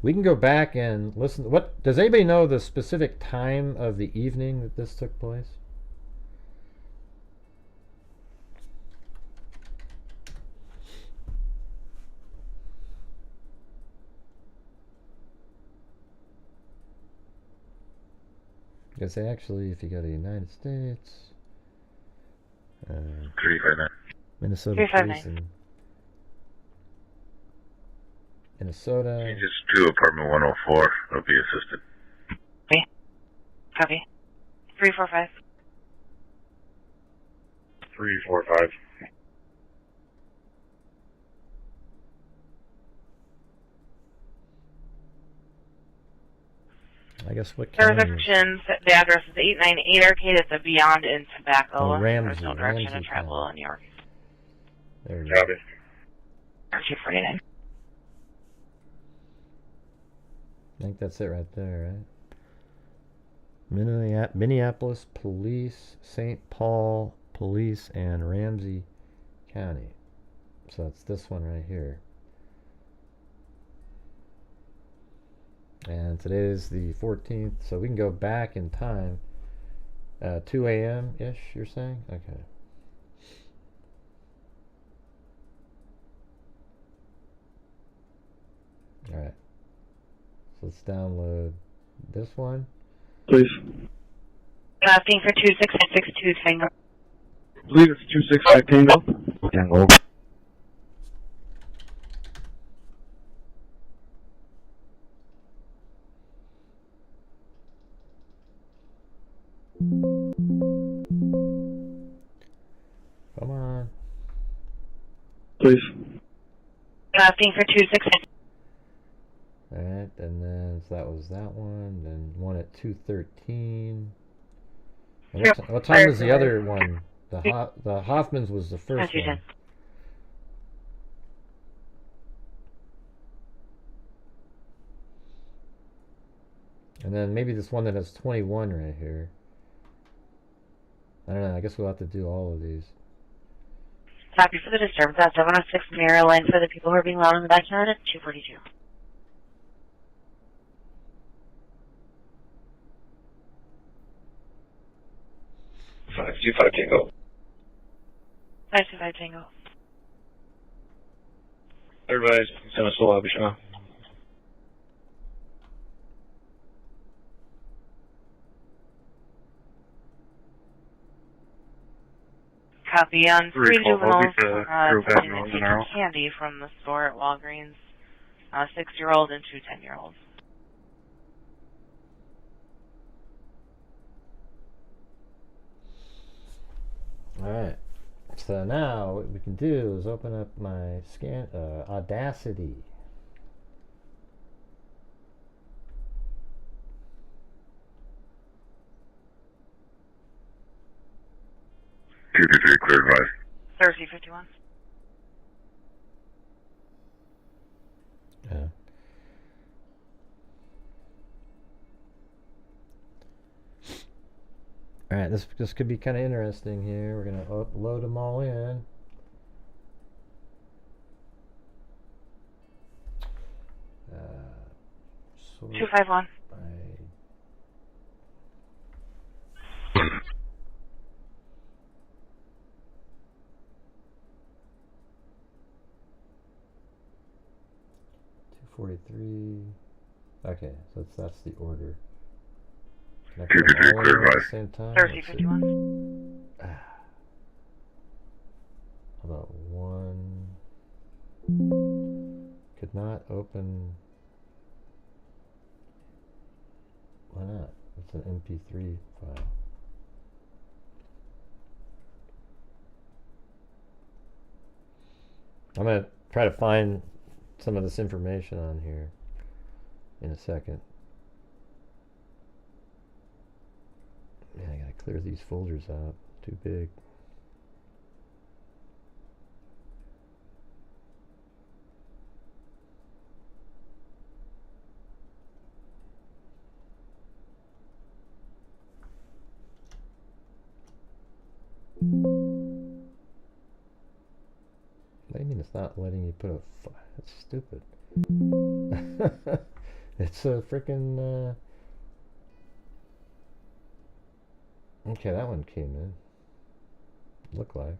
We can go back and listen. What does anybody know the specific time of the evening that this took place? Because actually, if you go to the United States, 359. Minnesota police in Minnesota. Just 2 apartment 104 will be assisted. Copy. 345. 345. I guess what county? Jurisdiction, the address is 898 Arcade at the Beyond in Tobacco. Oh, Ramsey. There's no direction Ramsey to travel County. in New York. There you go. Copy. 249. I think that's it right there, right? Minneapolis Police, St. Paul Police, and Ramsey County. So it's this one right here. And today is the 14th, so we can go back in time. 2 a.m.-ish, you're saying? Okay. Alright. So let's download this one. Please. Asking for 2662 Tango. I believe it's 265 Tango. Tango. Come on. Please. Asking for 266. Alright, and then so that was that one, then one at 2:13. And what time was the other one? The Hoffman's was the first one. And then maybe this one that has 21 right here. I don't know, I guess we'll have to do all of these. Copy for the disturbance at 706 Maryland for the people who are being loud in the backyard at 242. 525 Tango. 525 Tango. Everybody's send us a lobby shot. Copy on 3 juveniles taking candy from the store at Walgreens. 6-year-old and 2 10-year-olds. Alright, so now what we can do is open up my Audacity. Clear advice. Thursday 51. Yeah. Alright, this could be kind of interesting here. We're going to load them all in. Sort 251. by 243. Okay, so that's the order. Can I put them all in at the same time? Thursday 51. How about one? Could not open. Why not? It's an MP3 file. I'm going to try to find some of this information on here in a second. Man, I gotta clear these folders out. Too big. What do you mean it's not letting you put a file? That's stupid. It's a freaking okay, that one came in. Look like.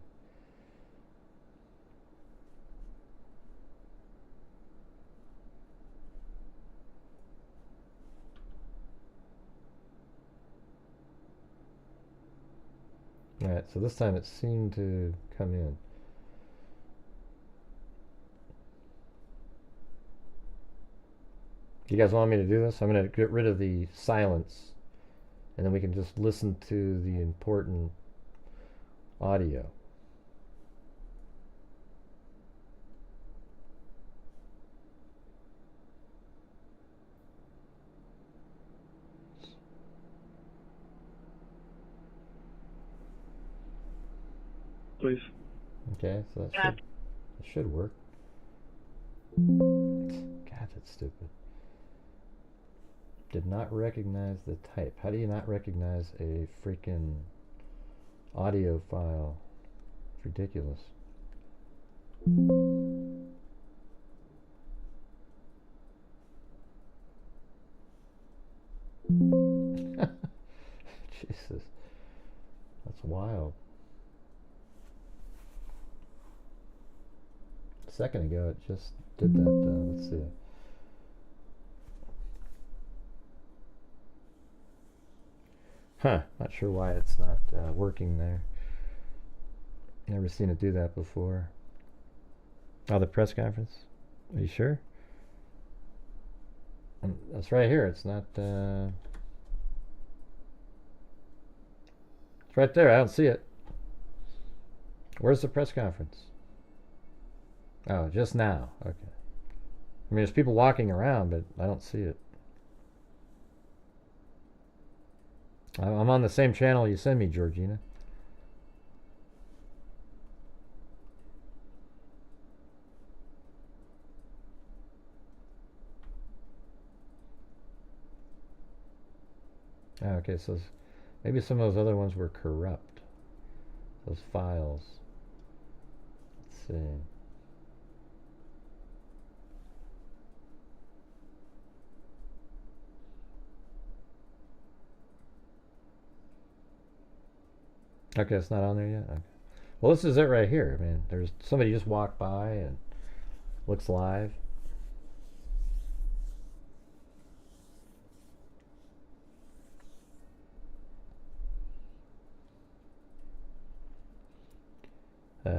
Alright, so this time it seemed to come in. Do you guys want me to do this? I'm going to get rid of the silence, and then we can just listen to the important audio. Please. Okay, so that should work. God, that's stupid. Did not recognize the type. How do you not recognize a freaking audio file? It's ridiculous. Jesus. That's wild. A second ago it just did that. Let's see. Huh. Not sure why it's not working there. Never seen it do that before. Oh, the press conference? Are you sure? That's right here. It's not... It's right there. I don't see it. Where's the press conference? Oh, just now. Okay. I mean, there's people walking around, but I don't see it. I'm on the same channel you send me, Georgina. Okay, so maybe some of those other ones were corrupt. Those files. Let's see. Okay, it's not on there yet? Okay. Well, this is it right here. I mean, there's somebody just walked by and looks live.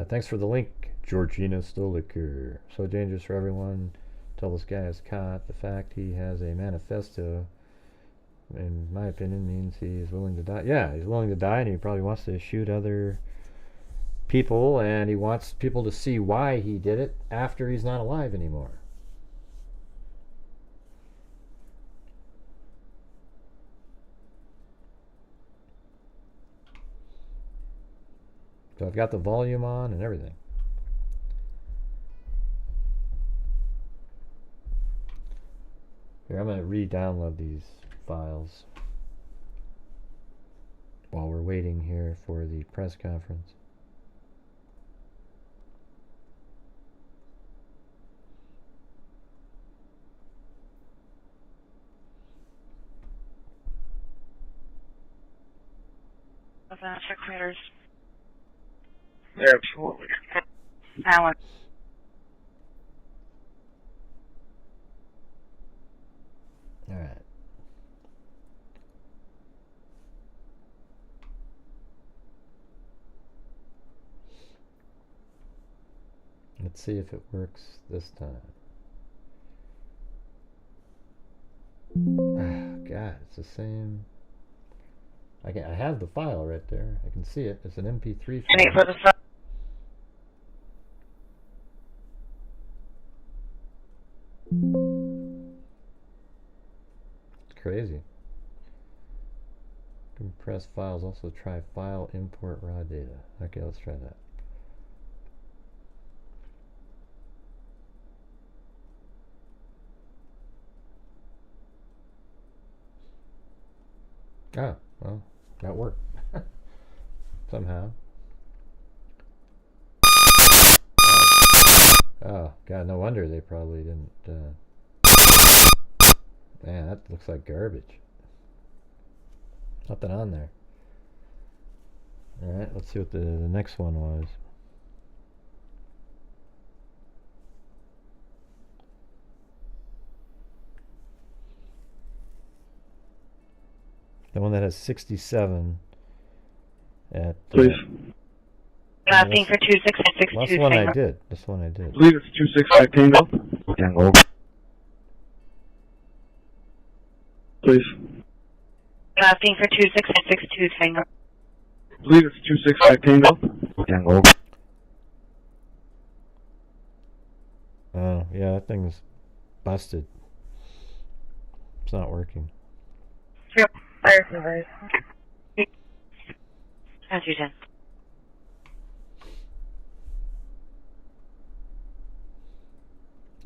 Thanks for the link, Georgina Stoliker. So dangerous for everyone. Till this guy is caught. The fact he has a manifesto, in my opinion, means he's willing to die. Yeah, he's willing to die, and he probably wants to shoot other people, and he wants people to see why he did it after he's not alive anymore. So I've got the volume on and everything. Here, I'm going to re-download these files while we're waiting here for the press conference. Check meters. Absolutely. Alan. All right. Let's see if it works this time. Oh, God, it's the same. I have the file right there. I can see it. It's an MP3 file. It's crazy. Compress files. Also try file import raw data. Okay, let's try that. Oh, well, that worked. Somehow. Oh, God, no wonder they probably didn't, man, that looks like garbage. Nothing on there. Alright, let's see what the next one was. The one that has 67 at... Please. Asking for 2662. This one I did. This one I did. I believe it's 265 Tango. Tango. Please. Asking for 2662 Tango. I believe it's 265 Tango. Tango. Oh, yeah, that thing's busted. It's not working. Yep. Fire survey. 10.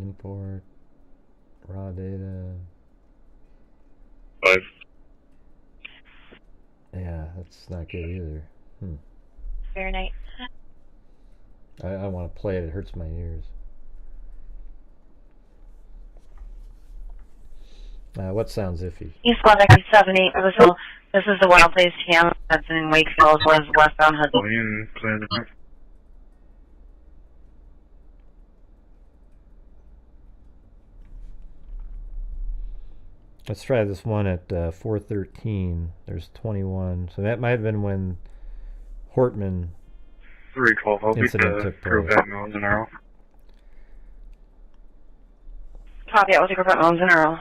Import. Raw data. 5. Yeah, that's not good either. Fair night. I don't want to play it. It hurts my ears. What sounds iffy? East Quebec 78 for the hill. This is the Wild Place Cam that's in Wakefield, was westbound Hudson. Let's try this one at 413. There's 21. So that might have been when Hortman 312. I'll beat incident the took crew place. back Mounds and Arrow. Copy, I will take over at Mounds and Earl.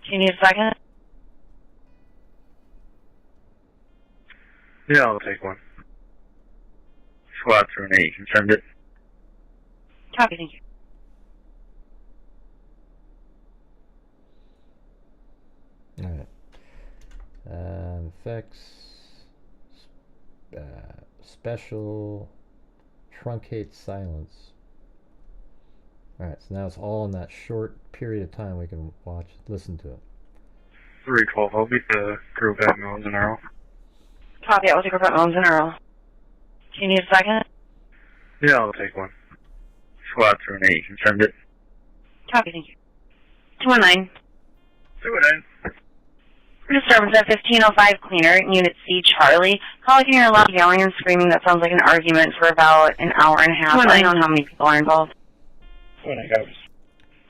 Do you need a second? Yeah, I'll take one. Squad through an 8. You can send it. Copy, thank you. Alright. Effects. Special. Truncate silence. Alright, so now it's all in that short period of time we can listen to it. 312. I'll beat the crew back Mounds and Arrow. Copy, I will take over at Mounds and Earl. Do you need a second? Yeah, I'll take one. Squad through an 8. You can send it. Copy, thank you. 219. 219. Disturbance at 1505 Cleaner, Unit C, Charlie. Call if you hear a loud yelling and screaming that sounds like an argument for about an hour and a half. I don't know how many people are involved. When I go.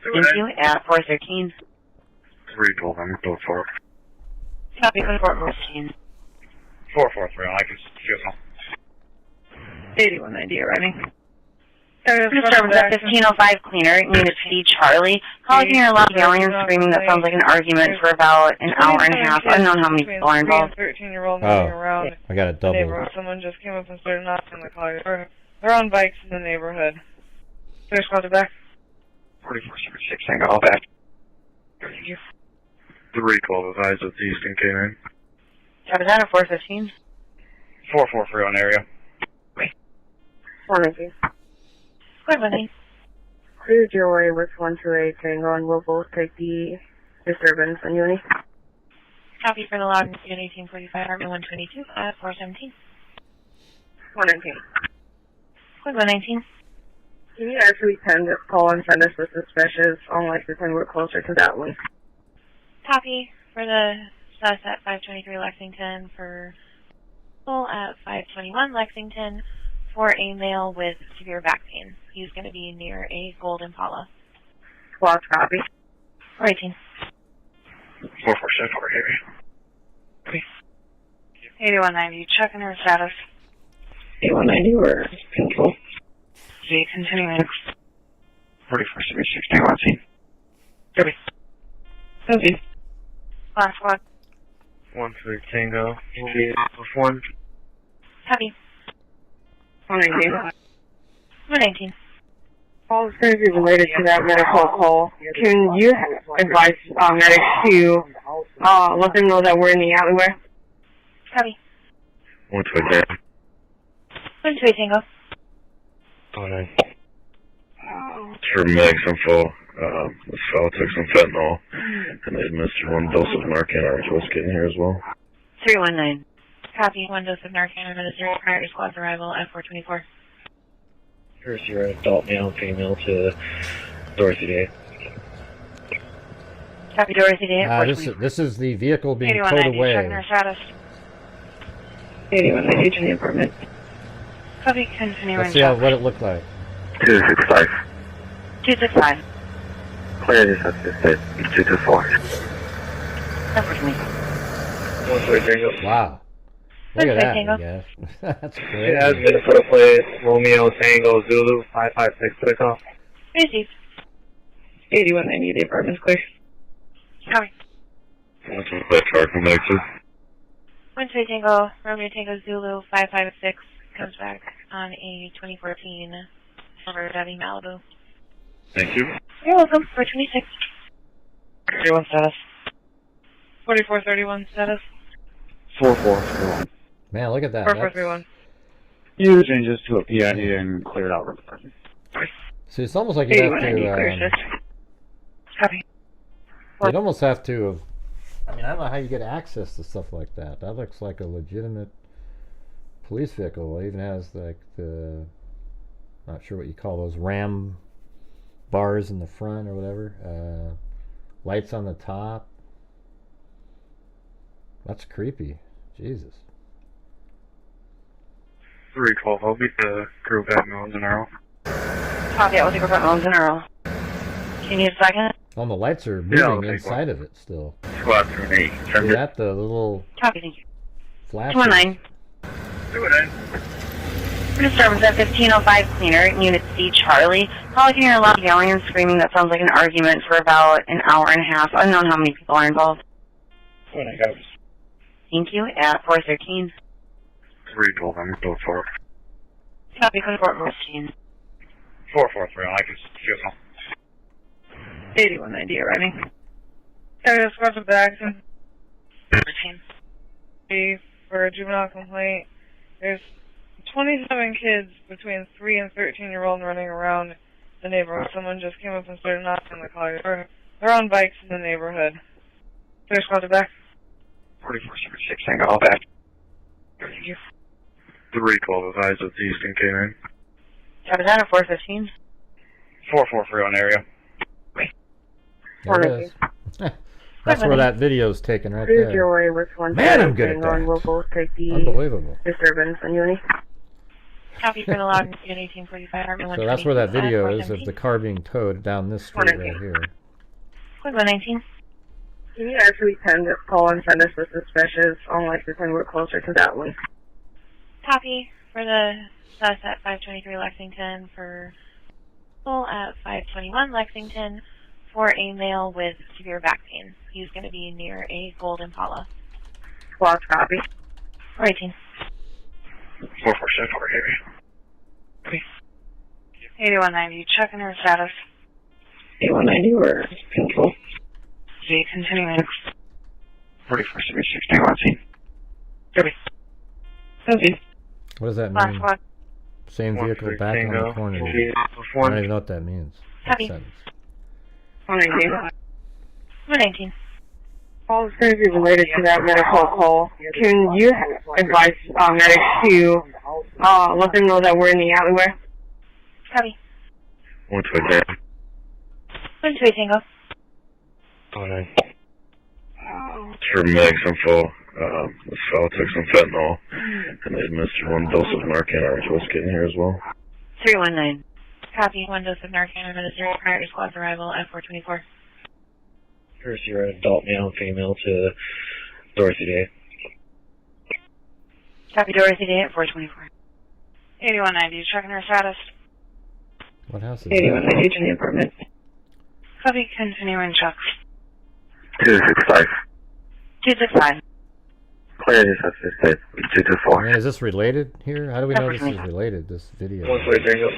Thank you, at 413. 312. I'm going for it. Copy, for 414. 443. I can feel some. 8190 arriving. Disturbance at 1505 Cleaner, Unit C, Charlie. Call if you hear a loud yelling and screaming that sounds like an argument for about an hour and a half. I don't know how many people are involved. 13-year-old moving around I got it the double. neighborhood. Someone just came up and started knocking on the car. They're on bikes in the neighborhood. They're spotted back. 4476. Hang on, all back. 312 advised with Easton came in. Copy that at 415. 443 on area. 419. Good morning. Clear Joy with 128 Tango, and we'll both take the disturbance on Uni. Copy for the loud unit 1845, Department 122 at 417. 119. Good 119. Can you actually send this call and send us the suspicious, unlike the time we're closer to that one? Copy for the sus at 523 Lexington for at 521 Lexington for a male with severe back pain. He's going to be near a gold Impala. Squad copy. 418. 447 over here. 8190, checking her status. 8190, we're control. Okay, continuing. 4476. Hang on, scene. Copy. Okay. Last one. 13 Tango. We'll be with 1. Copy. 119. 119. Call is going to be related to that medical call. Can you advise medics to let them know that we're in the alleyway? Copy. 128. 128 Tango. 29. For medics info, this fellow took some fentanyl, and they administered 1 dose of Narcan. Orange was getting here as well. 319. Copy. 1 dose of Narcan administered prior to squad's arrival at 424. Here's your adult male and female to Dorothy Day. Copy. Dorothy Day at 424. This is the vehicle being towed 8190, away. checking her status. 8190 to the apartment. Copy, continuing. Let's see what it looked like. 265. 265. Clear this up to 224. Unfortunately. 123 Tango. Wow. Look at that, Tango. I guess. That's great. Yeah, Minnesota Place, Romeo Tango Zulu 556 takeoff. Received. 8190, the apartment's clear. Copy. 128 Charge from medics. 128 Tango, Romeo Tango Zulu 556 comes back on a 2014 silver Chevy Malibu. Thank you. You're welcome. 426. 31 status. 4431 status. 4431. Man, look at that. 4431. You changes to a PID and cleared out. See, it's almost like you have to. Copy. You'd almost have to. I mean, I don't know how you get access to stuff like that. That looks like a legitimate police vehicle. It even has like the, not sure what you call those, ram bars in the front or whatever. Lights on the top. That's creepy. Jesus. 312, I'll beat the group at Mounds and Earl. Copy, I will take over at Mounds and Earl. Can you need a second? Oh, the lights are moving inside of it still. Squad 3 See that? The little Copy, thank you. flash. 219. 219. Disturbance at 1505 Cleaner, Unit C, Charlie. Call if you hear a lot of yelling and screaming that sounds like an argument for about an hour and a half. Unknown how many people are involved. Thank you, at 413. 312, I'm still 4. Copy, code 414. 443, I can feel some. 8190 arriving. Area squad of action. 13. For a juvenile complaint, there's 27 kids between 3 and 13-year-old running around the neighborhood. Someone just came up and started knocking on the car. They're on bikes in the neighborhood. Area squad of back. 4476, hang on, all back. Thank you. 312 advised with Easton Canine. Copy that at 415. 443 on area. There it is. That's where that video's taken right there. Man, I'm good at that. Unbelievable. Disturbance on Uni. Copy for the log in 1845. So that's where that video is of the car being towed down this street right here. 119. Can you actually send a call and send us the suspicious on like when we're closer to that one? Copy for the sus at 523 Lexington for at 521 Lexington for a male with severe back pain. He's going to be near a gold Impala. Squad copy. 418. 447 over here. 8190, checking her status. 8190, we're control. G, continuing. 4476, hang on, see. Copy. Okay. What does that Last mean? one. Same vehicle back on the corner. I don't even know what that means. Copy. 119. 119. Call is going to be related to that medical call. Can you advise medics to let them know that we're in the alleyway? Copy. 128. 128 Tango. 09. For Megs, I'm full. This fellow took some fentanyl, and they administered one dose of Narcan orange whiskey in here as well. 319. Copy. One dose of Narcan administered prior to squad's arrival at 424. Here's your adult male and female to Dorothy Day. Copy, Dorothy Day at 424. 8190, checking her status. What house is 8190 to the apartment. Copy, continuing check. 265. 265. Clear, this has to stay. 224. Man, is this related here? How do we know this is related, this video? 128 Tango.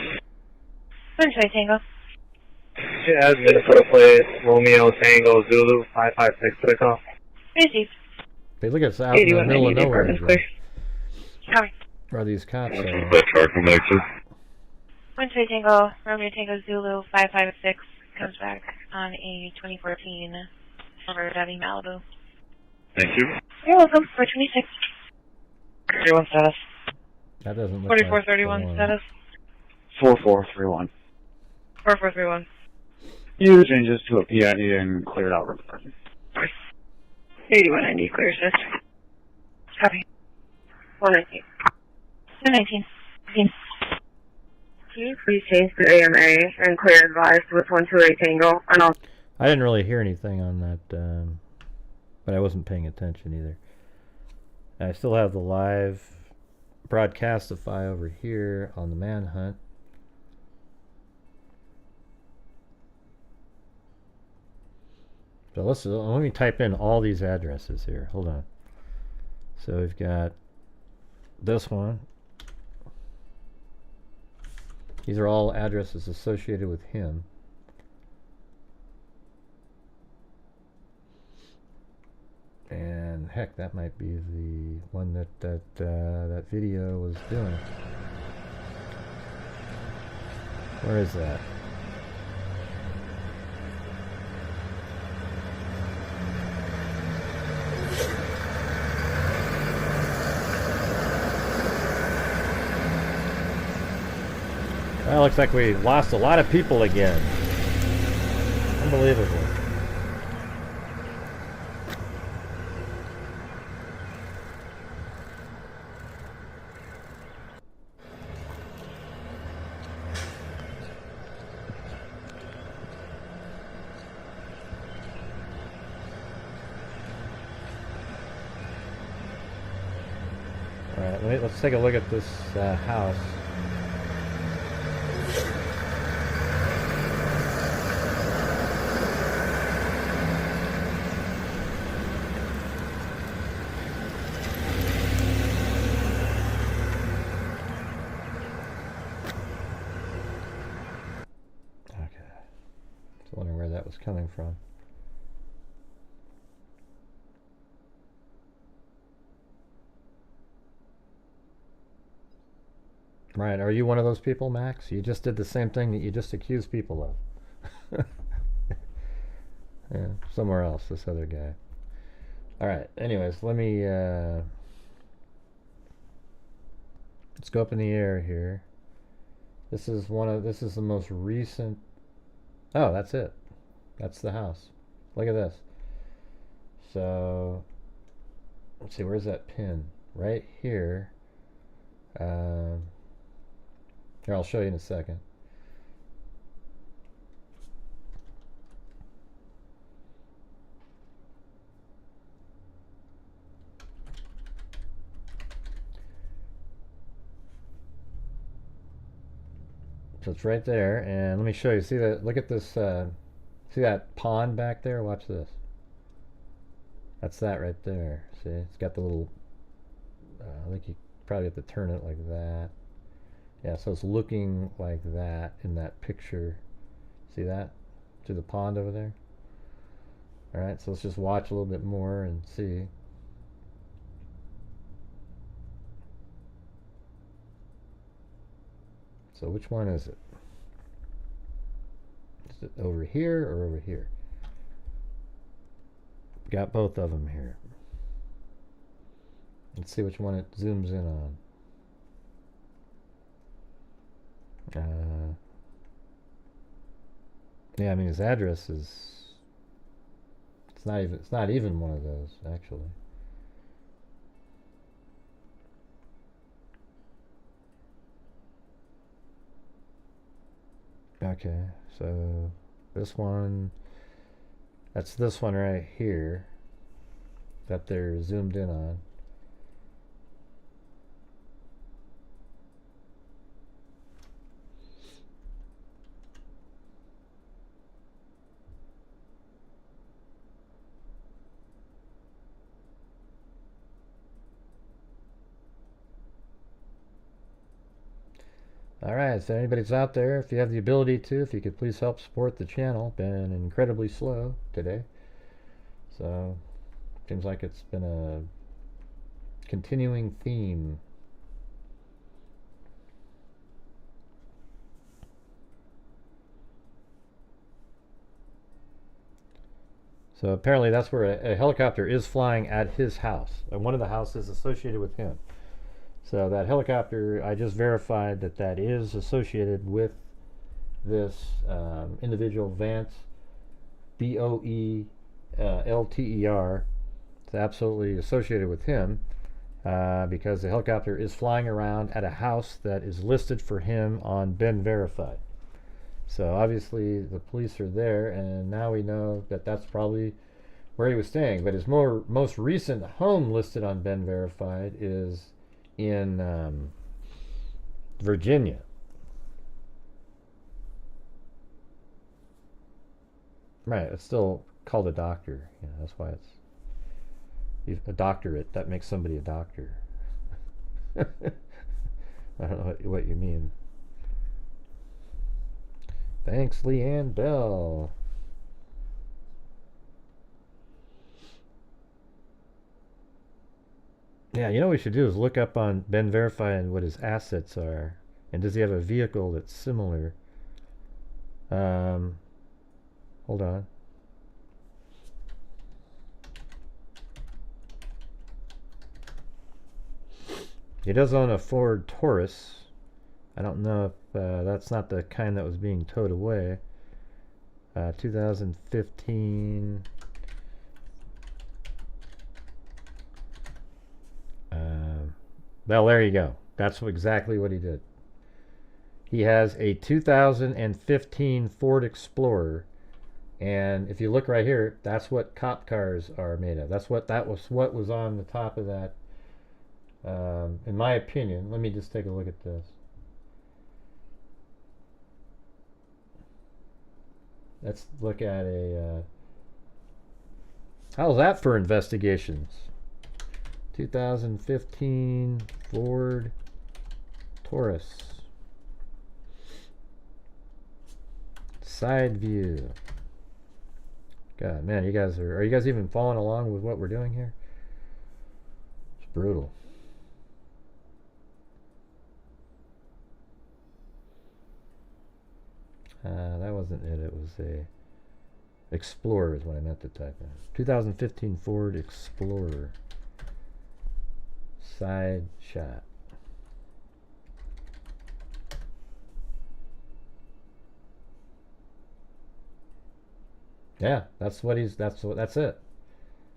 128 Tango. Yeah, Minnesota Place, Romeo Tango Zulu 556 pickup. Received. Hey, look at it's out in the middle of nowhere. Copy. Where are these cops? That car connected. 128 Tango, Romeo Tango Zulu 556 comes back on a 2014 silver Chevy Malibu. Thank you. You're welcome. 426. 31 status. That doesn't look 4431 like status. 4431. 4431. You changes to a PID and cleared out report. 8190, clear assist. Copy. 119. 219. Can you please change to AMA and clear advised with 128 Tango? And I'll... I didn't really hear anything on that, but I wasn't paying attention either. I still have the live broadcastify over here on the manhunt. So let me type in all these addresses here. Hold on. So we've got this one. These are all addresses associated with him. And heck, that might be the one that video was doing. Where is that? Well, looks like we lost a lot of people again. Unbelievable. Alright, let's take a look at this house. Wondering where that was coming from. Right, are you one of those people, Max? You just did the same thing that you just accused people of. Yeah, somewhere else, this other guy. Alright, anyways, let me let's go up in the air here. This is the most recent. Oh, that's it. That's the house. Look at this. So, let's see, where's that pin? Right here. Here, I'll show you in a second. So it's right there, and let me show you. See that? Look at this. See that pond back there? Watch this. That's that right there. See, it's got the little. I think you probably have to turn it like that. Yeah, so it's looking like that in that picture. See that? To the pond over there. All right, so let's just watch a little bit more and see. So which one is it? Is it over here or over here? Got both of them here. Let's see which one it zooms in on. Yeah, I mean his address is. It's not even one of those actually. Okay, so this one, that's this one right here that they're zoomed in on. Alright, so anybody's out there, if you have the ability to, if you could please help support the channel. Been incredibly slow today. So, seems like it's been a continuing theme. So apparently that's where a helicopter is flying at his house. And one of the houses associated with him. So that helicopter, I just verified that that is associated with this individual, Vance, B-O-E-L-T-E-R. It's absolutely associated with him because the helicopter is flying around at a house that is listed for him on Ben Verified. So obviously the police are there, and now we know that that's probably where he was staying. But his most recent home listed on Ben Verified is in Virginia. Right, it's still called a doctor. You know, that's why it's a doctorate. That makes somebody a doctor. I don't know what you mean. Thanks, Leanne Bell. Yeah, you know what we should do is look up on Ben Verified what his assets are. And does he have a vehicle that's similar? Hold on. He does own a Ford Taurus. I don't know if that's not the kind that was being towed away. 2015. Well, there you go. That's exactly what he did. He has a 2015 Ford Explorer, and if you look right here, that's what cop cars are made of. That was on the top of that. In my opinion, let me just take a look at this. Let's look at a. How's that for investigations? 2015 Ford Taurus. Side view. God, man, you guys are you guys even following along with what we're doing here? It's brutal. That wasn't it. It was a Explorer is what I meant to type in. 2015 Ford Explorer. Side shot. Yeah, that's it.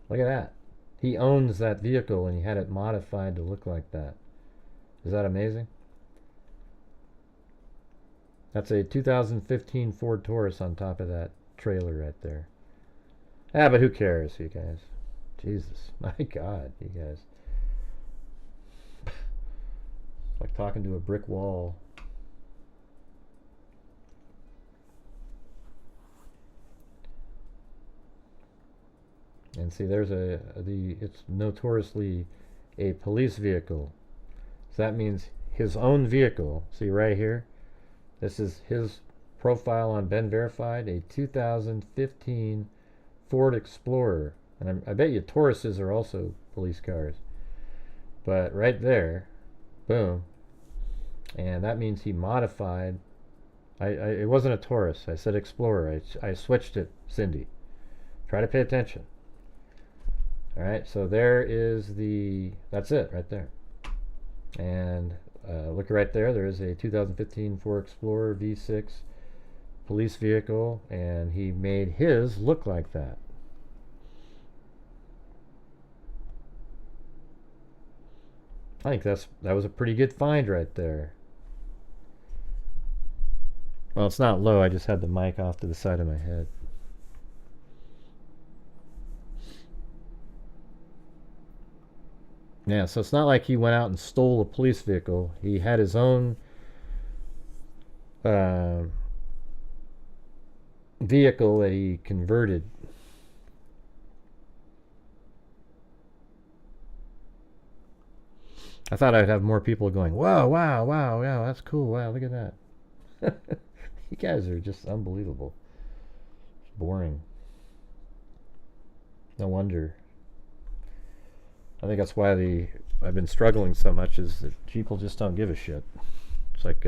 Look at that. He owns that vehicle and he had it modified to look like that. Is that amazing? That's a 2015 Ford Taurus on top of that trailer right there. Ah, but who cares, you guys? Jesus, my God, you guys. Like talking to a brick wall. And see, there's it's notoriously a police vehicle. So that means his own vehicle. See right here? This is his profile on Ben Verified, a 2015 Ford Explorer. And I bet you Tauruses are also police cars. But right there, boom. And that means he modified. It wasn't a Taurus. I said Explorer. I switched it, Cindy. Try to pay attention. All right, so there is that's it right there. And look right there. There is a 2015 Ford Explorer V6 police vehicle, and he made his look like that. I think that was a pretty good find right there. Well, it's not low. I just had the mic off to the side of my head. Yeah, so it's not like he went out and stole a police vehicle. He had his own vehicle that he converted. I thought I'd have more people going, "Whoa, wow, wow, wow, that's cool. Wow, look at that." You guys are just unbelievable. It's boring. No wonder. I think that's why I've been struggling so much, is that people just don't give a shit. It's like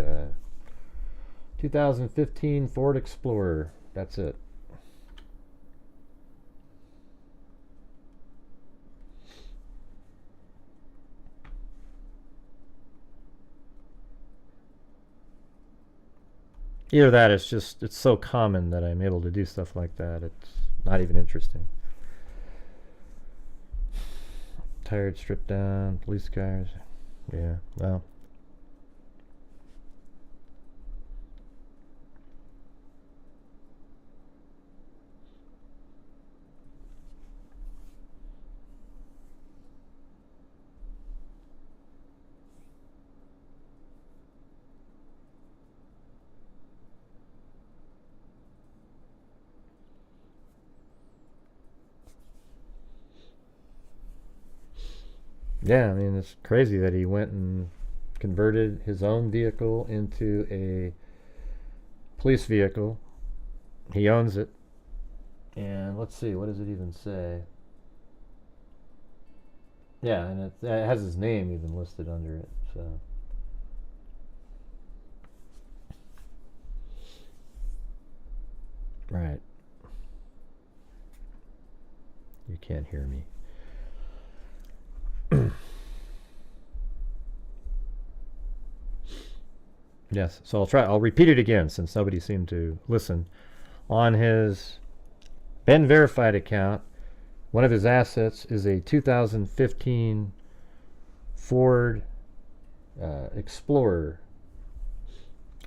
2015 Ford Explorer. That's it. Either that, it's so common that I'm able to do stuff like that. It's not even interesting. Tired, stripped down, police cars. Yeah, well. Yeah, I mean, it's crazy that he went and converted his own vehicle into a police vehicle. He owns it. And let's see, what does it even say? Yeah, and it has his name even listed under it, so. Right. You can't hear me. Yes, so I'll repeat it again since nobody seemed to listen. On his Ben Verified account, one of his assets is a 2015 Ford Explorer,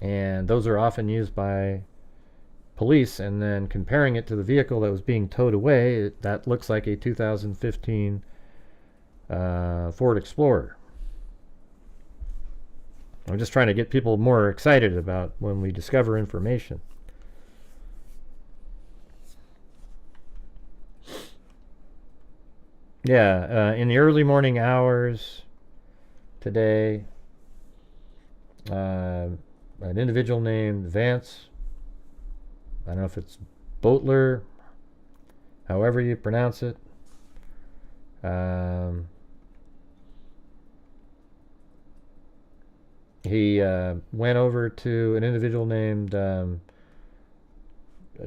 and those are often used by police, and then comparing it to the vehicle that was being towed away, that looks like a 2015 Ford Explorer. I'm just trying to get people more excited about when we discover information. Yeah, in the early morning hours today, an individual named Vance, I don't know if it's Boatler, however you pronounce it, he went over to an individual named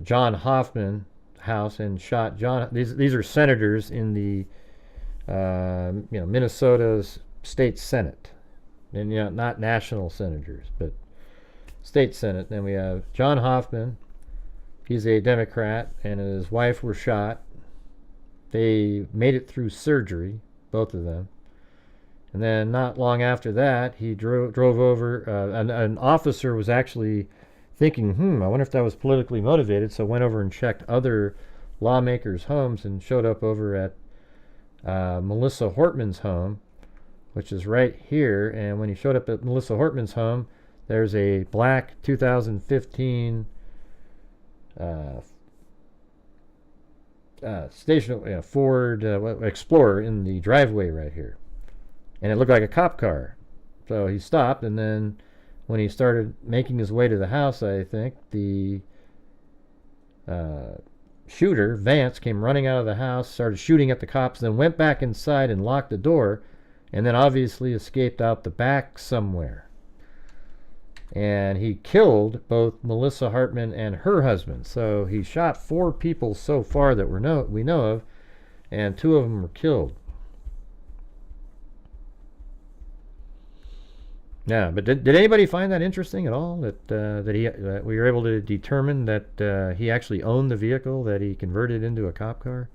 John Hoffman house and shot John. These are senators in the Minnesota's state senate, and not national senators, but state senate. Then we have John Hoffman. He's a Democrat, and his wife were shot. They made it through surgery, both of them. And then not long after that, he drove over. An officer was actually thinking, I wonder if that was politically motivated, so went over and checked other lawmakers' homes and showed up over at Melissa Hortman's home, which is right here. And when he showed up at Melissa Hortman's home, there's a black 2015 Ford Explorer in the driveway right here. And it looked like a cop car. So he stopped, and then when he started making his way to the house, I think, the shooter, Vance, came running out of the house, started shooting at the cops, then went back inside and locked the door, and then obviously escaped out the back somewhere. And he killed both Melissa Hartman and her husband. So he shot 4 people so far that we know of, and 2 of them were killed. Yeah, but did anybody find that interesting at all? That we were able to determine that he actually owned the vehicle that he converted into a cop car?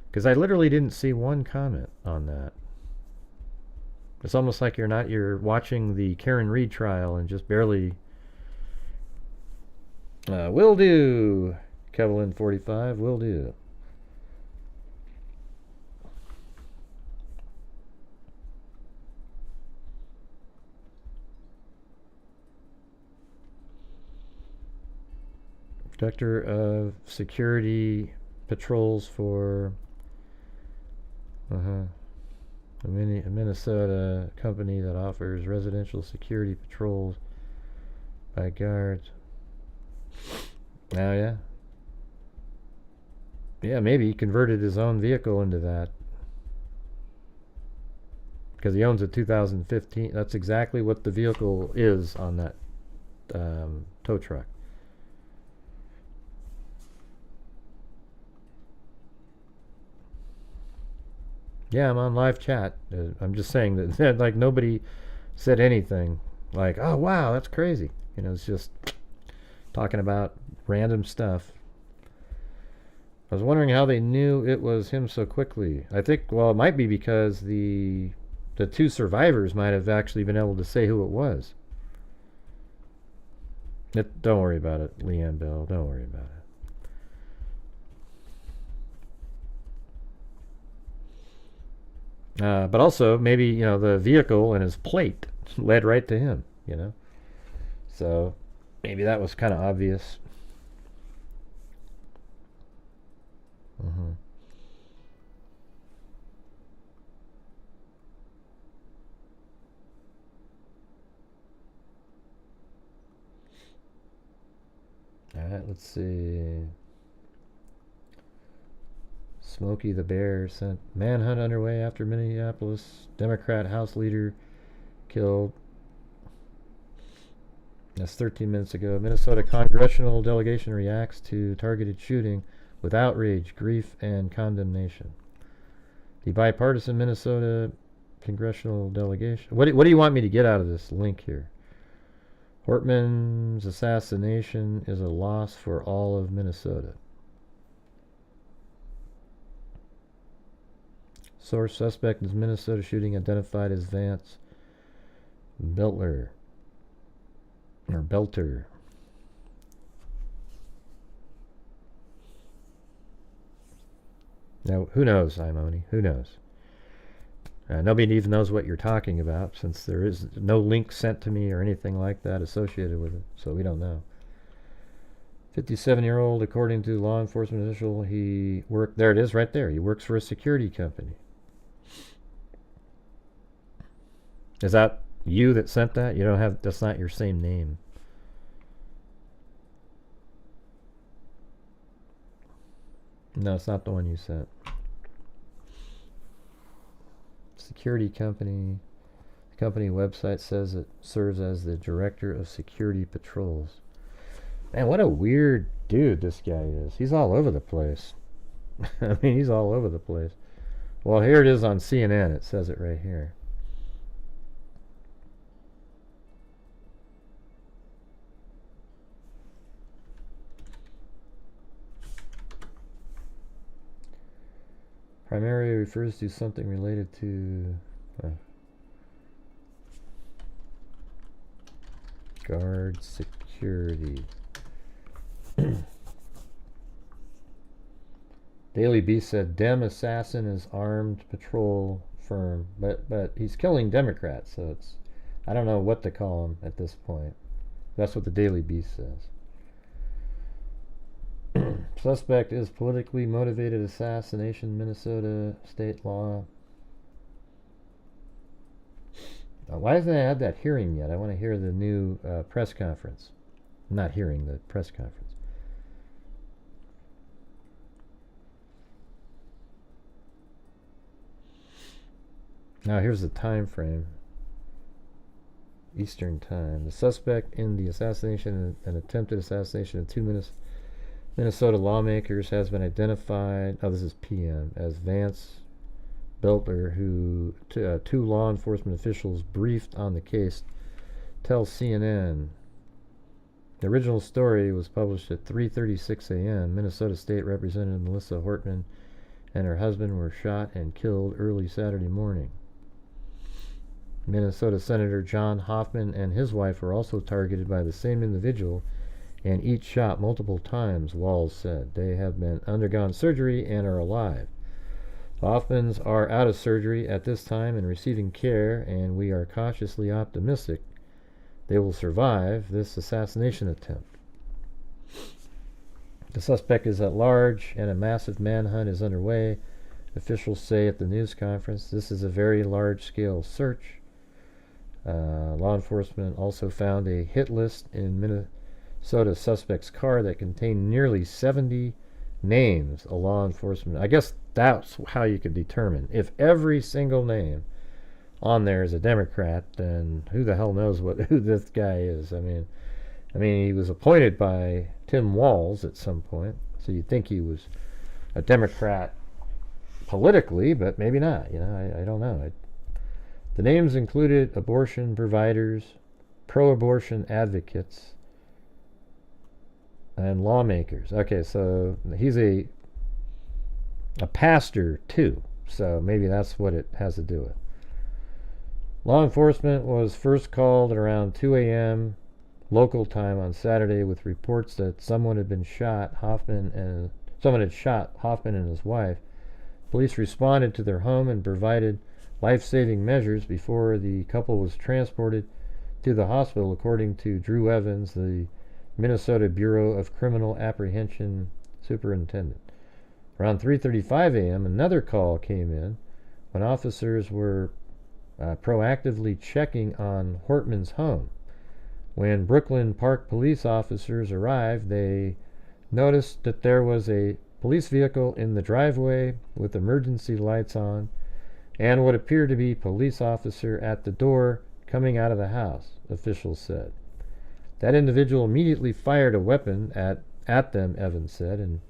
Because I literally didn't see one comment on that. It's almost like you're watching the Karen Reed trial and just barely. Will do, Kevlin 45. Will do. Director of Security Patrols for a Minnesota company that offers residential security patrols by guards. Oh, yeah. Yeah, maybe he converted his own vehicle into that. Because he owns a 2015. That's exactly what the vehicle is on that tow truck. Yeah, I'm on live chat. I'm just saying that like nobody said anything like, oh wow, that's crazy. It's just talking about random stuff. I was wondering how they knew it was him so quickly. I think, well, it might be because the 2 survivors might have actually been able to say who it was. Don't worry about it, Leanne Bell. Don't worry about it. But also, maybe, the vehicle and his plate led right to him, So, maybe that was kind of obvious. Alright, let's see. Smokey the Bear sent manhunt underway after Minneapolis Democrat House leader killed. That's 13 minutes ago. Minnesota congressional delegation reacts to targeted shooting with outrage, grief, and condemnation. The bipartisan Minnesota congressional delegation. What do you want me to get out of this link here? Hortman's assassination is a loss for all of Minnesota. Source: suspect is Minnesota shooting identified as Vance Belter. Now, who knows, Imoni? Who knows? Nobody even knows what you're talking about, since there is no link sent to me or anything like that associated with it, so we don't know. 57-year-old, according to law enforcement official, he worked... There it is, right there. He works for a security company. Is that you that sent that? You don't have... That's not your same name. No, it's not the one you sent. Security company. The company website says it serves as the director of security patrols. Man, what a weird dude this guy is. He's all over the place. I mean, he's all over the place. Well, here it is on CNN. It says it right here. Primarily refers to something related to guard security. Daily Beast said Dem assassin is armed patrol firm, but he's killing Democrats, so it's, I don't know what to call him at this point. That's what the Daily Beast says. Suspect is politically motivated assassination, Minnesota state law. Why hasn't I had that hearing yet? I want to hear the new press conference. Not hearing the press conference. Now here's the time frame. Eastern time. The suspect in the assassination and attempted assassination of 2 Minnesota lawmakers has been identified, this is PM, as Vance Belter, who two law enforcement officials briefed on the case, tells CNN. The original story was published at 3:36 a.m. Minnesota State Representative Melissa Hortman and her husband were shot and killed early Saturday morning. Minnesota Senator John Hoffman and his wife were also targeted by the same individual and each shot multiple times, Walls said. They have been undergone surgery and are alive. The Hoffmans are out of surgery at this time and receiving care, and we are cautiously optimistic they will survive this assassination attempt. The suspect is at large, and a massive manhunt is underway, officials say at the news conference. This is a very large-scale search. Law enforcement also found a hit list in Minnesota suspect's car that contained nearly 70 names. A law enforcement, I guess that's how you could determine. If every single name on there is a Democrat, then who the hell knows who this guy is? I mean, he was appointed by Tim Walz at some point, so you'd think he was a Democrat politically, but maybe not. You know, I don't know. The names included abortion providers, pro-abortion advocates, and lawmakers. Okay, so he's a pastor too, so maybe that's what it has to do with. Law enforcement was first called at around 2 a.m. local time on Saturday with reports that someone had shot Hoffman and his wife. Police responded to their home and provided life-saving measures before the couple was transported to the hospital, according to Drew Evans, the Minnesota Bureau of Criminal Apprehension superintendent. Around 3:35 a.m., another call came in when officers were proactively checking on Hortman's home. When Brooklyn Park police officers arrived, they noticed that there was a police vehicle in the driveway with emergency lights on and what appeared to be a police officer at the door coming out of the house, officials said. That individual immediately fired a weapon at them, Evans said, and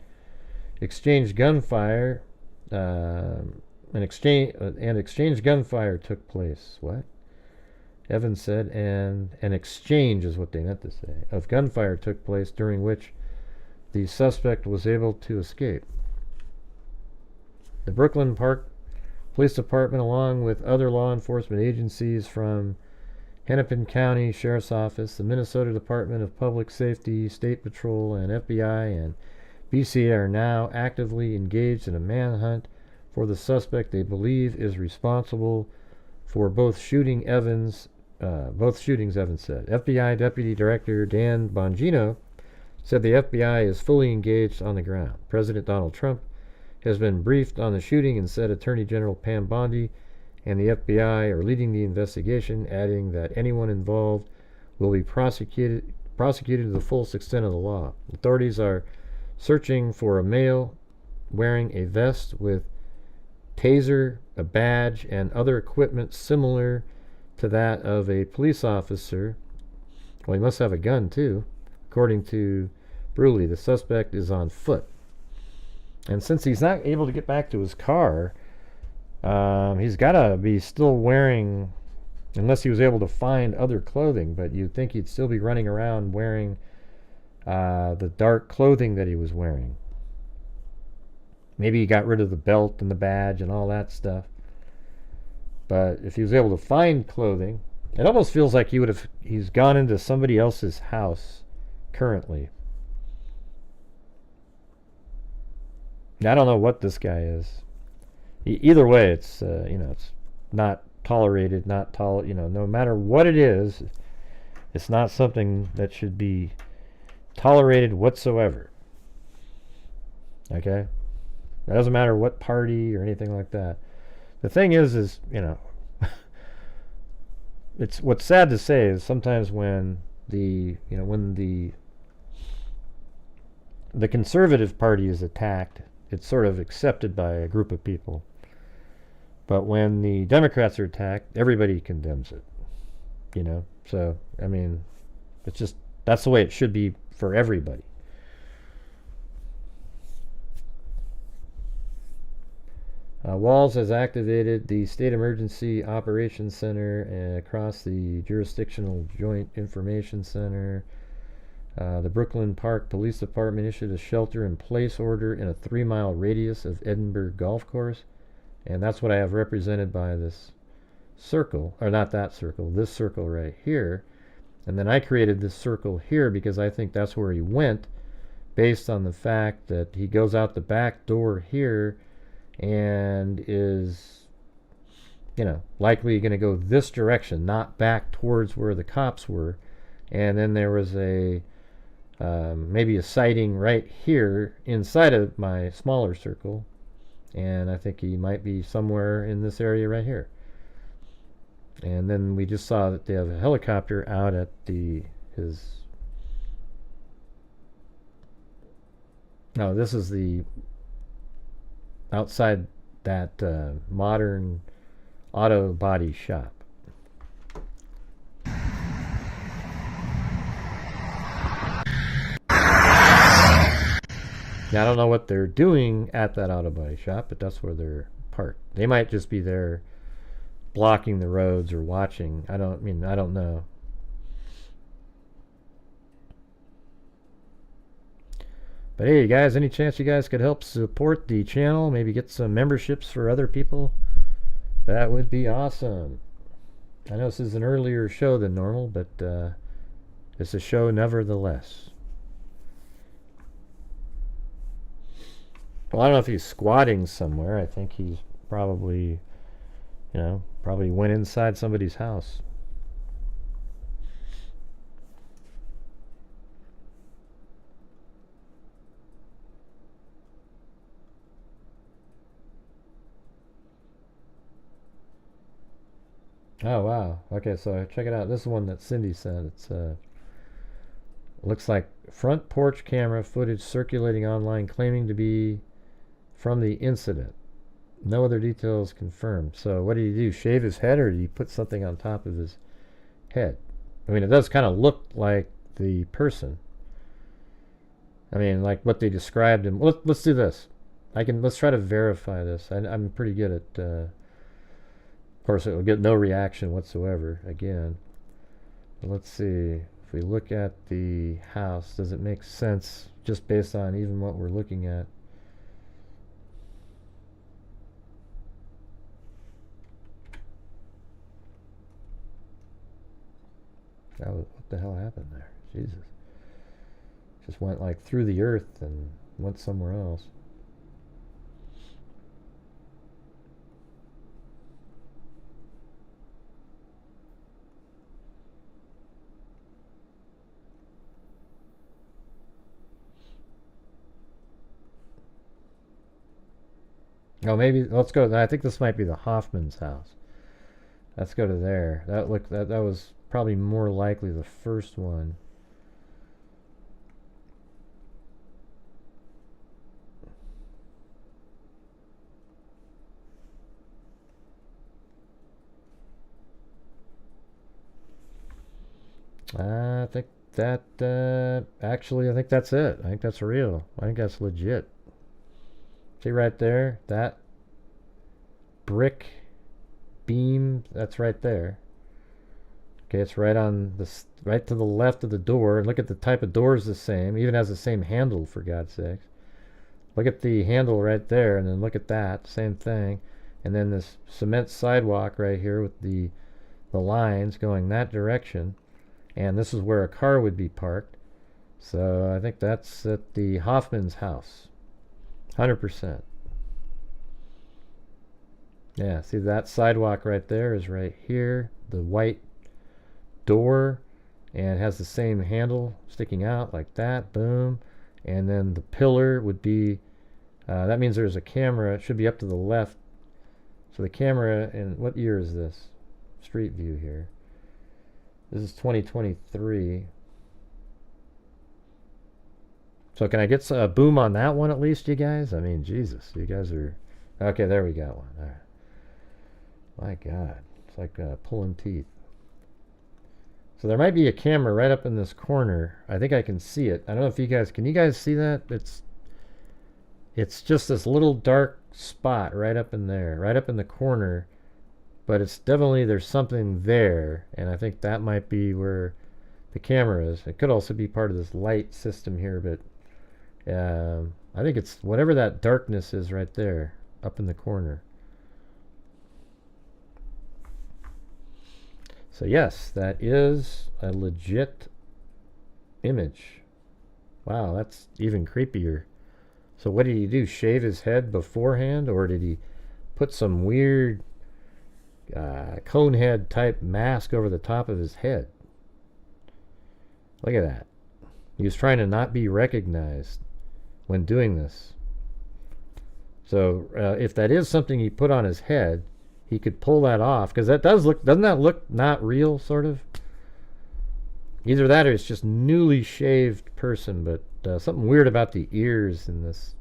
exchanged gunfire. Exchange gunfire took place. What? Evans said, and an exchange is what they meant to say, of gunfire took place during which the suspect was able to escape. The Brooklyn Park Police Department, along with other law enforcement agencies from Hennepin County Sheriff's Office, the Minnesota Department of Public Safety, State Patrol, and FBI and BCA are now actively engaged in a manhunt for the suspect they believe is responsible for both shootings, Evans said. FBI Deputy Director Dan Bongino said the FBI is fully engaged on the ground. President Donald Trump has been briefed on the shooting and said Attorney General Pam Bondi and the FBI are leading the investigation, adding that anyone involved will be prosecuted to the fullest extent of the law. Authorities are searching for a male wearing a vest with taser, a badge, and other equipment similar to that of a police officer. Well, he must have a gun too. According to Bruley, the suspect is on foot. And since he's not able to get back to his car, he's got to be still wearing, unless he was able to find other clothing, but you'd think he'd still be running around wearing the dark clothing that he was wearing. Maybe he got rid of the belt and the badge and all that stuff. But if he was able to find clothing, it almost feels like he's gone into somebody else's house currently. I don't know what this guy is. Either way, it's it's not tolerated, no matter what it is, it's not something that should be tolerated whatsoever. Okay? It doesn't matter what party or anything like that. The thing is it's what's sad to say is sometimes when the conservative party is attacked, it's sort of accepted by a group of people. But when the Democrats are attacked, everybody condemns it. So, I mean, it's just, that's the way it should be for everybody. Walls has activated the State Emergency Operations Center across the Jurisdictional Joint Information Center. The Brooklyn Park Police Department issued a shelter-in-place order in a 3-mile radius of Edinburgh Golf Course. And that's what I have represented by this circle, or not that circle, this circle right here. And then I created this circle here because I think that's where he went, based on the fact that he goes out the back door here and is, likely going to go this direction, not back towards where the cops were. And then there was maybe a sighting right here inside of my smaller circle. And I think he might be somewhere in this area right here. And then we just saw that they have a helicopter out at this is the outside that modern auto body shop. Now, I don't know what they're doing at that auto body shop, but that's where they're parked. They might just be there blocking the roads or watching. I don't know. But hey, guys, any chance you guys could help support the channel? Maybe get some memberships for other people? That would be awesome. I know this is an earlier show than normal, but it's a show nevertheless. Well, I don't know if he's squatting somewhere. I think he's probably, probably went inside somebody's house. Oh, wow. Okay, so check it out. This is one that Cindy sent. It's looks like front porch camera footage circulating online claiming to be from the incident. No other details confirmed. So what did he do? Shave his head, or did he put something on top of his head? I mean, it does kind of look like the person. I mean, like what they described him. Let's do this. Let's try to verify this. I'm pretty good at course, it will get no reaction whatsoever again. But let's see. If we look at the house, does it make sense just based on even what we're looking at? What the hell happened there? Jesus. Just went like through the earth and went somewhere else. Oh, maybe let's go. I think this might be the Hoffman's house. Let's go to there. That was probably more likely the first one. I think that actually I think that's it. I think that's real. I think that's legit. See right there, that brick beam, that's right there. Okay, it's right on the right to the left of the door. Look at the type of door is the same. Even has the same handle, for God's sakes. Look at the handle right there, and then look at that, same thing. And then this cement sidewalk right here with the lines going that direction. And this is where a car would be parked. So I think that's at the Hoffman's house. 100%. Yeah, see that sidewalk right there is right here. The white door, and has the same handle sticking out like that. Boom. And then the pillar would be, that means there's a camera. It should be up to the left. So the camera, and what year is this? Street view here. This is 2023. So can I get a boom on that one at least, you guys? I mean, Jesus, you guys are... Okay, there we got one. All right. My God, it's like pulling teeth. So there might be a camera right up in this corner. I think I can see it. I don't know if you guys... Can you guys see that? It's just this little dark spot right up in there, right up in the corner. But it's definitely, there's something there, and I think that might be where the camera is. It could also be part of this light system here, but I think it's whatever that darkness is right there, up in the corner. So yes, that is a legit image. Wow, that's even creepier. So what did he do? Shave his head beforehand, or did he put some weird cone head type mask over the top of his head? Look at that. He was trying to not be recognized when doing this. So if that is something he put on his head, he could pull that off, because that does look, doesn't that look not real, sort of? Either that or it's just newly shaved person, but something weird about the ears in this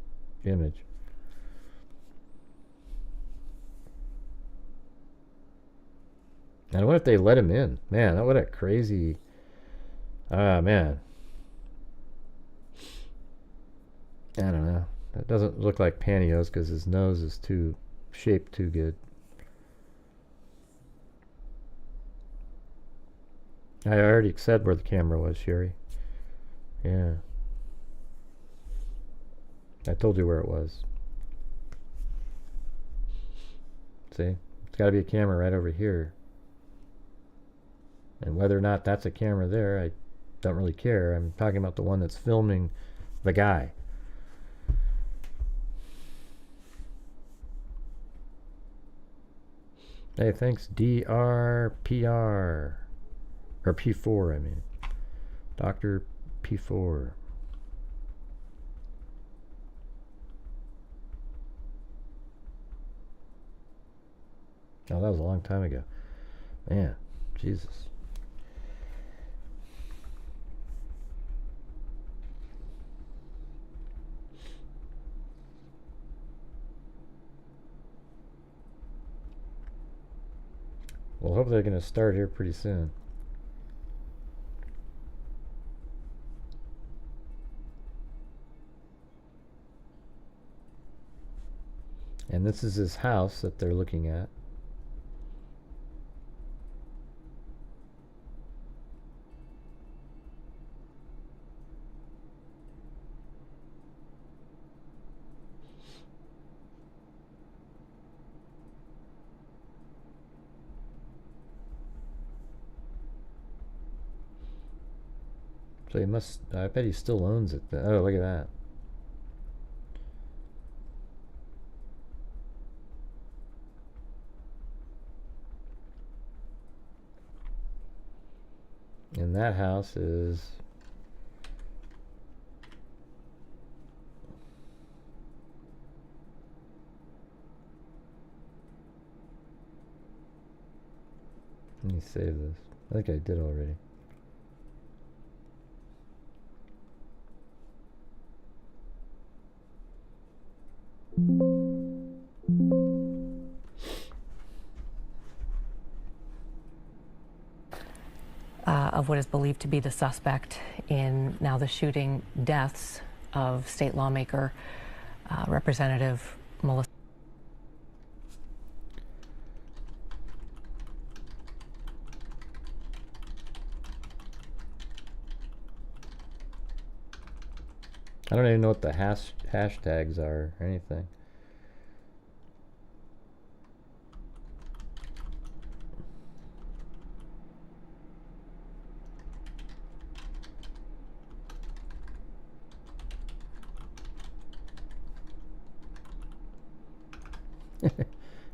image. I wonder if they let him in. Man, what a crazy... man. I don't know. That doesn't look like pantyhose because his nose is shaped too good. I already said where the camera was, Sherry. Yeah. I told you where it was. See? It's got to be a camera right over here. And whether or not that's a camera there, I don't really care. I'm talking about the one that's filming the guy. Hey, thanks DRPR. Or P4, I mean. Dr. P4. Oh, that was a long time ago. Man, Jesus. Well, hopefully they're going to start here pretty soon. And this is his house that they're looking at. So he must, I bet he still owns it then. Oh, look at that. And that house is let me save this. I think I did already. Of what is believed to be the suspect in now the shooting deaths of state lawmaker Representative Melissa. I don't even know what the hashtags are or anything.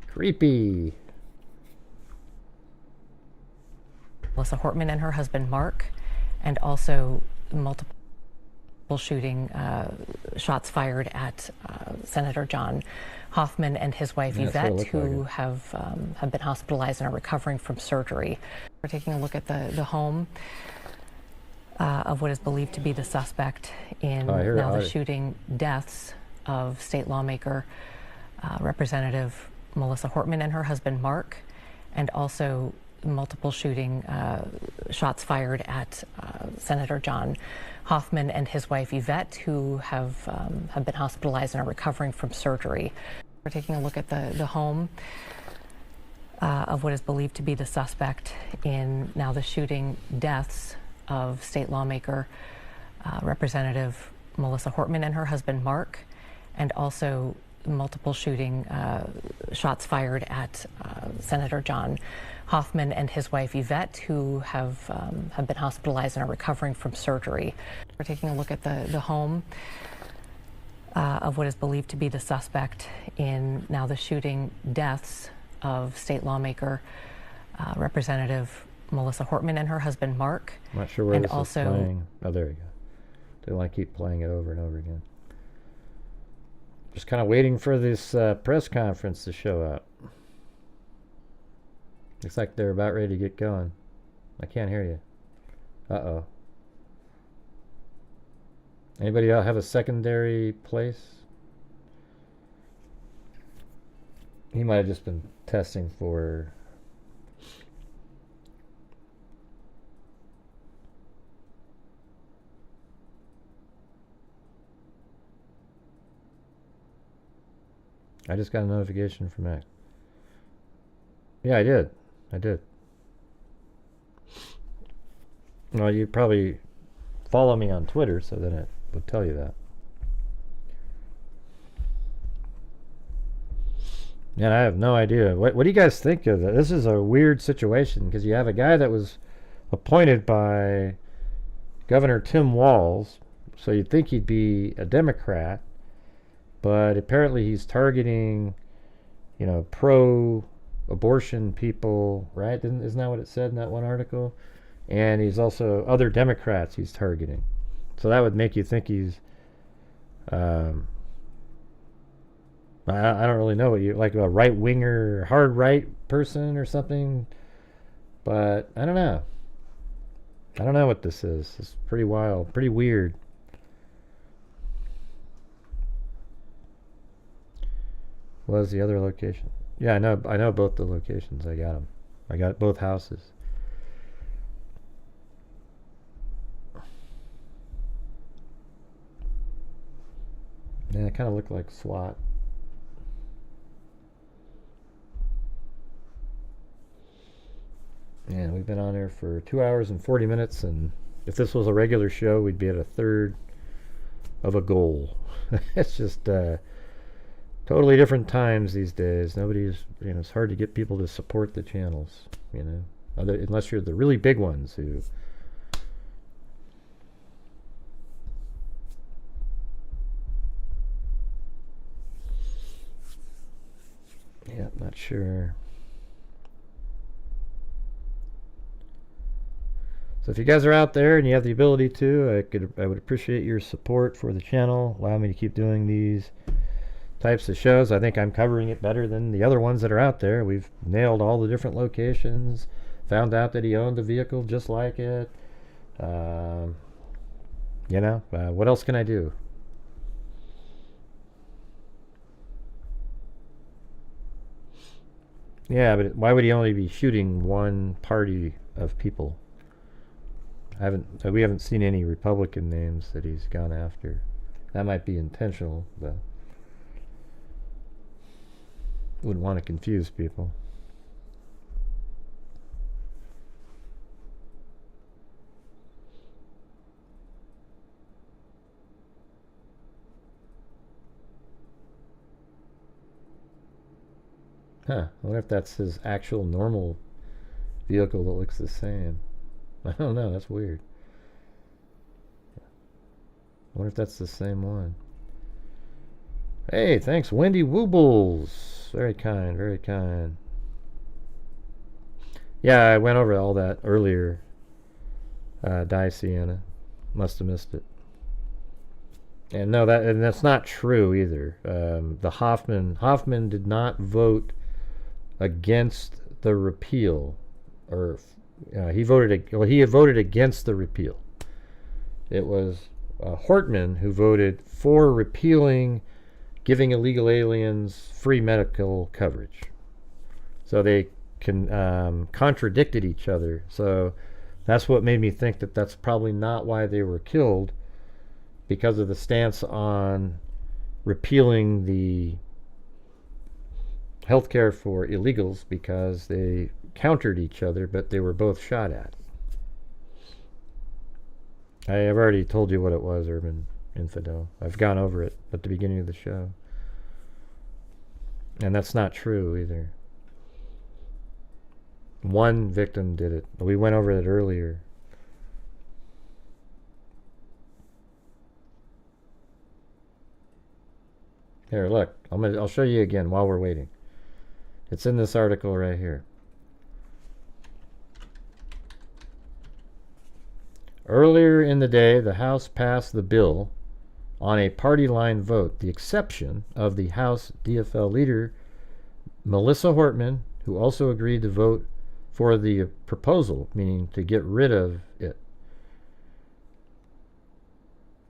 Creepy. Melissa Hortman and her husband Mark, and also multiple shooting shots fired at Senator John Hoffman and his wife Yvette, who have been hospitalized and are recovering from surgery. We're taking a look at the home of what is believed to be the suspect in now the shooting deaths of state lawmaker Representative Melissa Hortman and her husband Mark, and also multiple shooting shots fired at Senator John Hoffman and his wife Yvette, who have been hospitalized and are recovering from surgery. We're taking a look at the home of what is believed to be the suspect in now the shooting deaths of state lawmaker Representative Melissa Hortman and her husband Mark, and also multiple shooting shots fired at Senator John Hoffman and his wife Yvette, who have been hospitalized and are recovering from surgery. We're taking a look at the home of what is believed to be the suspect in now the shooting deaths of state lawmaker Representative Melissa Hortman and her husband Mark. I'm not sure where this is playing. Oh, there you go. They want to keep playing it over and over again. Just kind of waiting for this press conference to show up. Looks like they're about ready to get going. I can't hear you. Uh-oh. Anybody else have a secondary place? He might have just been testing for... I just got a notification from Mac. Yeah, I did. I did. Well, you probably follow me on Twitter, so then it would tell you that. And I have no idea. What do you guys think of that? This is a weird situation, because you have a guy that was appointed by Governor Tim Walz, so you'd think he'd be a Democrat, but apparently he's targeting, you know, pro-abortion people, right? Isn't that what it said in that one article? And he's also other Democrats he's targeting. So that would make you think he's, I don't really know what you, like a right-winger, hard right person or something. But I don't know. I don't know what this is. It's pretty wild, pretty weird. What was the other location? Yeah, I know both the locations. I got them. I got both houses. Yeah, it kind of looked like SWAT. And we've been on there for 2 hours and 40 minutes, and if this was a regular show, we'd be at a third of a goal. It's just totally different times these days. Nobody's, you know, it's hard to get people to support the channels, you know, unless you're the really big ones who sure. So if you guys are out there and you have the ability to, I would appreciate your support for the channel. Allow me to keep doing these types of shows. I think I'm covering it better than the other ones that are out there. We've nailed all the different locations. Found out that he owned a vehicle just like it. You know, what else can I do? Yeah, but why would he only be shooting one party of people? We haven't seen any Republican names that he's gone after. That might be intentional, but wouldn't want to confuse people. Huh, I wonder if that's his actual normal vehicle that looks the same. I don't know, that's weird. I wonder if that's the same one. Hey, thanks, Wendy Woobles. Very kind, very kind. Yeah, I went over all that earlier. Sienna. Must have missed it. And no, that's not true either. The Hoffman did not vote against the repeal, or he had voted against the repeal. It was Hortman who voted for repealing, giving illegal aliens free medical coverage. So they contradicted each other. So that's what made me think that that's probably not why they were killed, because of the stance on repealing the healthcare for illegals, because they countered each other, but they were both shot at. I have already told you what it was, Urban Infidel. I've gone over it at the beginning of the show. And that's not true either. One victim did it. We went over it earlier. Here, look. I'll show you again while we're waiting. It's in this article right here. Earlier in the day, the House passed the bill on a party line vote, the exception of the House DFL leader, Melissa Hortman, who also agreed to vote for the proposal, meaning to get rid of it.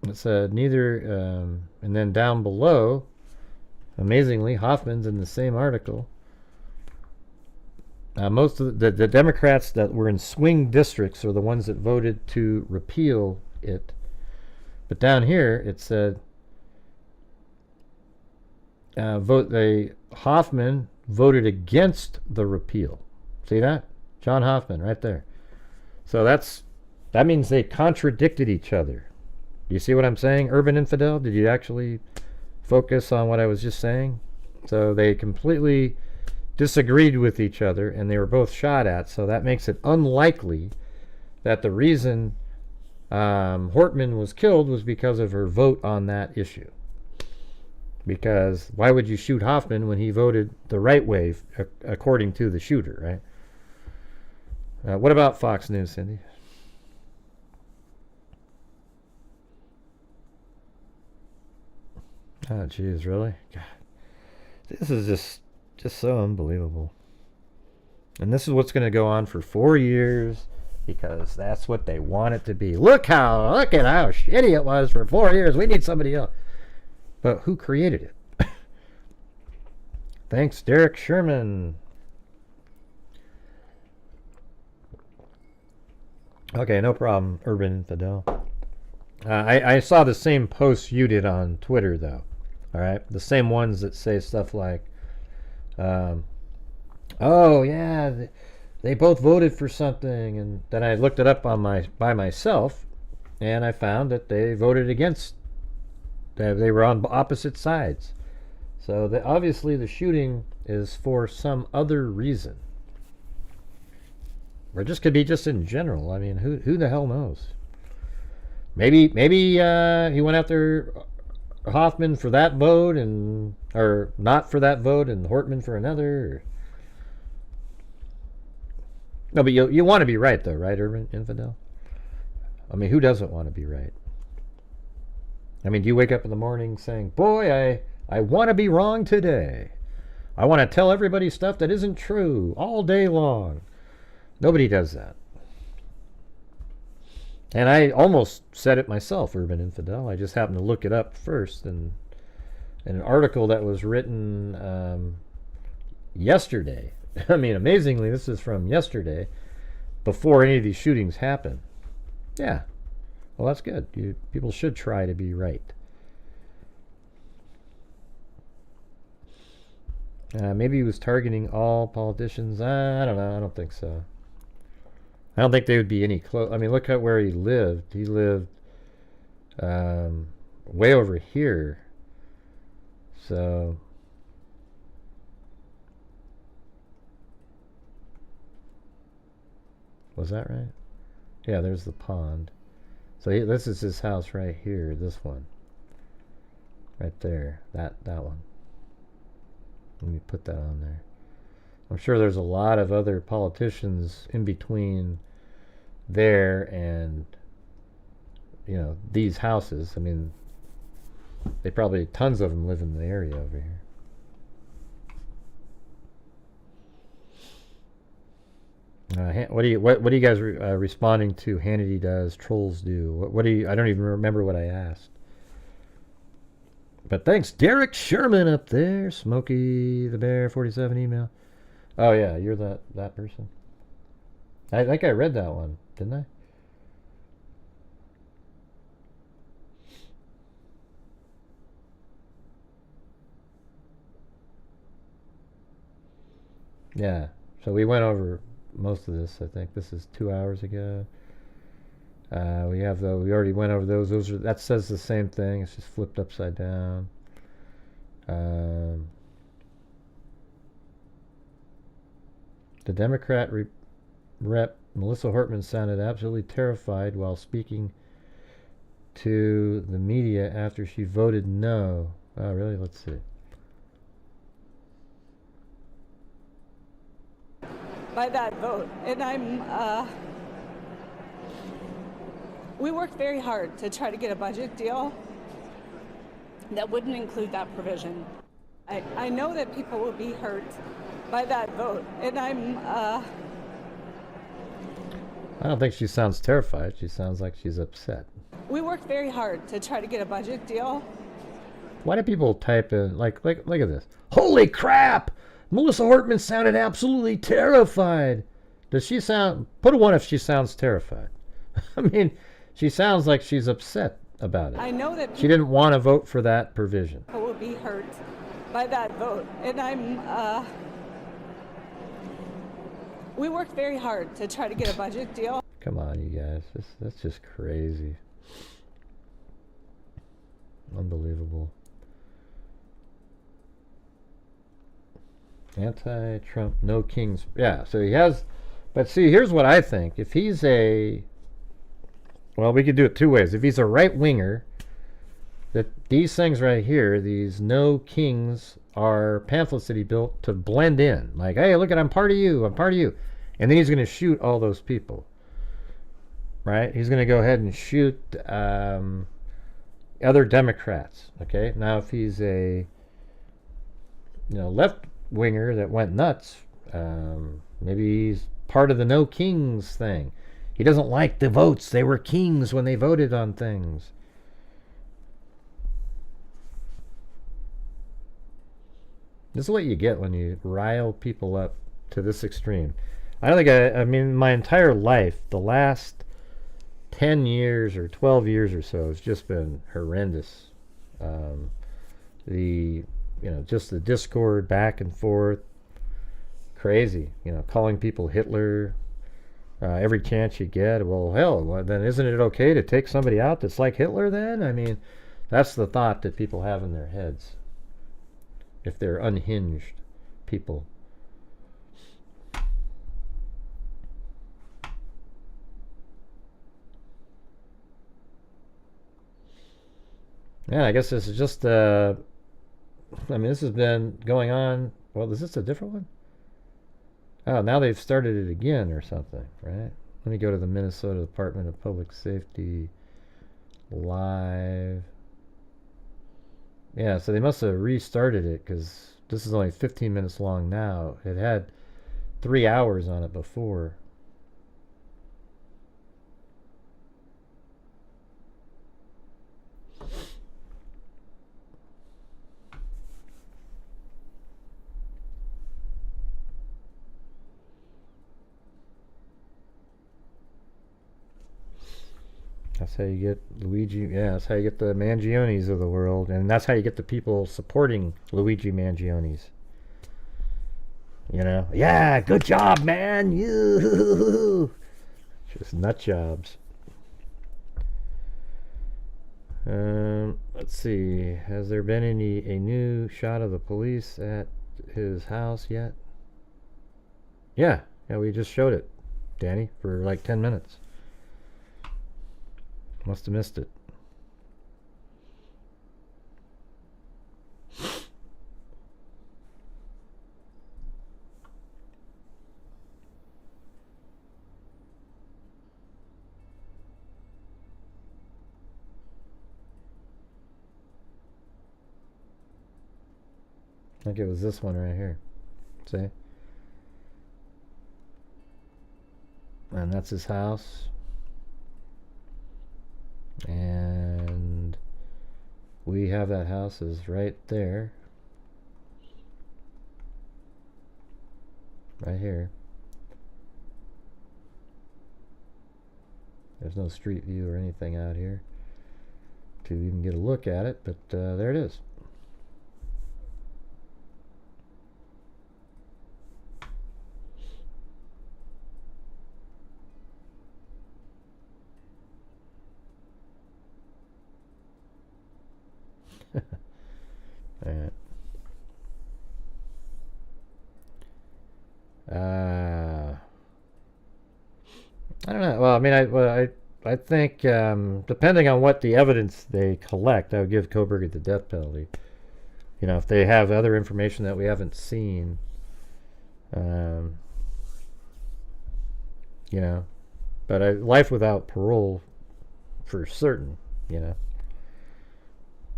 It said neither, and then down below, amazingly, Hoffman's in the same article. Most of the Democrats that were in swing districts are the ones that voted to repeal it. But down here it said Hoffman voted against the repeal. See that? John Hoffman right there. So that means they contradicted each other. Do you see what I'm saying, Urban Infidel? Did you actually focus on what I was just saying? So they completely disagreed with each other, and they were both shot at, so that makes it unlikely that the reason Hortman was killed was because of her vote on that issue. Because why would you shoot Hoffman when he voted the right way, according to the shooter, right? What about Fox News, Cindy? Oh, geez, really? God. This is just so unbelievable. And this is what's going to go on for 4 years, because that's what they want it to be. Look at how shitty it was for 4 years. We need somebody else. But who created it? Thanks, Derek Sherman. Okay, no problem, Urban Infidel. I saw the same posts you did on Twitter, though. All right, the same ones that say stuff like, oh yeah, they both voted for something, and then I looked it up on by myself, and I found that they voted against. They were on opposite sides. So obviously the shooting is for some other reason, or just could be just in general. I mean, who the hell knows? Maybe he went after Hoffman for that vote, or not for that vote, and Hortman for another. No, but you want to be right, though, right, Urban Infidel? I mean, who doesn't want to be right? I mean, do you wake up in the morning saying, boy, I want to be wrong today. I want to tell everybody stuff that isn't true all day long. Nobody does that. And I almost said it myself, Urban Infidel. I just happened to look it up first. And in an article that was written yesterday. I mean, amazingly, this is from yesterday, before any of these shootings happened. Yeah. Well, that's good. People should try to be right. Maybe he was targeting all politicians. I don't know. I don't think so. I don't think they would be any close. I mean, look at where he lived. He lived way over here. So was that right? Yeah, there's the pond. So this is his house right here. This one, right there. That one. Let me put that on there. I'm sure there's a lot of other politicians in between there and, you know, these houses. I mean, they probably, tons of them live in the area over here. What are you guys responding to? Hannity does, trolls do. What do you? I don't even remember what I asked. But thanks, Derek Sherman up there. Smokey the Bear 47 email. Oh yeah, you're that person. I think I read that one, didn't I? Yeah. So we went over most of this. I think this is 2 hours ago. We have we already went over those. That says the same thing. It's just flipped upside down. The Democrat rep Melissa Hortman sounded absolutely terrified while speaking to the media after she voted no. Oh, really? Let's see. By that vote, and we worked very hard to try to get a budget deal that wouldn't include that provision. I know that people will be hurt by that vote, and I don't think she sounds terrified. She sounds like she's upset. We worked very hard to try to get a budget deal. Why do people type in, like look at this. Holy crap! Melissa Hortman sounded absolutely terrified. Does she sound... Put a 1 if she sounds terrified. I mean, she sounds like she's upset about it. I know that she didn't want to vote for that provision. People will be hurt by that vote, and we worked very hard to try to get a budget deal. Come on, you guys. That's just crazy. Unbelievable. Anti-Trump, no kings. Yeah, so he has... But see, here's what I think. If he's a... Well, we could do it two ways. If he's a right-winger, that these things right here, these no kings, are pamphlets that he built to blend in. Like, hey, look at, I'm part of you, I'm part of you. And then he's going to shoot all those people. Right? He's going to go ahead and shoot other Democrats. Okay? Now, if he's a left-winger that went nuts, maybe he's part of the no kings thing. He doesn't like the votes. They were kings when they voted on things. This is what you get when you rile people up to this extreme. I don't think I mean, my entire life, the last 10 years or 12 years or so has just been horrendous. Just the discord back and forth, crazy. Calling people Hitler every chance you get. Well, hell, then isn't it okay to take somebody out that's like Hitler then? I mean, that's the thought that people have in their heads if they're unhinged people. Yeah, I guess this is just, I mean, this has been going on. Well, is this a different one? Oh, now they've started it again or something, right? Let me go to the Minnesota Department of Public Safety live. Yeah, so they must have restarted it because this is only 15 minutes long now. It had 3 hours on it before. That's how you get Luigi. Yeah, that's how you get the Mangionis of the world, and that's how you get the people supporting Luigi Mangionis. You know, yeah, good job, man. You just nut jobs. Let's see. Has there been a new shot of the police at his house yet? Yeah, we just showed it, Danny, for like 10 minutes. Must have missed it. I think it was this one right here. See? And that's his house. And we have that house is right there. Right here. There's no street view or anything out here to even get a look at it, but there it is. Alright. I don't know. Well, I mean, I think depending on what the evidence they collect, I would give Koberger the death penalty. You know, if they have other information that we haven't seen, you know, but life without parole for certain, you know.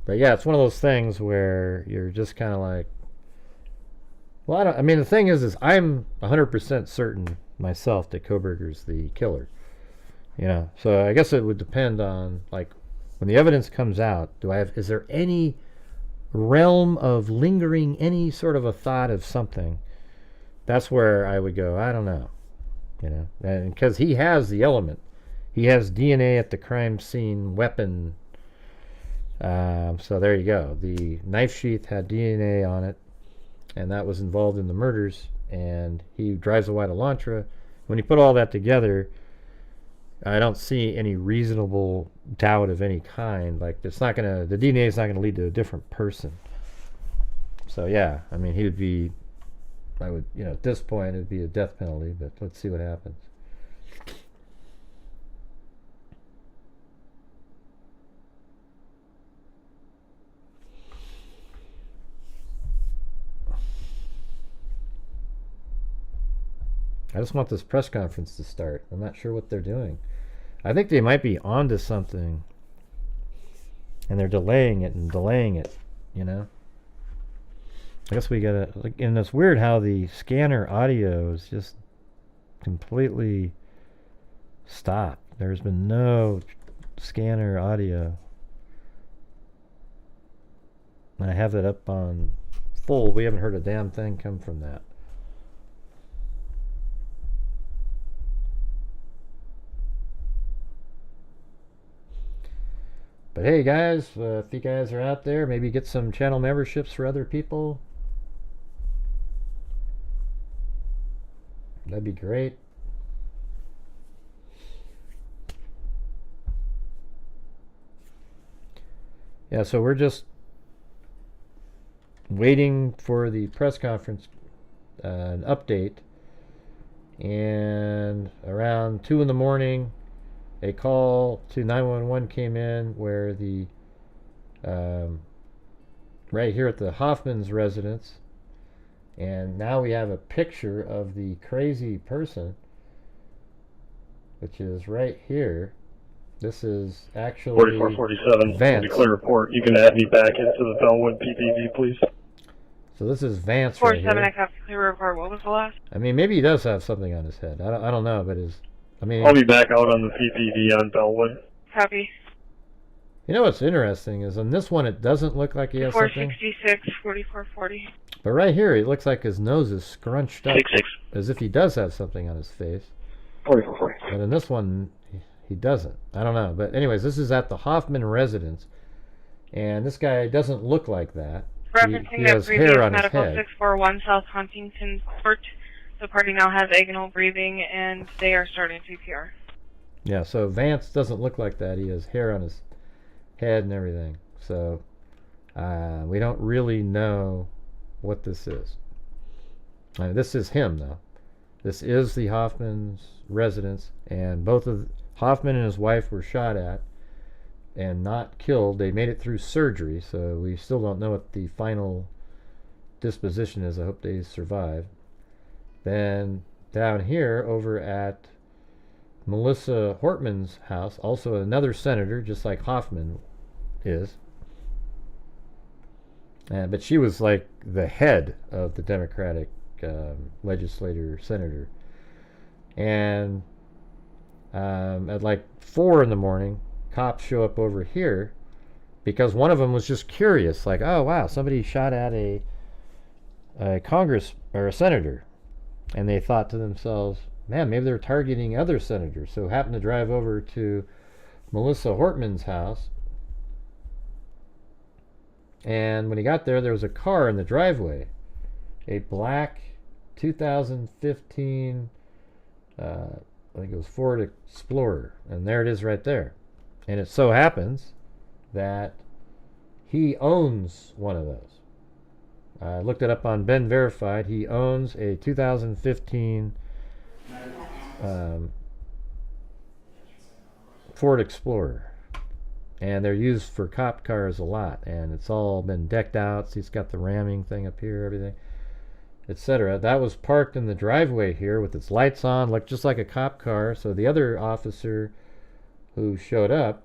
But yeah, it's one of those things where you're just kind of like, well, I mean, the thing is I'm 100% certain myself that Koberger's the killer. You know, so I guess it would depend on, like, when the evidence comes out, is there any realm of lingering, any sort of a thought of something? That's where I would go, I don't know. You know, and because he has the element. He has DNA at the crime scene, weapon. So there you go. The knife sheath had DNA on it, and that was involved in the murders, and he drives a white Elantra. When you put all that together, I don't see any reasonable doubt of any kind. Like, the DNA is not gonna lead to a different person. So yeah, I mean, he would be, at this point it'd be a death penalty, but let's see what happens. I just want this press conference to start. I'm not sure what they're doing. I think they might be onto something, and they're delaying it, you know? I guess we gotta, like, and it's weird how the scanner audio is just completely stopped. There's been no scanner audio. And I have that up on full. We haven't heard a damn thing come from that. But hey guys, if you guys are out there, maybe get some channel memberships for other people. That'd be great. Yeah, so we're just waiting for the press conference, an update. And around 2 in the morning, a call to 911 came in where the right here at the Hoffman's residence, And now we have a picture of the crazy person, which is right here. This is actually 4447, Vance. declare report. You can add me back into the Bellwood PPV, please. So this is Vance right 47, I here. have clear report. What was the last? I mean, maybe he does have something on his head. I don't know, but I mean, I'll be back out on the PPV on Bellwood. Copy. you know what's interesting is on this one it doesn't look like he has something. 466, 4440. But right here, it looks like his nose is scrunched up 66. as if he does have something on his face. 4440. But in this one, he doesn't. I don't know. But anyways, this is at the Hoffman residence. And this guy doesn't look like that. Referencing He that has previous hair on his medical head. 641 South Huntington Court. The party now has agonal breathing and they are starting CPR. Yeah, so Vance doesn't look like that. He has hair on his head and everything. So we don't really know what this is. This is him, though. This is the Hoffman's residence, and both of Hoffman and his wife were shot at and not killed. They made it through surgery, so we still don't know what the final disposition is. I hope they survive. Then down here, over at Melissa Hortman's house, also another senator, just like Hoffman is. But she was like the head of the Democratic senator. And at like 4 in the morning, cops show up over here because one of them was just curious, like, oh wow, somebody shot at a Congress or a senator. And they thought to themselves, man, maybe they're targeting other senators. So happened to drive over to Melissa Hortman's house. And when he got there, there was a car in the driveway. A black 2015, I think it was Ford Explorer. And there it is right there. And it so happens that he owns one of those. I looked it up on Ben Verified. He owns a 2015 Ford Explorer. And they're used for cop cars a lot. And it's all been decked out. So he's got the ramming thing up here, everything, etc. That was parked in the driveway here with its lights on, looked just like a cop car. So the other officer who showed up,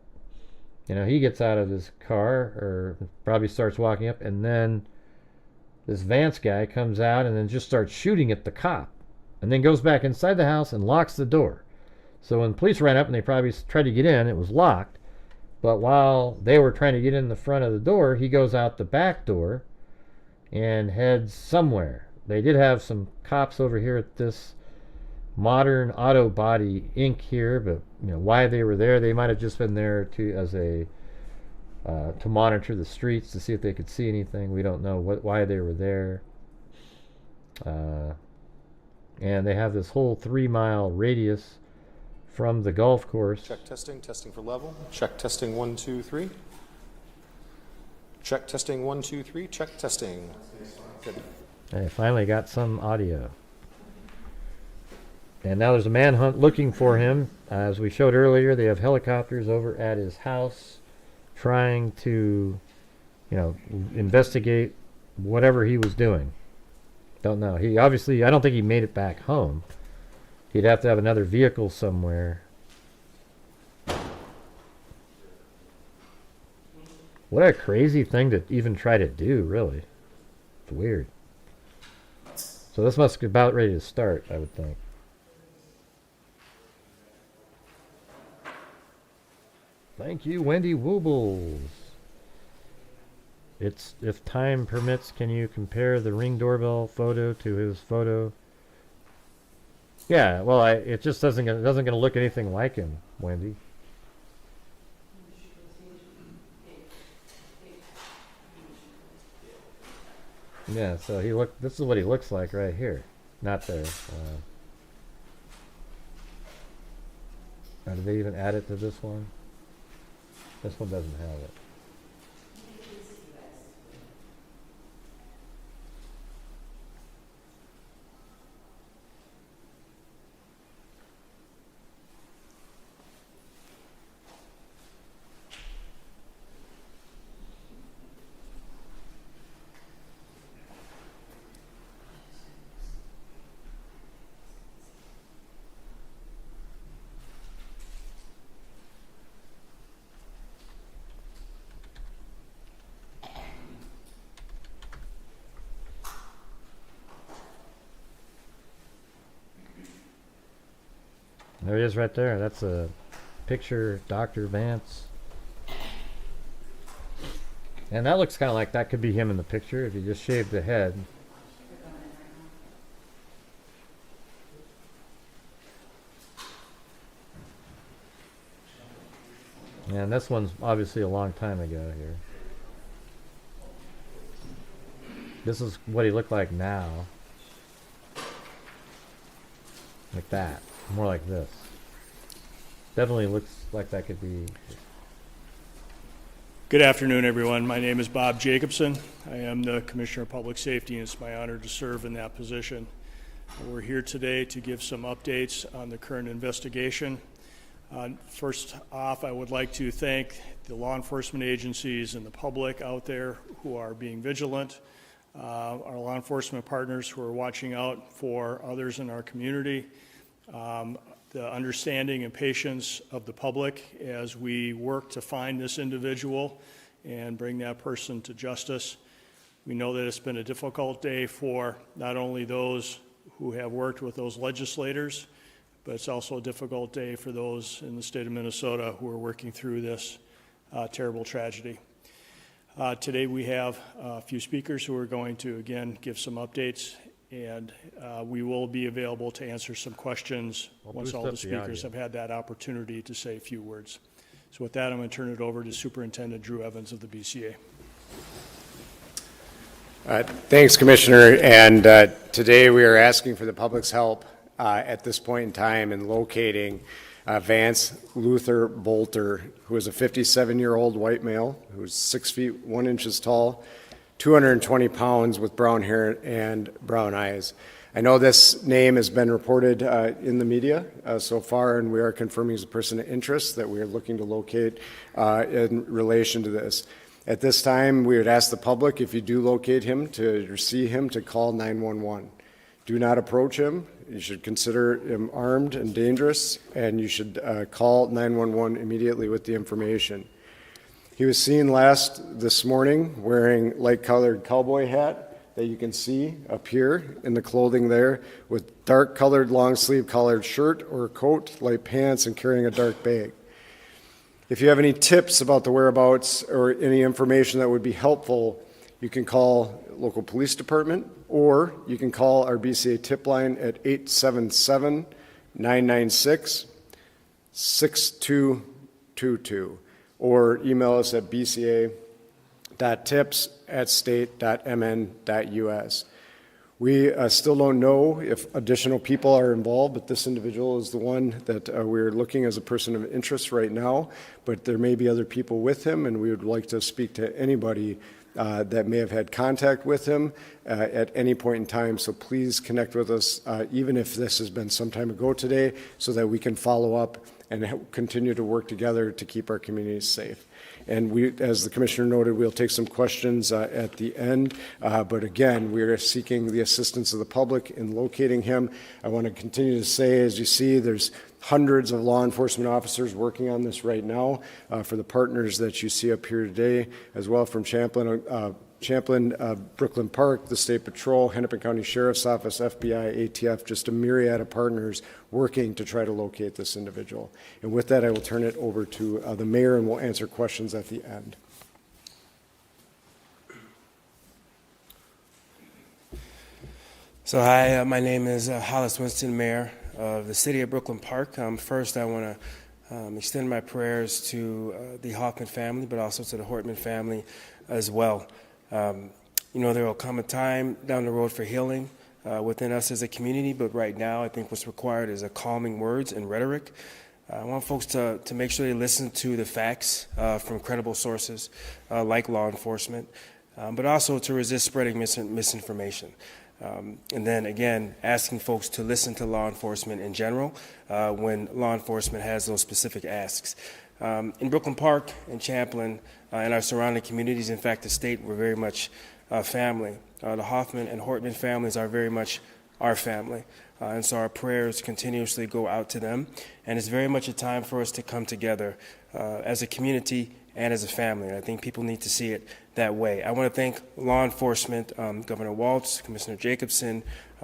you know, he gets out of his car or probably starts walking up, and then this Vance guy comes out and then just starts shooting at the cop and then goes back inside the house and locks the door. So when police ran up and they probably tried to get in, it was locked. But while they were trying to get in the front of the door, he goes out the back door and heads somewhere. They did have some cops over here at this Modern Auto Body Inc. here, but you know why they were there. They might have just been there to monitor the streets to see if they could see anything. We don't know why they were there. And they have this whole 3-mile radius from the golf course. Check testing, testing for level. Check testing 1, 2, 3. Check testing 1, 2, 3. Check testing. Good. They finally got some audio. And now there's a manhunt looking for him. As we showed earlier, they have helicopters over at his house trying to, you know, investigate whatever he was doing. Don't know. He obviously, I don't think he made it back home. He'd have to have another vehicle somewhere. What a crazy thing to even try to do, really. It's weird. So this must be about ready to start, I would think. Thank you, Wendy Woobles. It's, if time permits, can you compare the Ring doorbell photo to his photo? Yeah, well, it just doesn't gonna look anything like him, Wendy. Yeah, so this is what he looks like right here, not there. Did they even add it to this one? This one doesn't have it. There he is right there. That's a picture, Dr. Vance. And that looks kind of like that could be him in the picture if you just shaved the head. And this one's obviously a long time ago here. This is what he looked like now. Like that. More like this. Definitely looks like that could be... Good afternoon, everyone. My name is Bob Jacobson. I am the Commissioner of Public Safety, and it's my honor to serve in that position. We're here today to give some updates on the current investigation. First off, I would like to thank the law enforcement agencies and the public out there who are being vigilant, our law enforcement partners who are watching out for others in our community, the understanding and patience of the public as we work to find this individual and bring that person to justice. We know that it's been a difficult day for not only those who have worked with those legislators, but it's also a difficult day for those in the state of Minnesota who are working through this terrible tragedy. Today we have a few speakers who are going to, again, give some updates, and we will be available to answer some questions once all the speakers have had that opportunity to say a few words. So with that, I'm going to turn it over to Superintendent Drew Evans of the BCA. Thanks, Commissioner. And today we are asking for the public's help at this point in time in locating Vance Luther Bolter, who is a 57-year-old white male who's 6 feet 1 inch tall, 220 pounds with brown hair and brown eyes. I know this name has been reported in the media so far, and we are confirming he's a person of interest that we are looking to locate in relation to this. At this time, we would ask the public, if you do locate him or see him, to call 911. Do not approach him. You should consider him armed and dangerous, and you should call 911 immediately with the information. He was seen this morning wearing light-colored cowboy hat that you can see up here in the clothing there, with dark-colored long-sleeve collared shirt or coat, light pants, and carrying a dark bag. If you have any tips about the whereabouts or any information that would be helpful, you can call local police department, or you can call our BCA tip line at 877-996-6222, or email us at bca.tips@state.mn.us. We still don't know if additional people are involved, but this individual is the one that we're looking as a person of interest right now, but there may be other people with him, and we would like to speak to anybody that may have had contact with him at any point in time. So please connect with us, even if this has been some time ago today, so that we can follow up and continue to work together to keep our communities safe. And we, as the Commissioner noted, we'll take some questions at the end. But again, we are seeking the assistance of the public in locating him. I want to continue to say, as you see, there's hundreds of law enforcement officers working on this right now for the partners that you see up here today, as well from Champlin, Brooklyn Park, the State Patrol, Hennepin County Sheriff's Office, FBI, ATF, just a myriad of partners working to try to locate this individual. And with that, I will turn it over to the mayor, and we'll answer questions at the end. So hi, my name is Hollis Winston, Mayor of the City of Brooklyn Park. First, I want to extend my prayers to the Hoffman family, but also to the Hortman family as well. You know, there will come a time down the road for healing within us as a community, but right now I think what's required is a calming words and rhetoric. I want folks to make sure they listen to the facts from credible sources like law enforcement, but also to resist spreading misinformation. And then again, asking folks to listen to law enforcement in general when law enforcement has those specific asks. In Brooklyn Park and Champlin and our surrounding communities, in fact, the state, we're very much family. The Hoffman and Hortman families are very much our family. And so our prayers continuously go out to them. And it's very much a time for us to come together as a community and as a family. And I think people need to see it that way. I want to thank law enforcement, Governor Waltz, Commissioner Jacobson,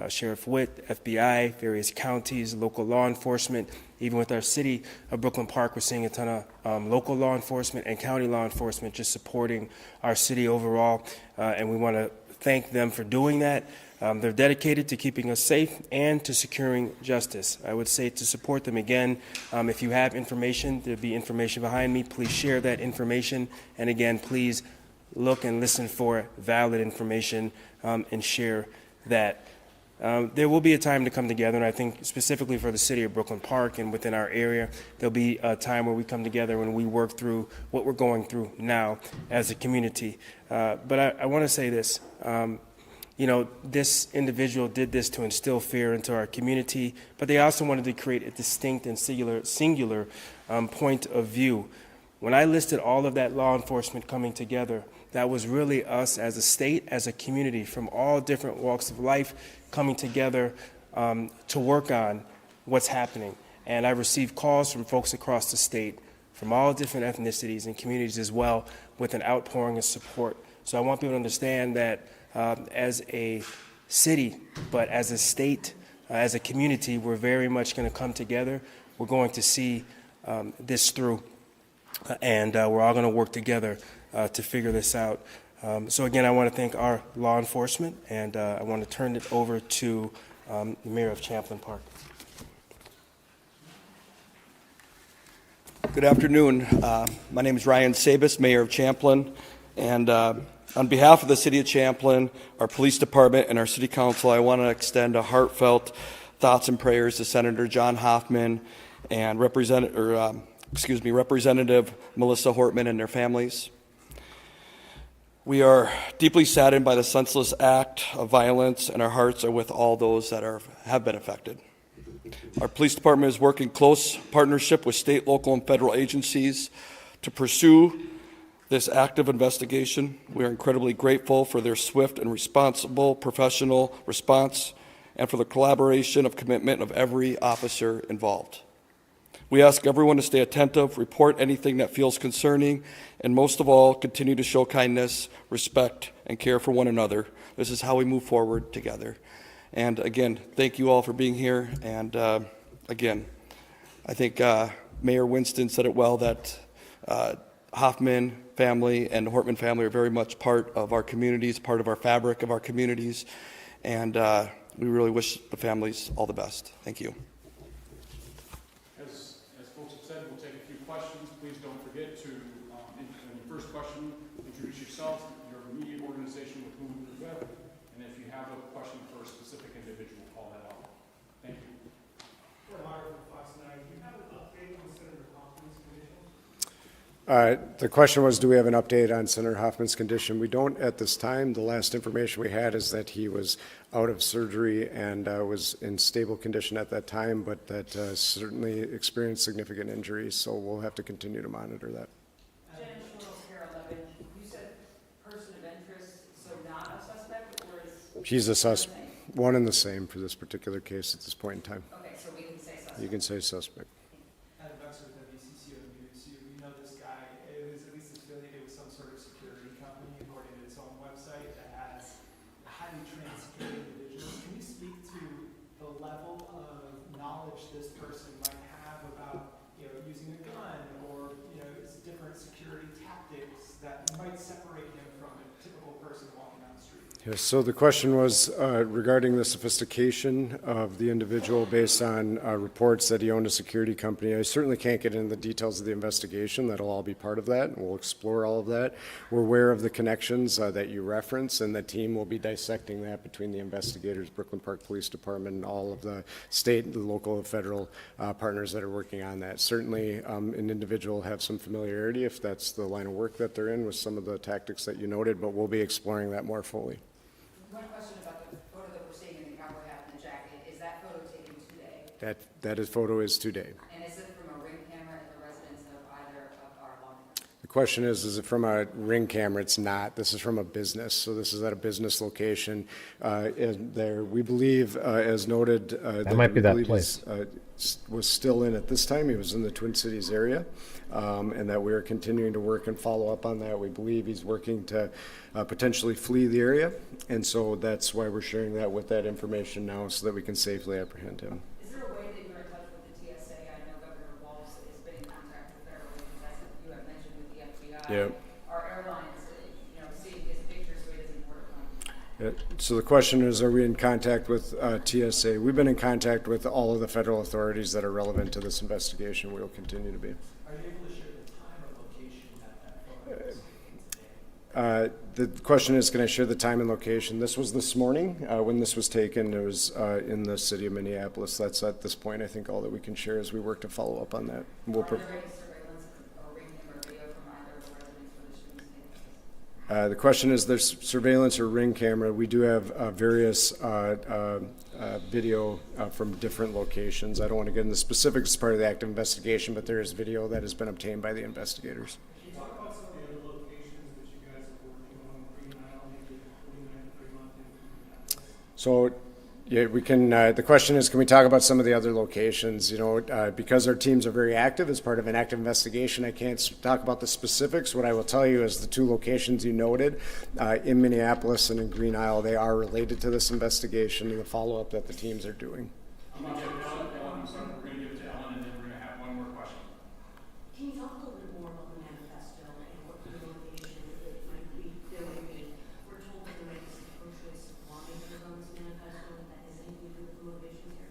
Sheriff Witt, FBI, various counties, local law enforcement. Even with our city of Brooklyn Park, we're seeing a ton of local law enforcement and county law enforcement just supporting our city overall, and we want to thank them for doing that. They're dedicated to keeping us safe and to securing justice. I would say to support them again, if you have information, there'll be information behind me. Please share that information. And again, please look and listen for valid information and share that. There will be a time to come together, and I think specifically for the city of Brooklyn Park and within our area, there'll be a time where we come together and we work through what we're going through now as a community. But I want to say this. You know, this individual did this to instill fear into our community, but they also wanted to create a distinct and singular point of view. When I listed all of that law enforcement coming together, that was really us as a state, as a community, from all different walks of life coming together to work on what's happening. And I received calls from folks across the state, from all different ethnicities and communities as well, with an outpouring of support. So I want people to understand that as a city, but as a state, as a community, we're very much going to come together. We're going to see this through, and we're all going to work together to figure this out. So again, I want to thank our law enforcement, and I want to turn it over to the Mayor of Champlin Park. Good afternoon. My name is Ryan Sabis, Mayor of Champlin, and on behalf of the City of Champlin, our police department, and our City Council, I want to extend a heartfelt thoughts and prayers to Senator John Hoffman and Representative Melissa Hortman and their families. We are deeply saddened by the senseless act of violence, and our hearts are with all those that have been affected. Our police department is working close partnership with state, local, and federal agencies to pursue this active investigation. We are incredibly grateful for their swift and responsible professional response and for the collaboration of commitment of every officer involved. We ask everyone to stay attentive, report anything that feels concerning, and most of all, continue to show kindness, respect, and care for one another. This is how we move forward together. And again, thank you all for being here. And again, I think Mayor Winston said it well that Hoffman family and the Hortman family are very much part of our communities, part of our fabric of our communities, and we really wish the families all the best. Thank you. As folks have said, we'll take a few questions. Please don't forget to, in your first question, introduce yourself, your immediate organization with whom you're with, and if you have a question for a specific individual, call that out. Thank you. The question was, do we have an update on Senator Hoffman's condition? We don't at this time. The last information we had is that he was out of surgery and was in stable condition at that time, but that certainly experienced significant injuries, so we'll have to continue to monitor that. You said person of interest, so not a suspect, or is... He's a suspect, one and the same for this particular case at this point in time. Okay, so we can say suspect. You can say suspect. This person might have about, using a gun or, different security tactics that might separate him from a typical person walking down the street. Yes, so the question was regarding the sophistication of the individual based on reports that he owned a security company. I certainly can't get into the details of the investigation. That'll all be part of that, and we'll explore all of that. We're aware of the connections that you reference, and the team will be dissecting that between the investigators, Brooklyn Park Police Department, and all of the state, the local, and federal partners that are working on that. Certainly, an individual will have some familiarity if that's the line of work that they're in with some of the tactics that you noted, but we'll be exploring that more fully. One question about the photo that we're seeing in the cowboy hat and the jacket. Is that photo taken today? That photo is today. And is it from a ring camera at the residence of either of our lawmakers? The question is it from a ring camera? It's not. This is from a business. So this is at a business location. And there, we believe, as noted, that might be that place. was still in at this time. He was in the Twin Cities area, and that we are continuing to work and follow up on that. We believe he's working to potentially flee the area, and so that's why we're sharing that with that information now so that we can safely apprehend him. Is there a way that you're in touch with the TSA? I know Governor Walz has been in contact with federal agents, as you have mentioned with the FBI. Yep. Are airlines, seeing his picture so he doesn't report it? So the question is, are we in contact with TSA? We've been in contact with all of the federal authorities that are relevant to this investigation. We will continue to be. Are you able to share the time or location that photo was taken today? The question is, can I share the time and location? This was this morning when this was taken. It was in the city of Minneapolis. That's at this point, I think, all that we can share as we work to follow up on that. We'll the question is, there's surveillance or ring camera. We do have various video from different locations. I don't want to get into specifics as part of the active investigation, but there is video that has been obtained by the investigators. Can you talk about some of the other locations that you guys are working on, Green Isle, maybe Fremont, and So, yeah, we can. The question is, can we talk about some of the other locations? You know, because our teams are very active as part of an active investigation, I can't talk about the specifics. What I will tell you is the two locations you noted in Minneapolis and in Green Isle, they are related to this investigation and the follow-up that the teams are doing. I'm going to give it to Ellen. I'm sorry, we're going to give it to Ellen, and then we're going to have one more question. Can you talk a little bit more about the manifesto and what the motivation it might be doing? We're told that there might be some pro-choice lawmakers on this manifesto. That has anything to do with the motivations here?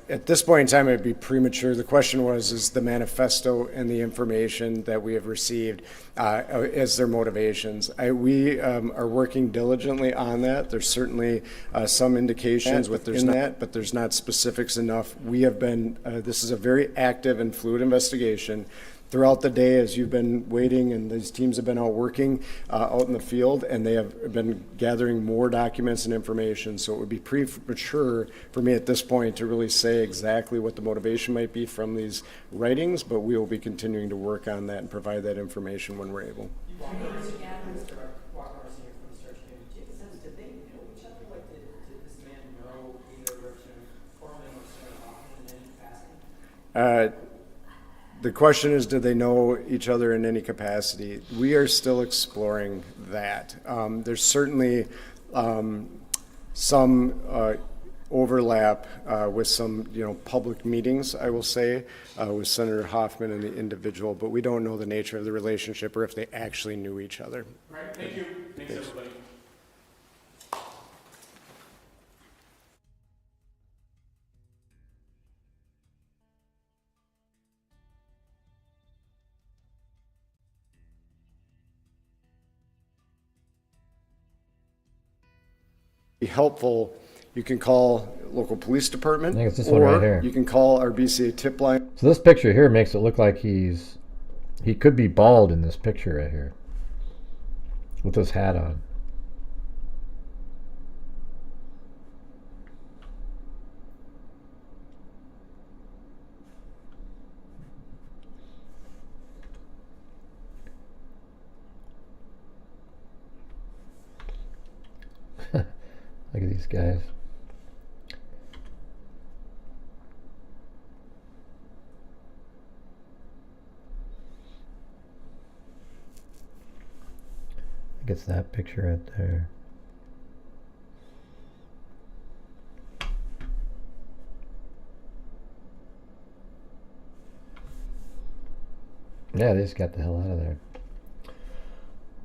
At this point in time, it'd be premature. The question was, is the manifesto and the information that we have received as their motivations? We are working diligently on that. There's certainly some indications within that, but there's not specifics enough. We have been, this is a very active and fluid investigation. Throughout the day, as you've been waiting and these teams have been out working out in the field, and they have been gathering more documents and information, so it would be premature for me at this point to really say exactly what the motivation might be from these writings, but we will be continuing to work on that and provide that information when we're able. The question is, do they know each other in any capacity? We are still exploring that. There's certainly some overlap with some, public meetings, I will say, with Senator Hoffman and the individual, but we don't know the nature of the relationship or if they actually knew each other. All right, thank you. Thanks, everybody. Be helpful, you can call local police department, I think it's this one right here. You can call our BCA tip line. So this picture here makes it look like he could be bald in this picture right here with his hat on. Look at these guys. I think it's that picture right there. Yeah, they just got the hell out of there.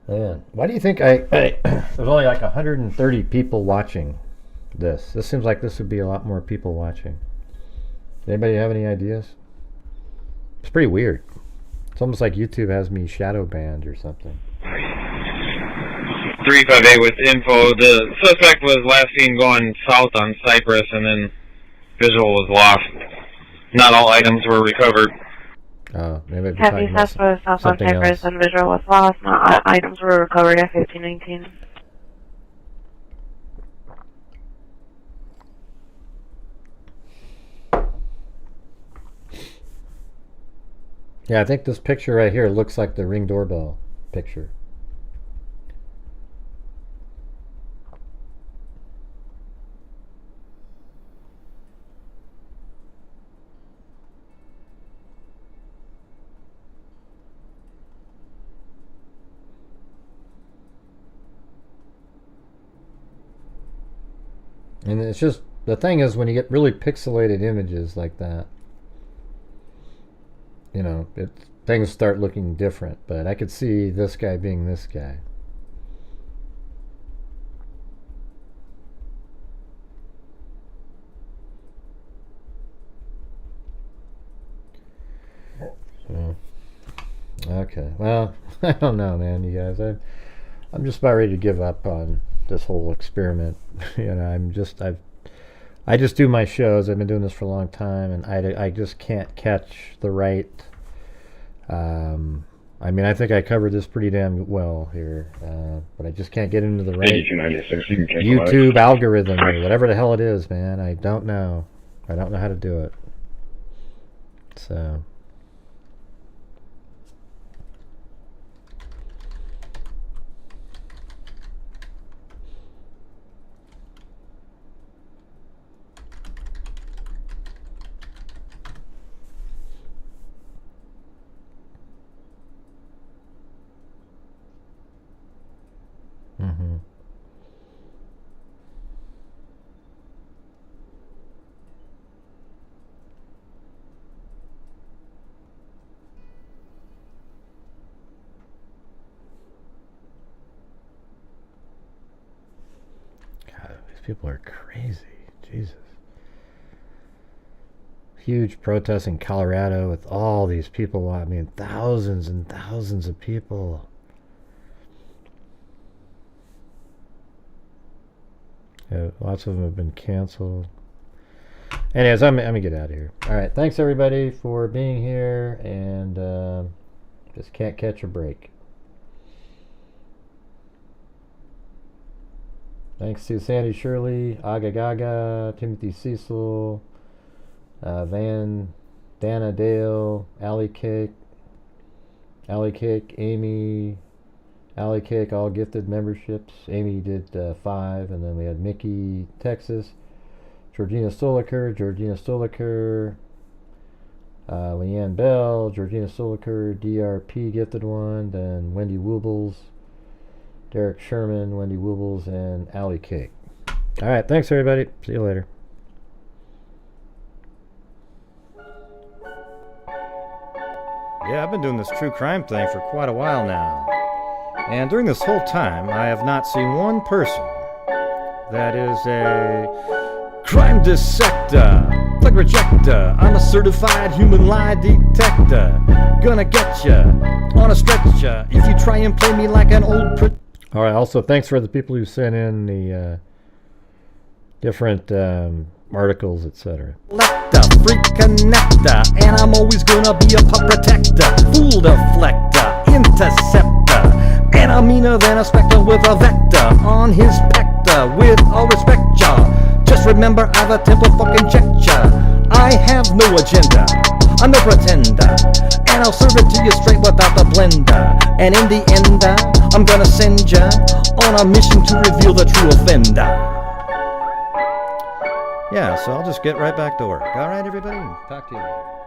Man, why do you think there's only like 130 people watching this? This seems like this would be a lot more people watching. Anybody have any ideas? It's pretty weird. It's almost like YouTube has me shadow banned or something. 358 with info. The suspect was last seen going south on Cypress, and then visual was lost. Not all items were recovered. Maybe I'd be Heavy talking about theft was south on something Cypress else. and visual was lost. Not items were recovered at 1519. Yeah, I think this picture right here looks like the Ring doorbell picture. And it's just, the thing is, when you get really pixelated images like that, you know, things start looking different. But I could see this guy being this guy. So, okay, well, I don't know, man, you guys. I'm just about ready to give up on this whole experiment. You know, I just do my shows. I've been doing this for a long time, and I just can't catch the right. I mean, I think I covered this pretty damn well here, but I just can't get into the right YouTube algorithm or whatever the hell it is, man. I don't know. I don't know how to do it. So. Mm-hmm. God, these people are crazy. Jesus. Huge protests in Colorado with all these people. I mean, thousands and thousands of people. Yeah, lots of them have been canceled. Anyways, I'm gonna get out of here. All right, thanks everybody for being here, and just can't catch a break. Thanks to Sandy Shirley, Aga Gaga, Timothy Cecil, Van, Dana Dale, Alley Cake, Amy, Alley Cake, all gifted memberships. Amy did 5, and then we had Mickey, Texas, Georgina Stoliker, Leanne Bell, Georgina Stoliker, DRP gifted 1, then Wendy Woobles, Derek Sherman, Wendy Woobles, and Alley Cake. All right, thanks everybody. See you later. Yeah, I've been doing this true crime thing for quite a while now. And during this whole time, I have not seen one person that is a crime dissector, plug rejector. I'm a certified human lie detector. Gonna get ya on a stretcher if you try and play me like an old Alright, also thanks for the people who sent in the different articles, etc. Freak connector, and I'm always gonna be a pup protector, fool deflector, interceptor, and I'm meaner than a spectre with a vector on his pector. With all respect, y'all, just remember I've a temple fucking checked ya. I have no agenda, I'm no pretender, and I'll serve it to you straight without the blender. And in the end, I'm gonna send ya on a mission to reveal the true offender. Yeah, so I'll just get right back to work. All right, everybody. Talk to you later.